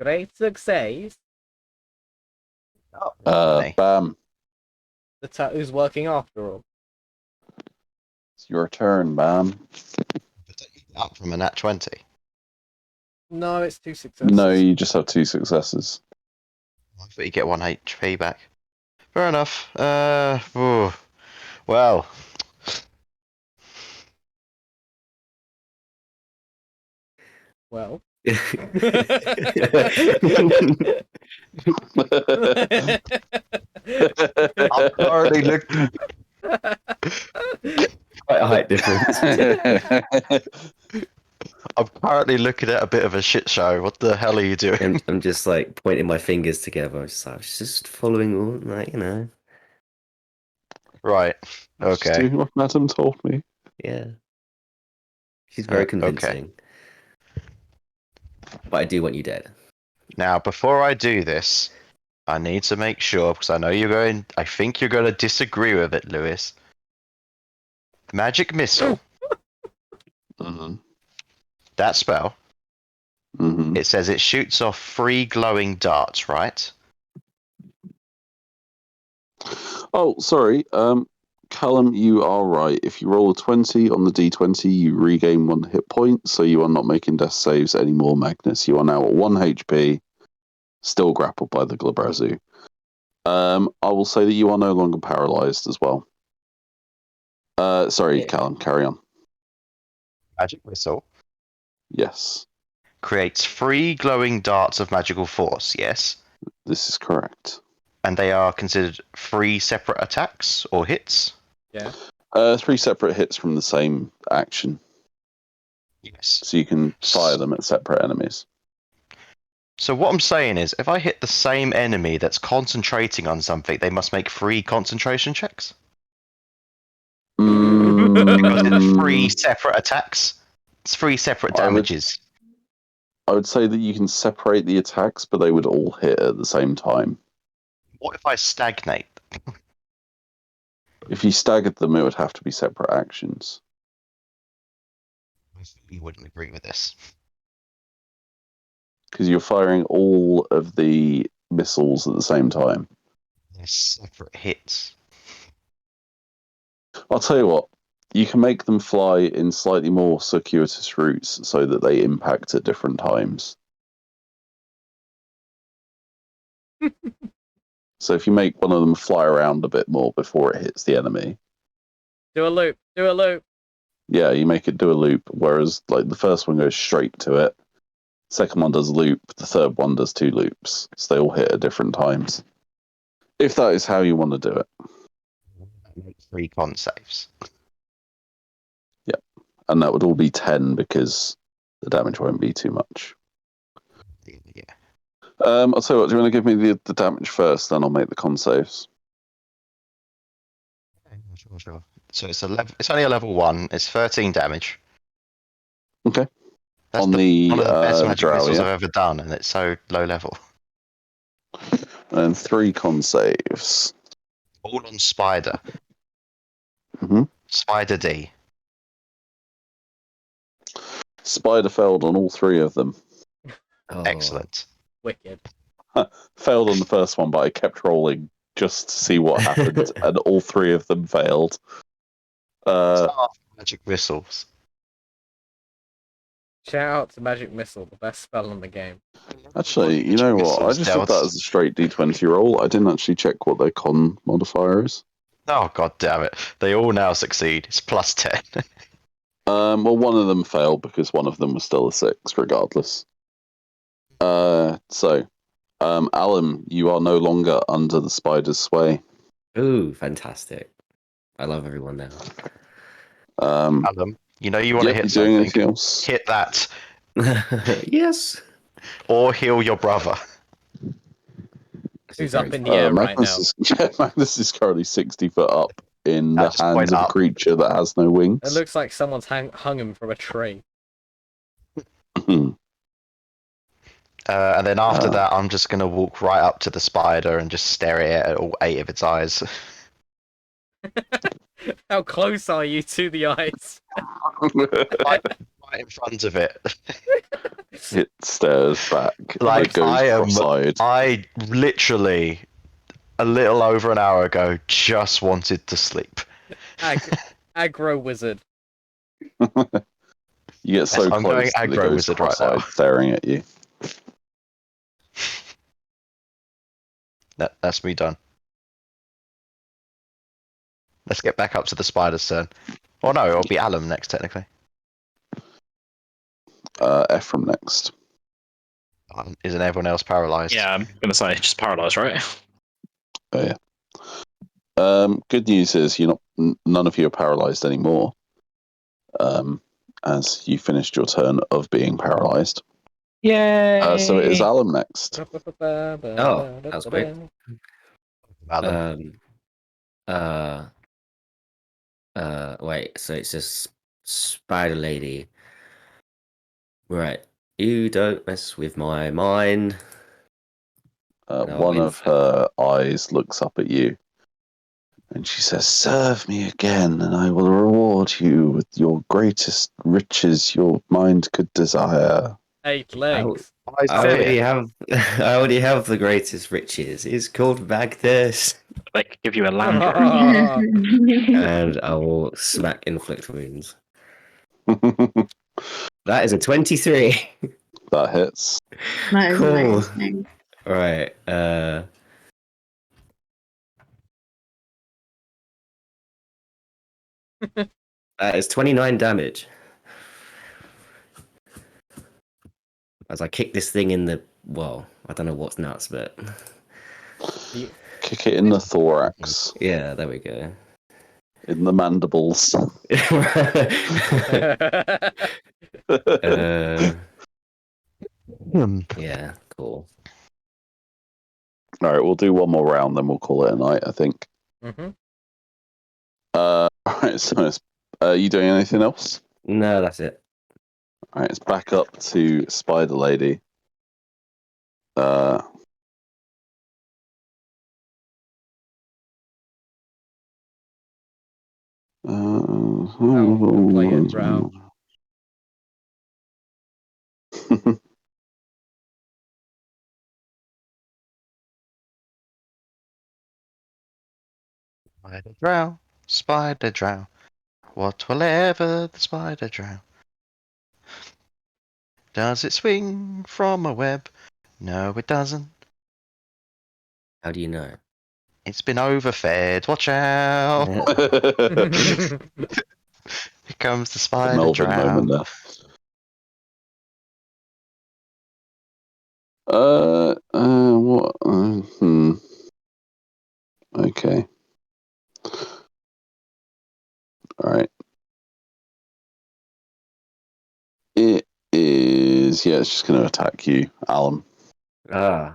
Great success. Oh, 20. Bam. The tattoo's working after all. It's your turn, Bam. Up from a nat 20. No, it's 2 successes. No, you just have 2 successes. I thought you get 1 HP back. Fair enough. Ooh. Well. Well. I'm already looking. Quite a height difference. I'm currently looking at a bit of a shit show. What the hell are you doing? I'm just like pointing my fingers together. I was just following all, like, you know. Right. Just Okay. doing what Madam told me. Yeah. She's very Okay. convincing. But I do want you dead. Now, before I do this, I need to make sure because I know you're going. I think you're going to disagree with it, Lewis. The magic missile. Mm-hmm. That spell. Mm-hmm. It says it shoots off 3 glowing darts, right? Oh, sorry. Callum, you are right. If you roll a 20 on the d20, you regain 1 hit point, so you are not making death saves anymore, Magnus. You are now at 1 HP, still grappled by the Glabrazu. I will say that you are no longer paralyzed as well. Sorry, Yeah. Callum, carry on. Magic missile Yes, creates 3 glowing darts of magical force. Yes. this is correct. And they are considered 3 separate attacks or hits? Yeah. 3 separate hits from the same action, Yes. so you can fire them at separate enemies. So what I'm saying is, if I hit the same enemy that's concentrating on something, they must make 3 concentration checks? Because it's 3 separate attacks? It's 3 separate I would- damages. I would say that you can separate the attacks, but they would all hit at the same time. What if I stagnate? If you staggered them, it would have to be separate actions. You wouldn't agree with this. Because you're firing all of the missiles at the same time. They're separate hits. I'll tell you what, you can make them fly in slightly more circuitous routes so that they impact at different times. So if you make one of them fly around a bit more before it hits the enemy, Do a loop. Do a loop. yeah, you make it do a loop, whereas like the first one goes straight to it, second one does a loop, the third one does 2 loops, so they all hit at different times. If that is how you want to do it. Make 3 con saves. And that would all be 10 because the damage won't be too much. Yeah. I'll tell you what, do you want to give me the damage first, then I'll make the con saves. Sure. So it's only a level 1. It's 13 damage. Okay. That's On one of the best magic drow, missiles yeah? I've ever done, and it's so low level. And 3 con saves. All on Spider. Mm-hmm. Spider D. Spider failed on all 3 of them. Oh, Excellent. Wicked. Failed on the first one, but I kept rolling just to see what happened, and all 3 of them failed. Start magic missiles. Shout out to Magic Missile, the best spell in the game. Actually, you know what? I just did that as a straight D20 roll. I didn't actually check what their con modifier is. Oh, god damn it. They all now succeed. It's plus 10. Well, one of them failed because one of them was still a 6, regardless. Alan, you are no longer under the spider's sway. Ooh, fantastic. I love everyone now. Adam, you know you want to hit you doing something. anything else? Hit that. Yes. Or heal your brother. Who's up in the air right now? Magnus is currently 60 foot up in the Just point hands of a up. creature that has no It wings. looks like someone's hung him from a tree. And then after that, I'm just going to walk right up to the spider and just stare at it at all 8 of its eyes. How close are you to the eyes? right in front of it. It stares back. Like, it goes cross-eyed. I literally, a little over an hour ago, just wanted to sleep. Aggro wizard. You get so I'm close going that it aggro goes wizard right cross-eyed, now. staring at you. That's me done. Let's get back up to the spider's turn. Oh no, it'll be Alum next, technically. Ephraim next. Isn't everyone else paralyzed? Yeah, I'm gonna say just paralyzed, right? Oh yeah. Good news is none of you are paralyzed anymore. As you finished your turn of being paralyzed. Yay! So it is Alum next. Oh, that was quick. Alum. Wait, so it's just Spider Lady. Right. You don't mess with my mind. No, One of her eyes looks up at you and she says, "Serve me again, and I will reward you with your greatest riches your mind could desire." 8 legs. I already have I already have the greatest riches. It's called Magnus. Like give you a land And I will smack inflict wounds. That is a 23. That hits. That is Cool. amazing. Right. That is 29 damage. As I kick this thing in the I don't know what's nuts, but Kick it in the thorax. yeah, there we go. In the mandibles. Yeah, cool. Alright, we'll do one more round, then we'll call it a night, I think. Mhm. Alright, so it's, you doing anything else? No, that's it. Alright, it's back up to Spider Lady. Play it, Drow. Spider drow, spider drow. What will ever the spider drow? Does it swing from a web? No, it doesn't. How do you know? It's been overfed. Watch out! Here comes the spider Melvin drow. moment there. What? Okay. Alright. It is, it's just going to attack you, Alan. I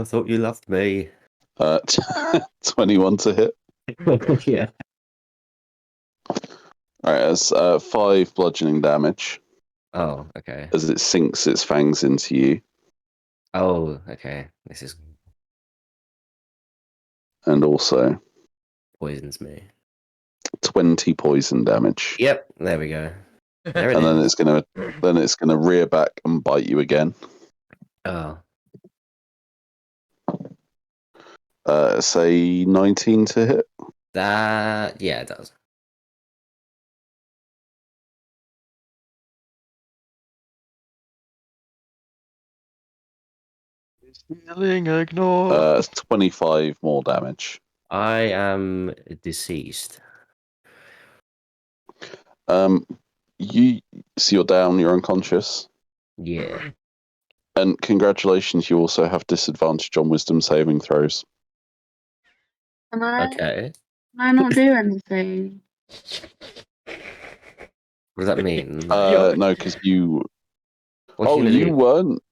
thought you loved me. 21 to hit. Yeah. Alright, that's 5 bludgeoning damage Oh, okay. as it sinks its fangs into you. Oh, okay. This is And also poisons me. 20 poison damage. Yep, there we go. There it And then is. it's gonna rear back and bite you again. Oh, Say 19 to hit. that it does. Healing, ignore. 25 more damage. I am deceased. You so you're down, you're unconscious. Yeah. And congratulations, you also have disadvantage on wisdom saving throws. Can I, Okay. can I not do anything? What does that mean? You're- No, because you. What's she gonna You do? weren't.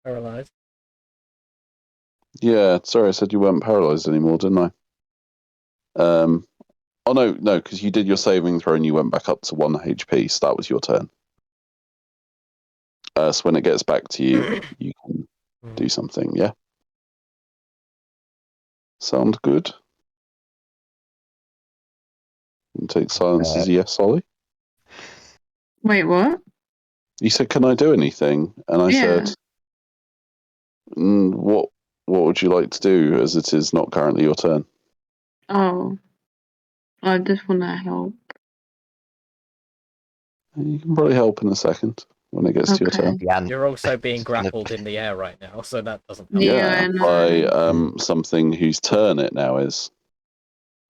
Paralyzed. Yeah, sorry, I said you weren't paralyzed anymore, didn't I? Oh no, because you did your saving throw and you went back up to 1 HP, so that was your turn. So when it gets back to you, you can do something. Yeah. Sound good? And take silence as a yes, Ollie. Wait, what? You said, "Can I do anything?" And I Yeah. said, "What would you like to do, as it is not currently your turn?" Oh, I just want to help. You can probably help in a second when it gets to your Okay. turn. Yeah, You're also being grappled in the air right now, so that doesn't help. Yeah, I by know. something whose turn it now is.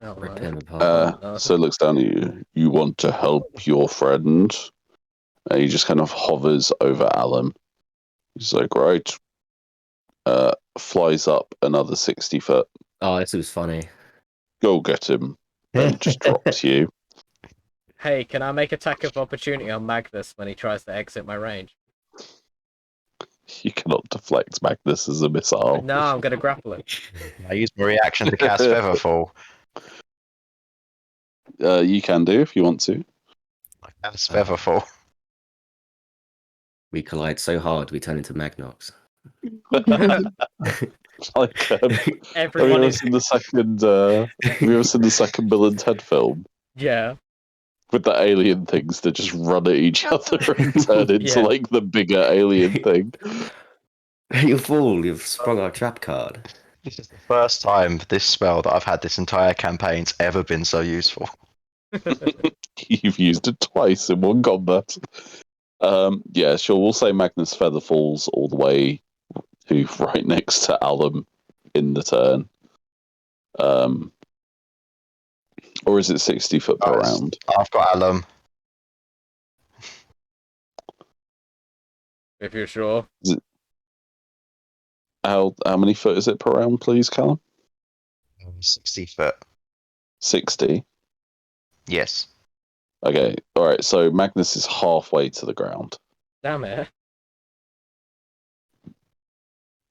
Oh, Rip right. him apart. No. So it looks down at you. You want to help your friend? And he just kind of hovers over Alan. He's like, right. Flies up another 60 foot. Oh, this was funny. Go get him. And just drops you. Hey, can I make attack of opportunity on Magnus when he tries to exit my range? You cannot deflect Magnus as a missile. No, I'm gonna grapple him. I use my reaction to cast Featherfall. You can do if you want to. I cast Featherfall. We collide so hard we turn into Magnox. Like, have you Everyone ever is. seen the second? Have you ever seen the second Bill and Ted film Yeah. with the alien things that just run at each other and turn into Yeah. like the bigger alien thing? You fool, you've sprung our trap card. This is the first time this spell that I've had this entire campaign's ever been so useful. You've used it twice in one combat. Yeah, sure. We'll say Magnus Feather falls all the way to right next to Alum in the turn. Or is it 60 foot per round? I've got Alum. If you're sure. How many foot is it per round, please, Callum? 60 foot. 60. Yes. Okay, all right. So Magnus is halfway to the ground, Damn it.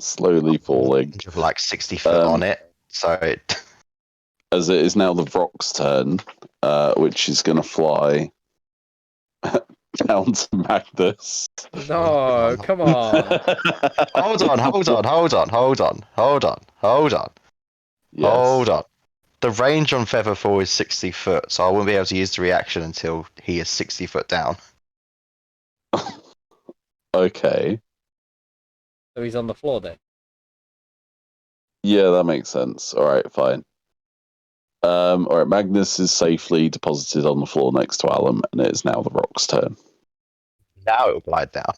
slowly falling. Of like 60 foot on it. So it. As it is now the Vrock's turn, which is going to fly down to Magnus. No, come on. Hold on. Yes. Hold on. The range on Featherfall is 60 foot, so I won't be able to use the reaction until he is 60 foot down. Okay. So he's on the floor then. Yeah, that makes sense. All right, fine. All right, Magnus is safely deposited on the floor next to Alum, and it is now the Rock's turn. Now it will glide down.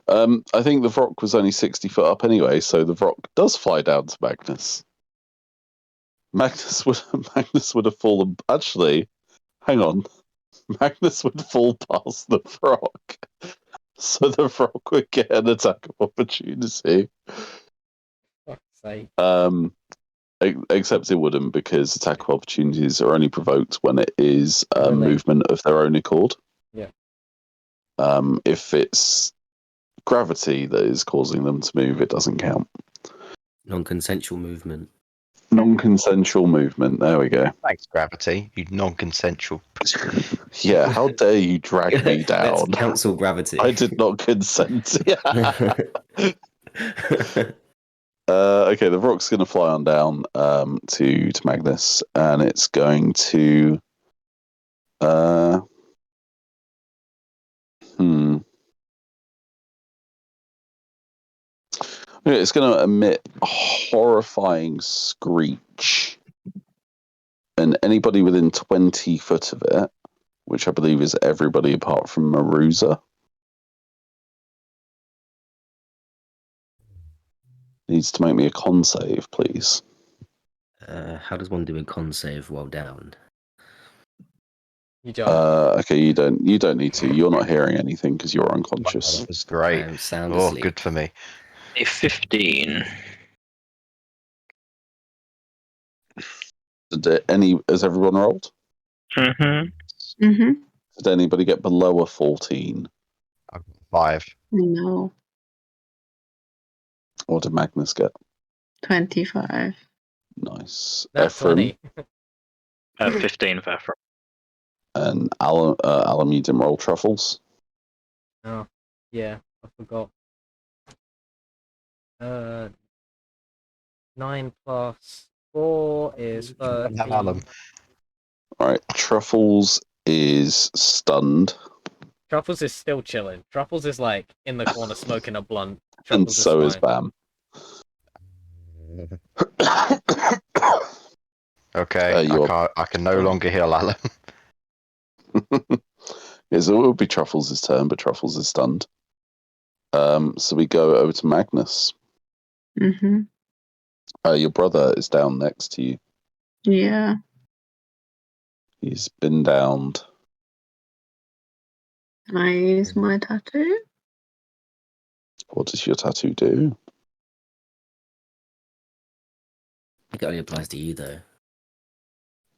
I think the Vrock was only 60 foot up anyway, so the Vrock does fly down to Magnus. Magnus would have fallen. Actually, hang on. Magnus would fall past the Vrock, so the Vrock would get an attack of opportunity. Fuck's sake. Except it wouldn't, because attack of opportunities are only provoked when it is movement of their own accord. Yeah. If it's gravity that is causing them to move, it doesn't count. Non-consensual movement. Non-consensual movement. There we go. Thanks, gravity. You non-consensual. Yeah, how dare you drag me Let's down? cancel gravity. I did not consent. Okay, the Rock's going to fly on down to Magnus, and it's going to. It's going to emit a horrifying screech, and anybody within 20 foot of it, which I believe is everybody apart from Maruza, needs to make me a con save, please. How does one do a con save while downed? You don't. Okay, you don't need to. You're not hearing anything because you're Wow, unconscious. that was great. I'm sound Oh, asleep. good for me. A 15. Has everyone rolled? Mm-hmm. Mm-hmm. Did anybody get below a 14? I've got 5. No. What did Magnus get? 25. Nice. That's Ephraim 20. 15 for Ephraim. and Alam, you didn't roll truffles. Oh, yeah, I forgot. 9 plus 4 is Have 13. Alan. Alright, Truffles is stunned, Truffles is still chilling. Truffles is like in the corner smoking a blunt. and Truffles so is fine. Bam. Okay, you're- I can no longer heal Alan. Yeah, so it would be Truffles' turn, but Truffles is stunned. So we go over to Magnus. Mm-hmm. Your brother is down next to you. Yeah. He's been downed. Can I use my tattoo? What does your tattoo do? It only applies to you though.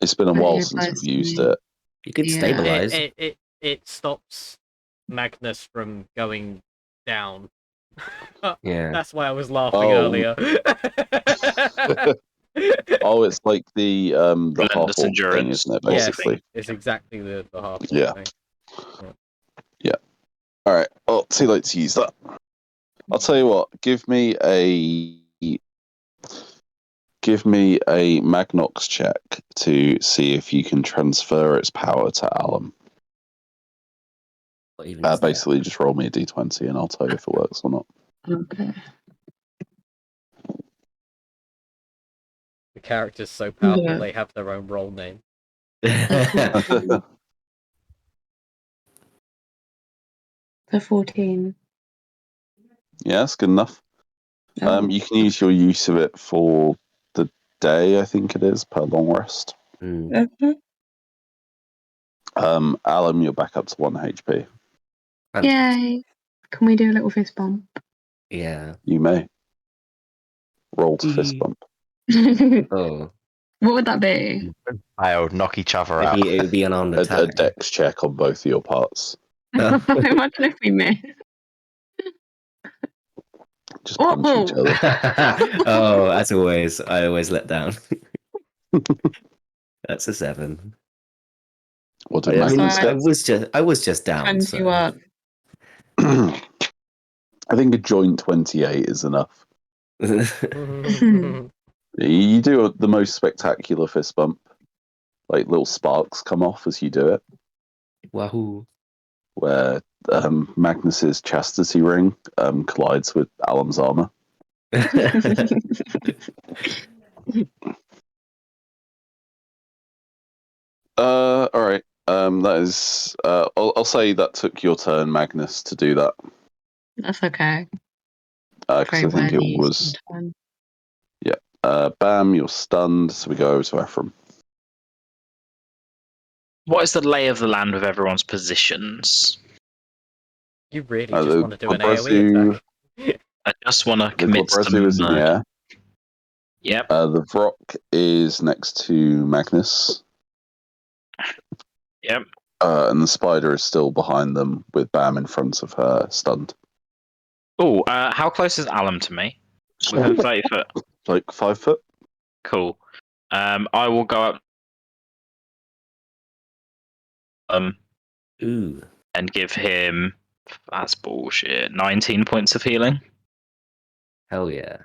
It's been a Only while since applies we've to used me. it. You could Yeah. stabilize. It stops Magnus from going down. Yeah. That's why I was laughing Oh. earlier. Oh, it's like the Relentless half orc thing, endurance. isn't it? Yes, Basically. it's exactly the half Yeah. thing. All right. Well, too late to use that. I'll tell you what. Give me a Magnox check to see if you can transfer its power to Alum. What even is that? Basically, just roll me a d20 and I'll tell you if it works or not. Okay. The character's so powerful Yeah. they have their own role name. The 14. Yeah, that's good enough. Oh. You can use your use of it for the day, I think it is, per long rest. Mm. Okay. Alum, you're back up to 1 HP. Fantastic. Yay. Can we do a little fist bump? Yeah. You may. Roll to fist Eee. bump. Oh. What would that be? I'll knock each other out. Maybe it would be an armed A attack. dex check on both of your parts. Imagine if we miss. Just punch each other. Oh, as always, I always let down. That's a 7. What did I mean, Magnus Sorry. get? I was just down. Turns So. you up. I think a joint 28 is enough. You do the most spectacular fist bump. Like little sparks come off as you do it, Wahoo. where Magnus's chastity ring collides with Alum's armor. All right. That is. I'll say that took your turn, Magnus, to do that. That's okay. Because I think it was. Bam, you're stunned. So we go over to Ephraim. What is the lay of the land with everyone's positions? You really just want to do an Glabrezu- AoE attack. I just want to The commit Glabrezu some is in the murder. air. Yep. The Vrock is next to Magnus. Yep. And the spider is still behind them with Bam in front of her, stunned. Oh, how close is Alum to me? Within 30 foot. Like 5 foot? Cool. I will go up Ooh. and give him, that's bullshit, 19 points of healing. Hell yeah.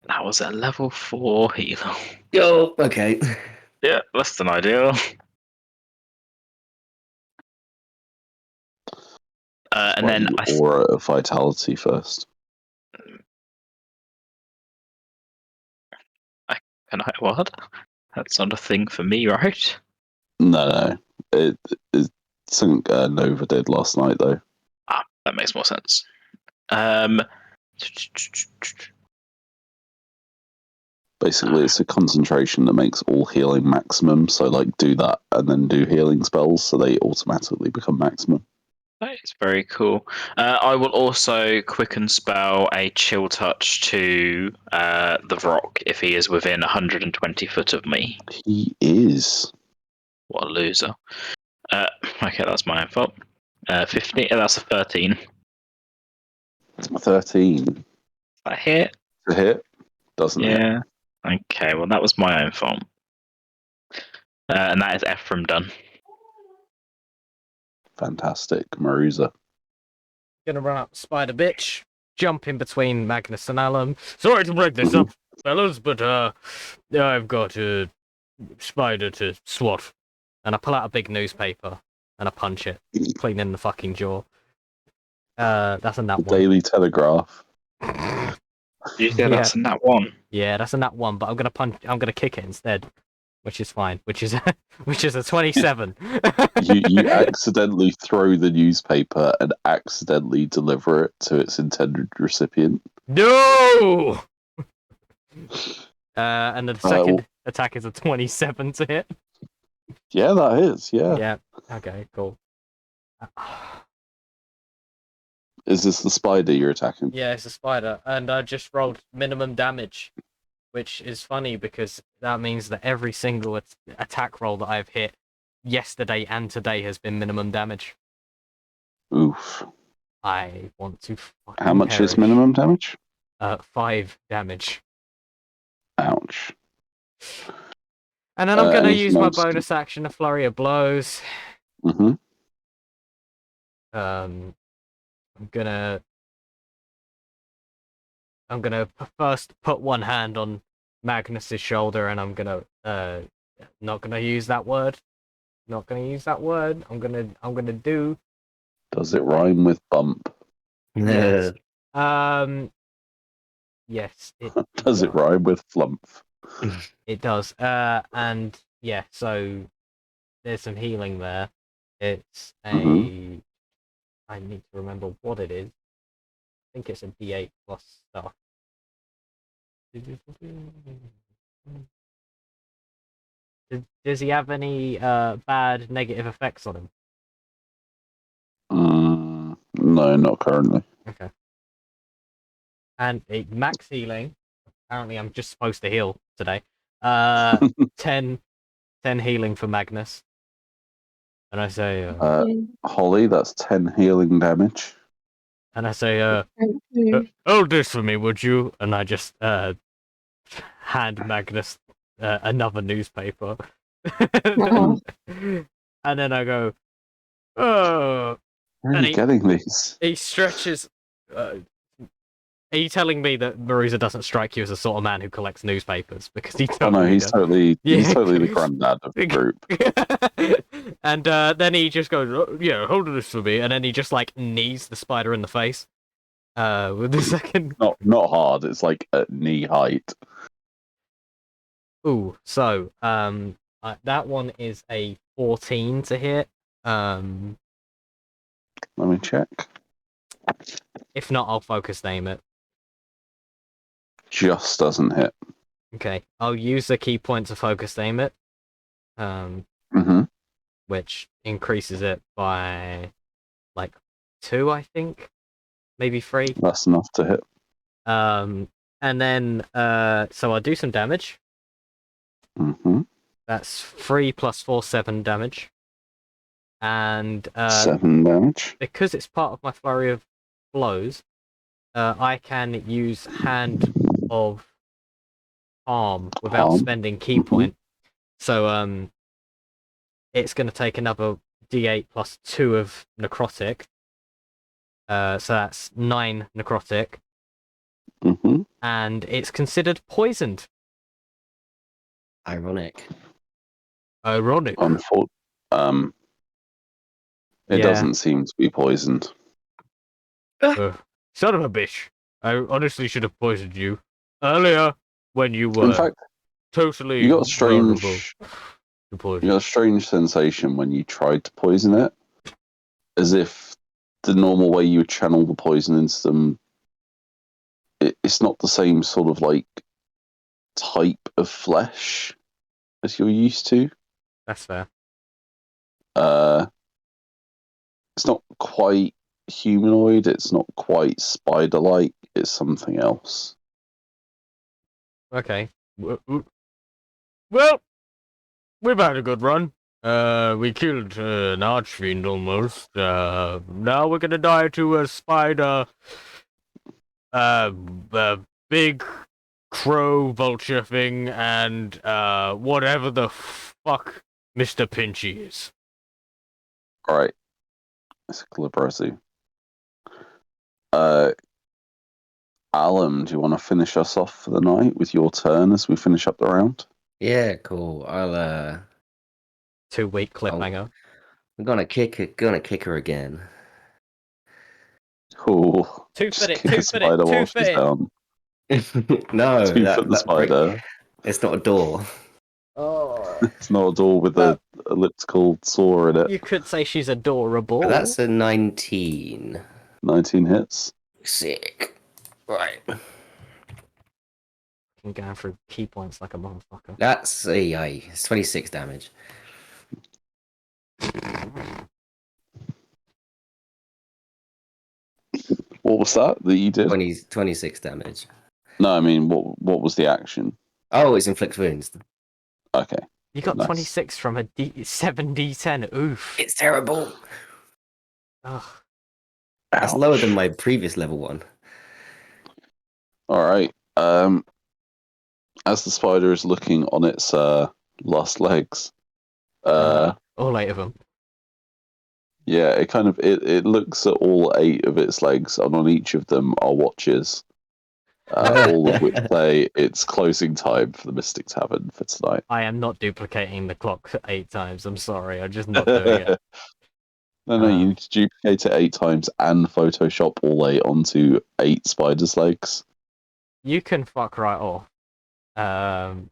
That was a level 4 heal. Yo, okay. Yeah, less than ideal. And then You I aura of vitality first. can I what? That's not a thing for me, right? No. It's something Nova did last night, though. Ah, that makes more sense. Basically, it's a concentration that makes all healing maximum. So, like, do that and then do healing spells, so they automatically become maximum. That is very cool. I will also quicken spell a chill touch to the Vrock if he is within 120 foot of me. He is. What a loser. Okay, that's my own fault. 15. That's a 13. 13 That hit? to hit. Doesn't hit. Yeah. Okay, well, that was my own fault. And that is Ephraim done. Fantastic. Maruza. Gonna run up Spider Bitch, jump in between Magnus and Alan. Sorry to break this up, fellas, but I've got a spider to swat. And I pull out a big newspaper and I punch it, clean in the fucking jaw. That's a nat one. Daily Telegraph. You said that's a nat 1. Yeah, that's a nat one, but I'm gonna kick it instead, which is fine. Which is a 27. You accidentally throw the newspaper and accidentally deliver it to its intended recipient. No. And the second attack is a 27 to hit. Yeah, that is. Yeah. Yeah. Okay. Cool. Is this the spider you're attacking? Yeah, it's a spider, and I just rolled minimum damage, which is funny because that means that every single attack roll that I've hit yesterday and today has been minimum damage. Oof. I want to. How much perish. is minimum damage? 5 damage. Ouch. And then I'm gonna anything use my else? bonus action, a flurry of blows. Mm-hmm. I'm gonna first put one hand on Magnus's shoulder, and I'm gonna not gonna use that word. Not gonna use that word. I'm gonna do. Does it rhyme with bump? Yes. Yes. It Does it rhyme with flump? It does. And yeah, so there's some healing there. It's a. I need to remember what it is. I think it's a D8 plus stuff. Does he have any bad negative effects on him? No, not currently. Okay. And max healing. Apparently, I'm just supposed to heal today. 10 healing for Magnus. And I say, Holly, that's 10 healing damage. and I say, Thank you. hold this for me, would you? And I just hand Magnus another newspaper. Oh. And then I go, oh. Where are And you getting these? He stretches. Are you telling me that Maruza doesn't strike you as a sort of man who collects newspapers? Because he totally Oh no, he's does. totally he's Yeah. totally the granddad of the group. And then he just goes, oh, yeah, hold this for me. And then he just like knees the spider in the face. With the second. Not hard. It's like at knee height. Ooh, so that one is a 14 to hit. Let me check. If not, I'll focus aim it. Just doesn't hit. Okay, I'll use the key point to focus aim it. Mm-hmm. Which increases it by like 2, I think, maybe 3. That's enough to hit. And then so I'll do some damage. Mm-hmm. That's 3 plus 4, 7 damage. And 7 damage. because it's part of my flurry of blows, I can use Hand of Harm without Harm. spending key point. So it's going to take another D8 plus 2 of necrotic. So that's 9 necrotic, Mm-hmm. and it's considered poisoned. Ironic. Ironic. It Yeah. doesn't seem to be poisoned. Son of a bitch. I honestly should have poisoned you earlier when you were In fact, totally you got a vulnerable strange to poison. you got a strange sensation when you tried to poison it, as if the normal way you would channel the poison into them, it's not the same sort of like type of flesh as you're used to. That's fair. It's not quite humanoid. It's not quite spider-like. It's something else. Okay. Well, we've had a good run. We killed an archfiend almost. Now we're gonna die to a spider. A big crow vulture thing, and whatever the fuck Mr. Pinchy is. All right. It's Glabrezu. Alan, do you want to finish us off for the night with your turn as we finish up the round? Yeah, cool. I'll 2-week cliffhanger. I'm gonna kick her again. Cool. Two Just foot it, kick a 2 foot spider it, 2 while foot she's it. down. No, 2 foot the spider. It's not a door. Oh. It's not a door with a elliptical saw in it. You could say she's adorable. That's a 19. 19 hits. Sick. Right. I'm going through key points like a motherfucker. That's it's 26 damage. What was that you did? 26 damage. No, I mean, what was the action? Oh, it's inflict wounds. Okay. You got Nice. 26 from a 7d10. Oof. It's terrible. Ugh. That's lower than my previous level one. All right. As the spider is looking on its last legs, All 8 of them. yeah, it looks at all 8 of its legs, and on each of them are watches, all of which say it's closing time for the Mystic Tavern for tonight. I am not duplicating the clock 8 times. I'm sorry. I'm just not doing it. No, you need to duplicate it 8 times and Photoshop all 8 onto 8 spiders' legs. You can fuck right off. Come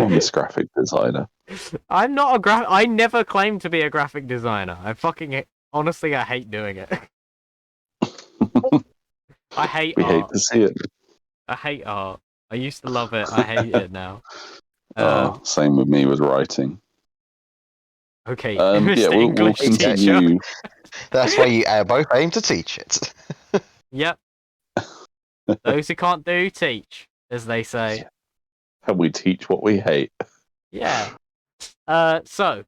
on, Miss Graphic Designer. I'm not I never claimed to be a graphic designer. Honestly, I hate doing it. I hate We art. hate to see it. I hate art. I used to love it. I hate it now. Same with me with writing. Okay, Yeah, Mr. we'll English teacher. continue. That's why you both aim to teach it. Yep. Those who can't do, teach, as they say. And we teach what we hate. Yeah. So,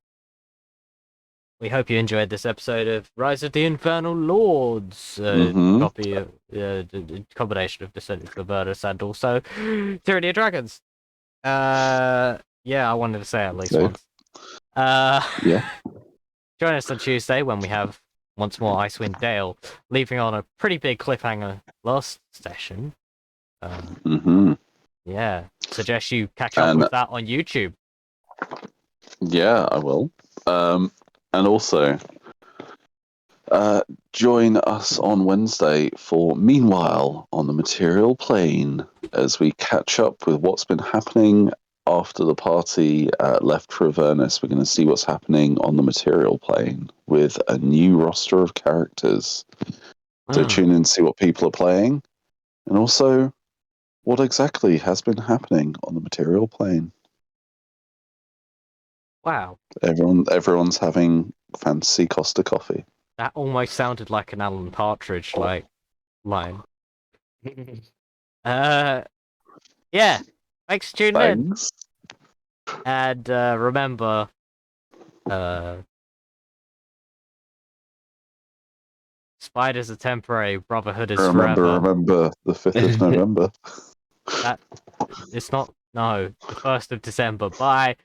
we hope you enjoyed this episode of Rise of the Infernal Lords. Copy of the combination of Descent into the Avernus and also Tyranny of Dragons. Yeah, I wanted to say it at least once. Yeah. Join us on Tuesday when we have once more Icewind Dale, leaving on a pretty big cliffhanger last session. Yeah, suggest you catch up with that on YouTube. Yeah, I will. And also, join us on Wednesday for Meanwhile on the Material Plane as we catch up with what's been happening after the party left for Avernus. We're going to see what's happening on the Material Plane with a new roster of characters. So tune in to see what people are playing and also what exactly has been happening on the Material Plane. Wow. Everyone's having fancy Costa coffee. That almost sounded like an Alan Partridge line. Yeah. Thanks for tuning in. And remember, spiders are temporary, brotherhood is forever. Remember the 5th of November. It's not, no, the 1st of December. Bye.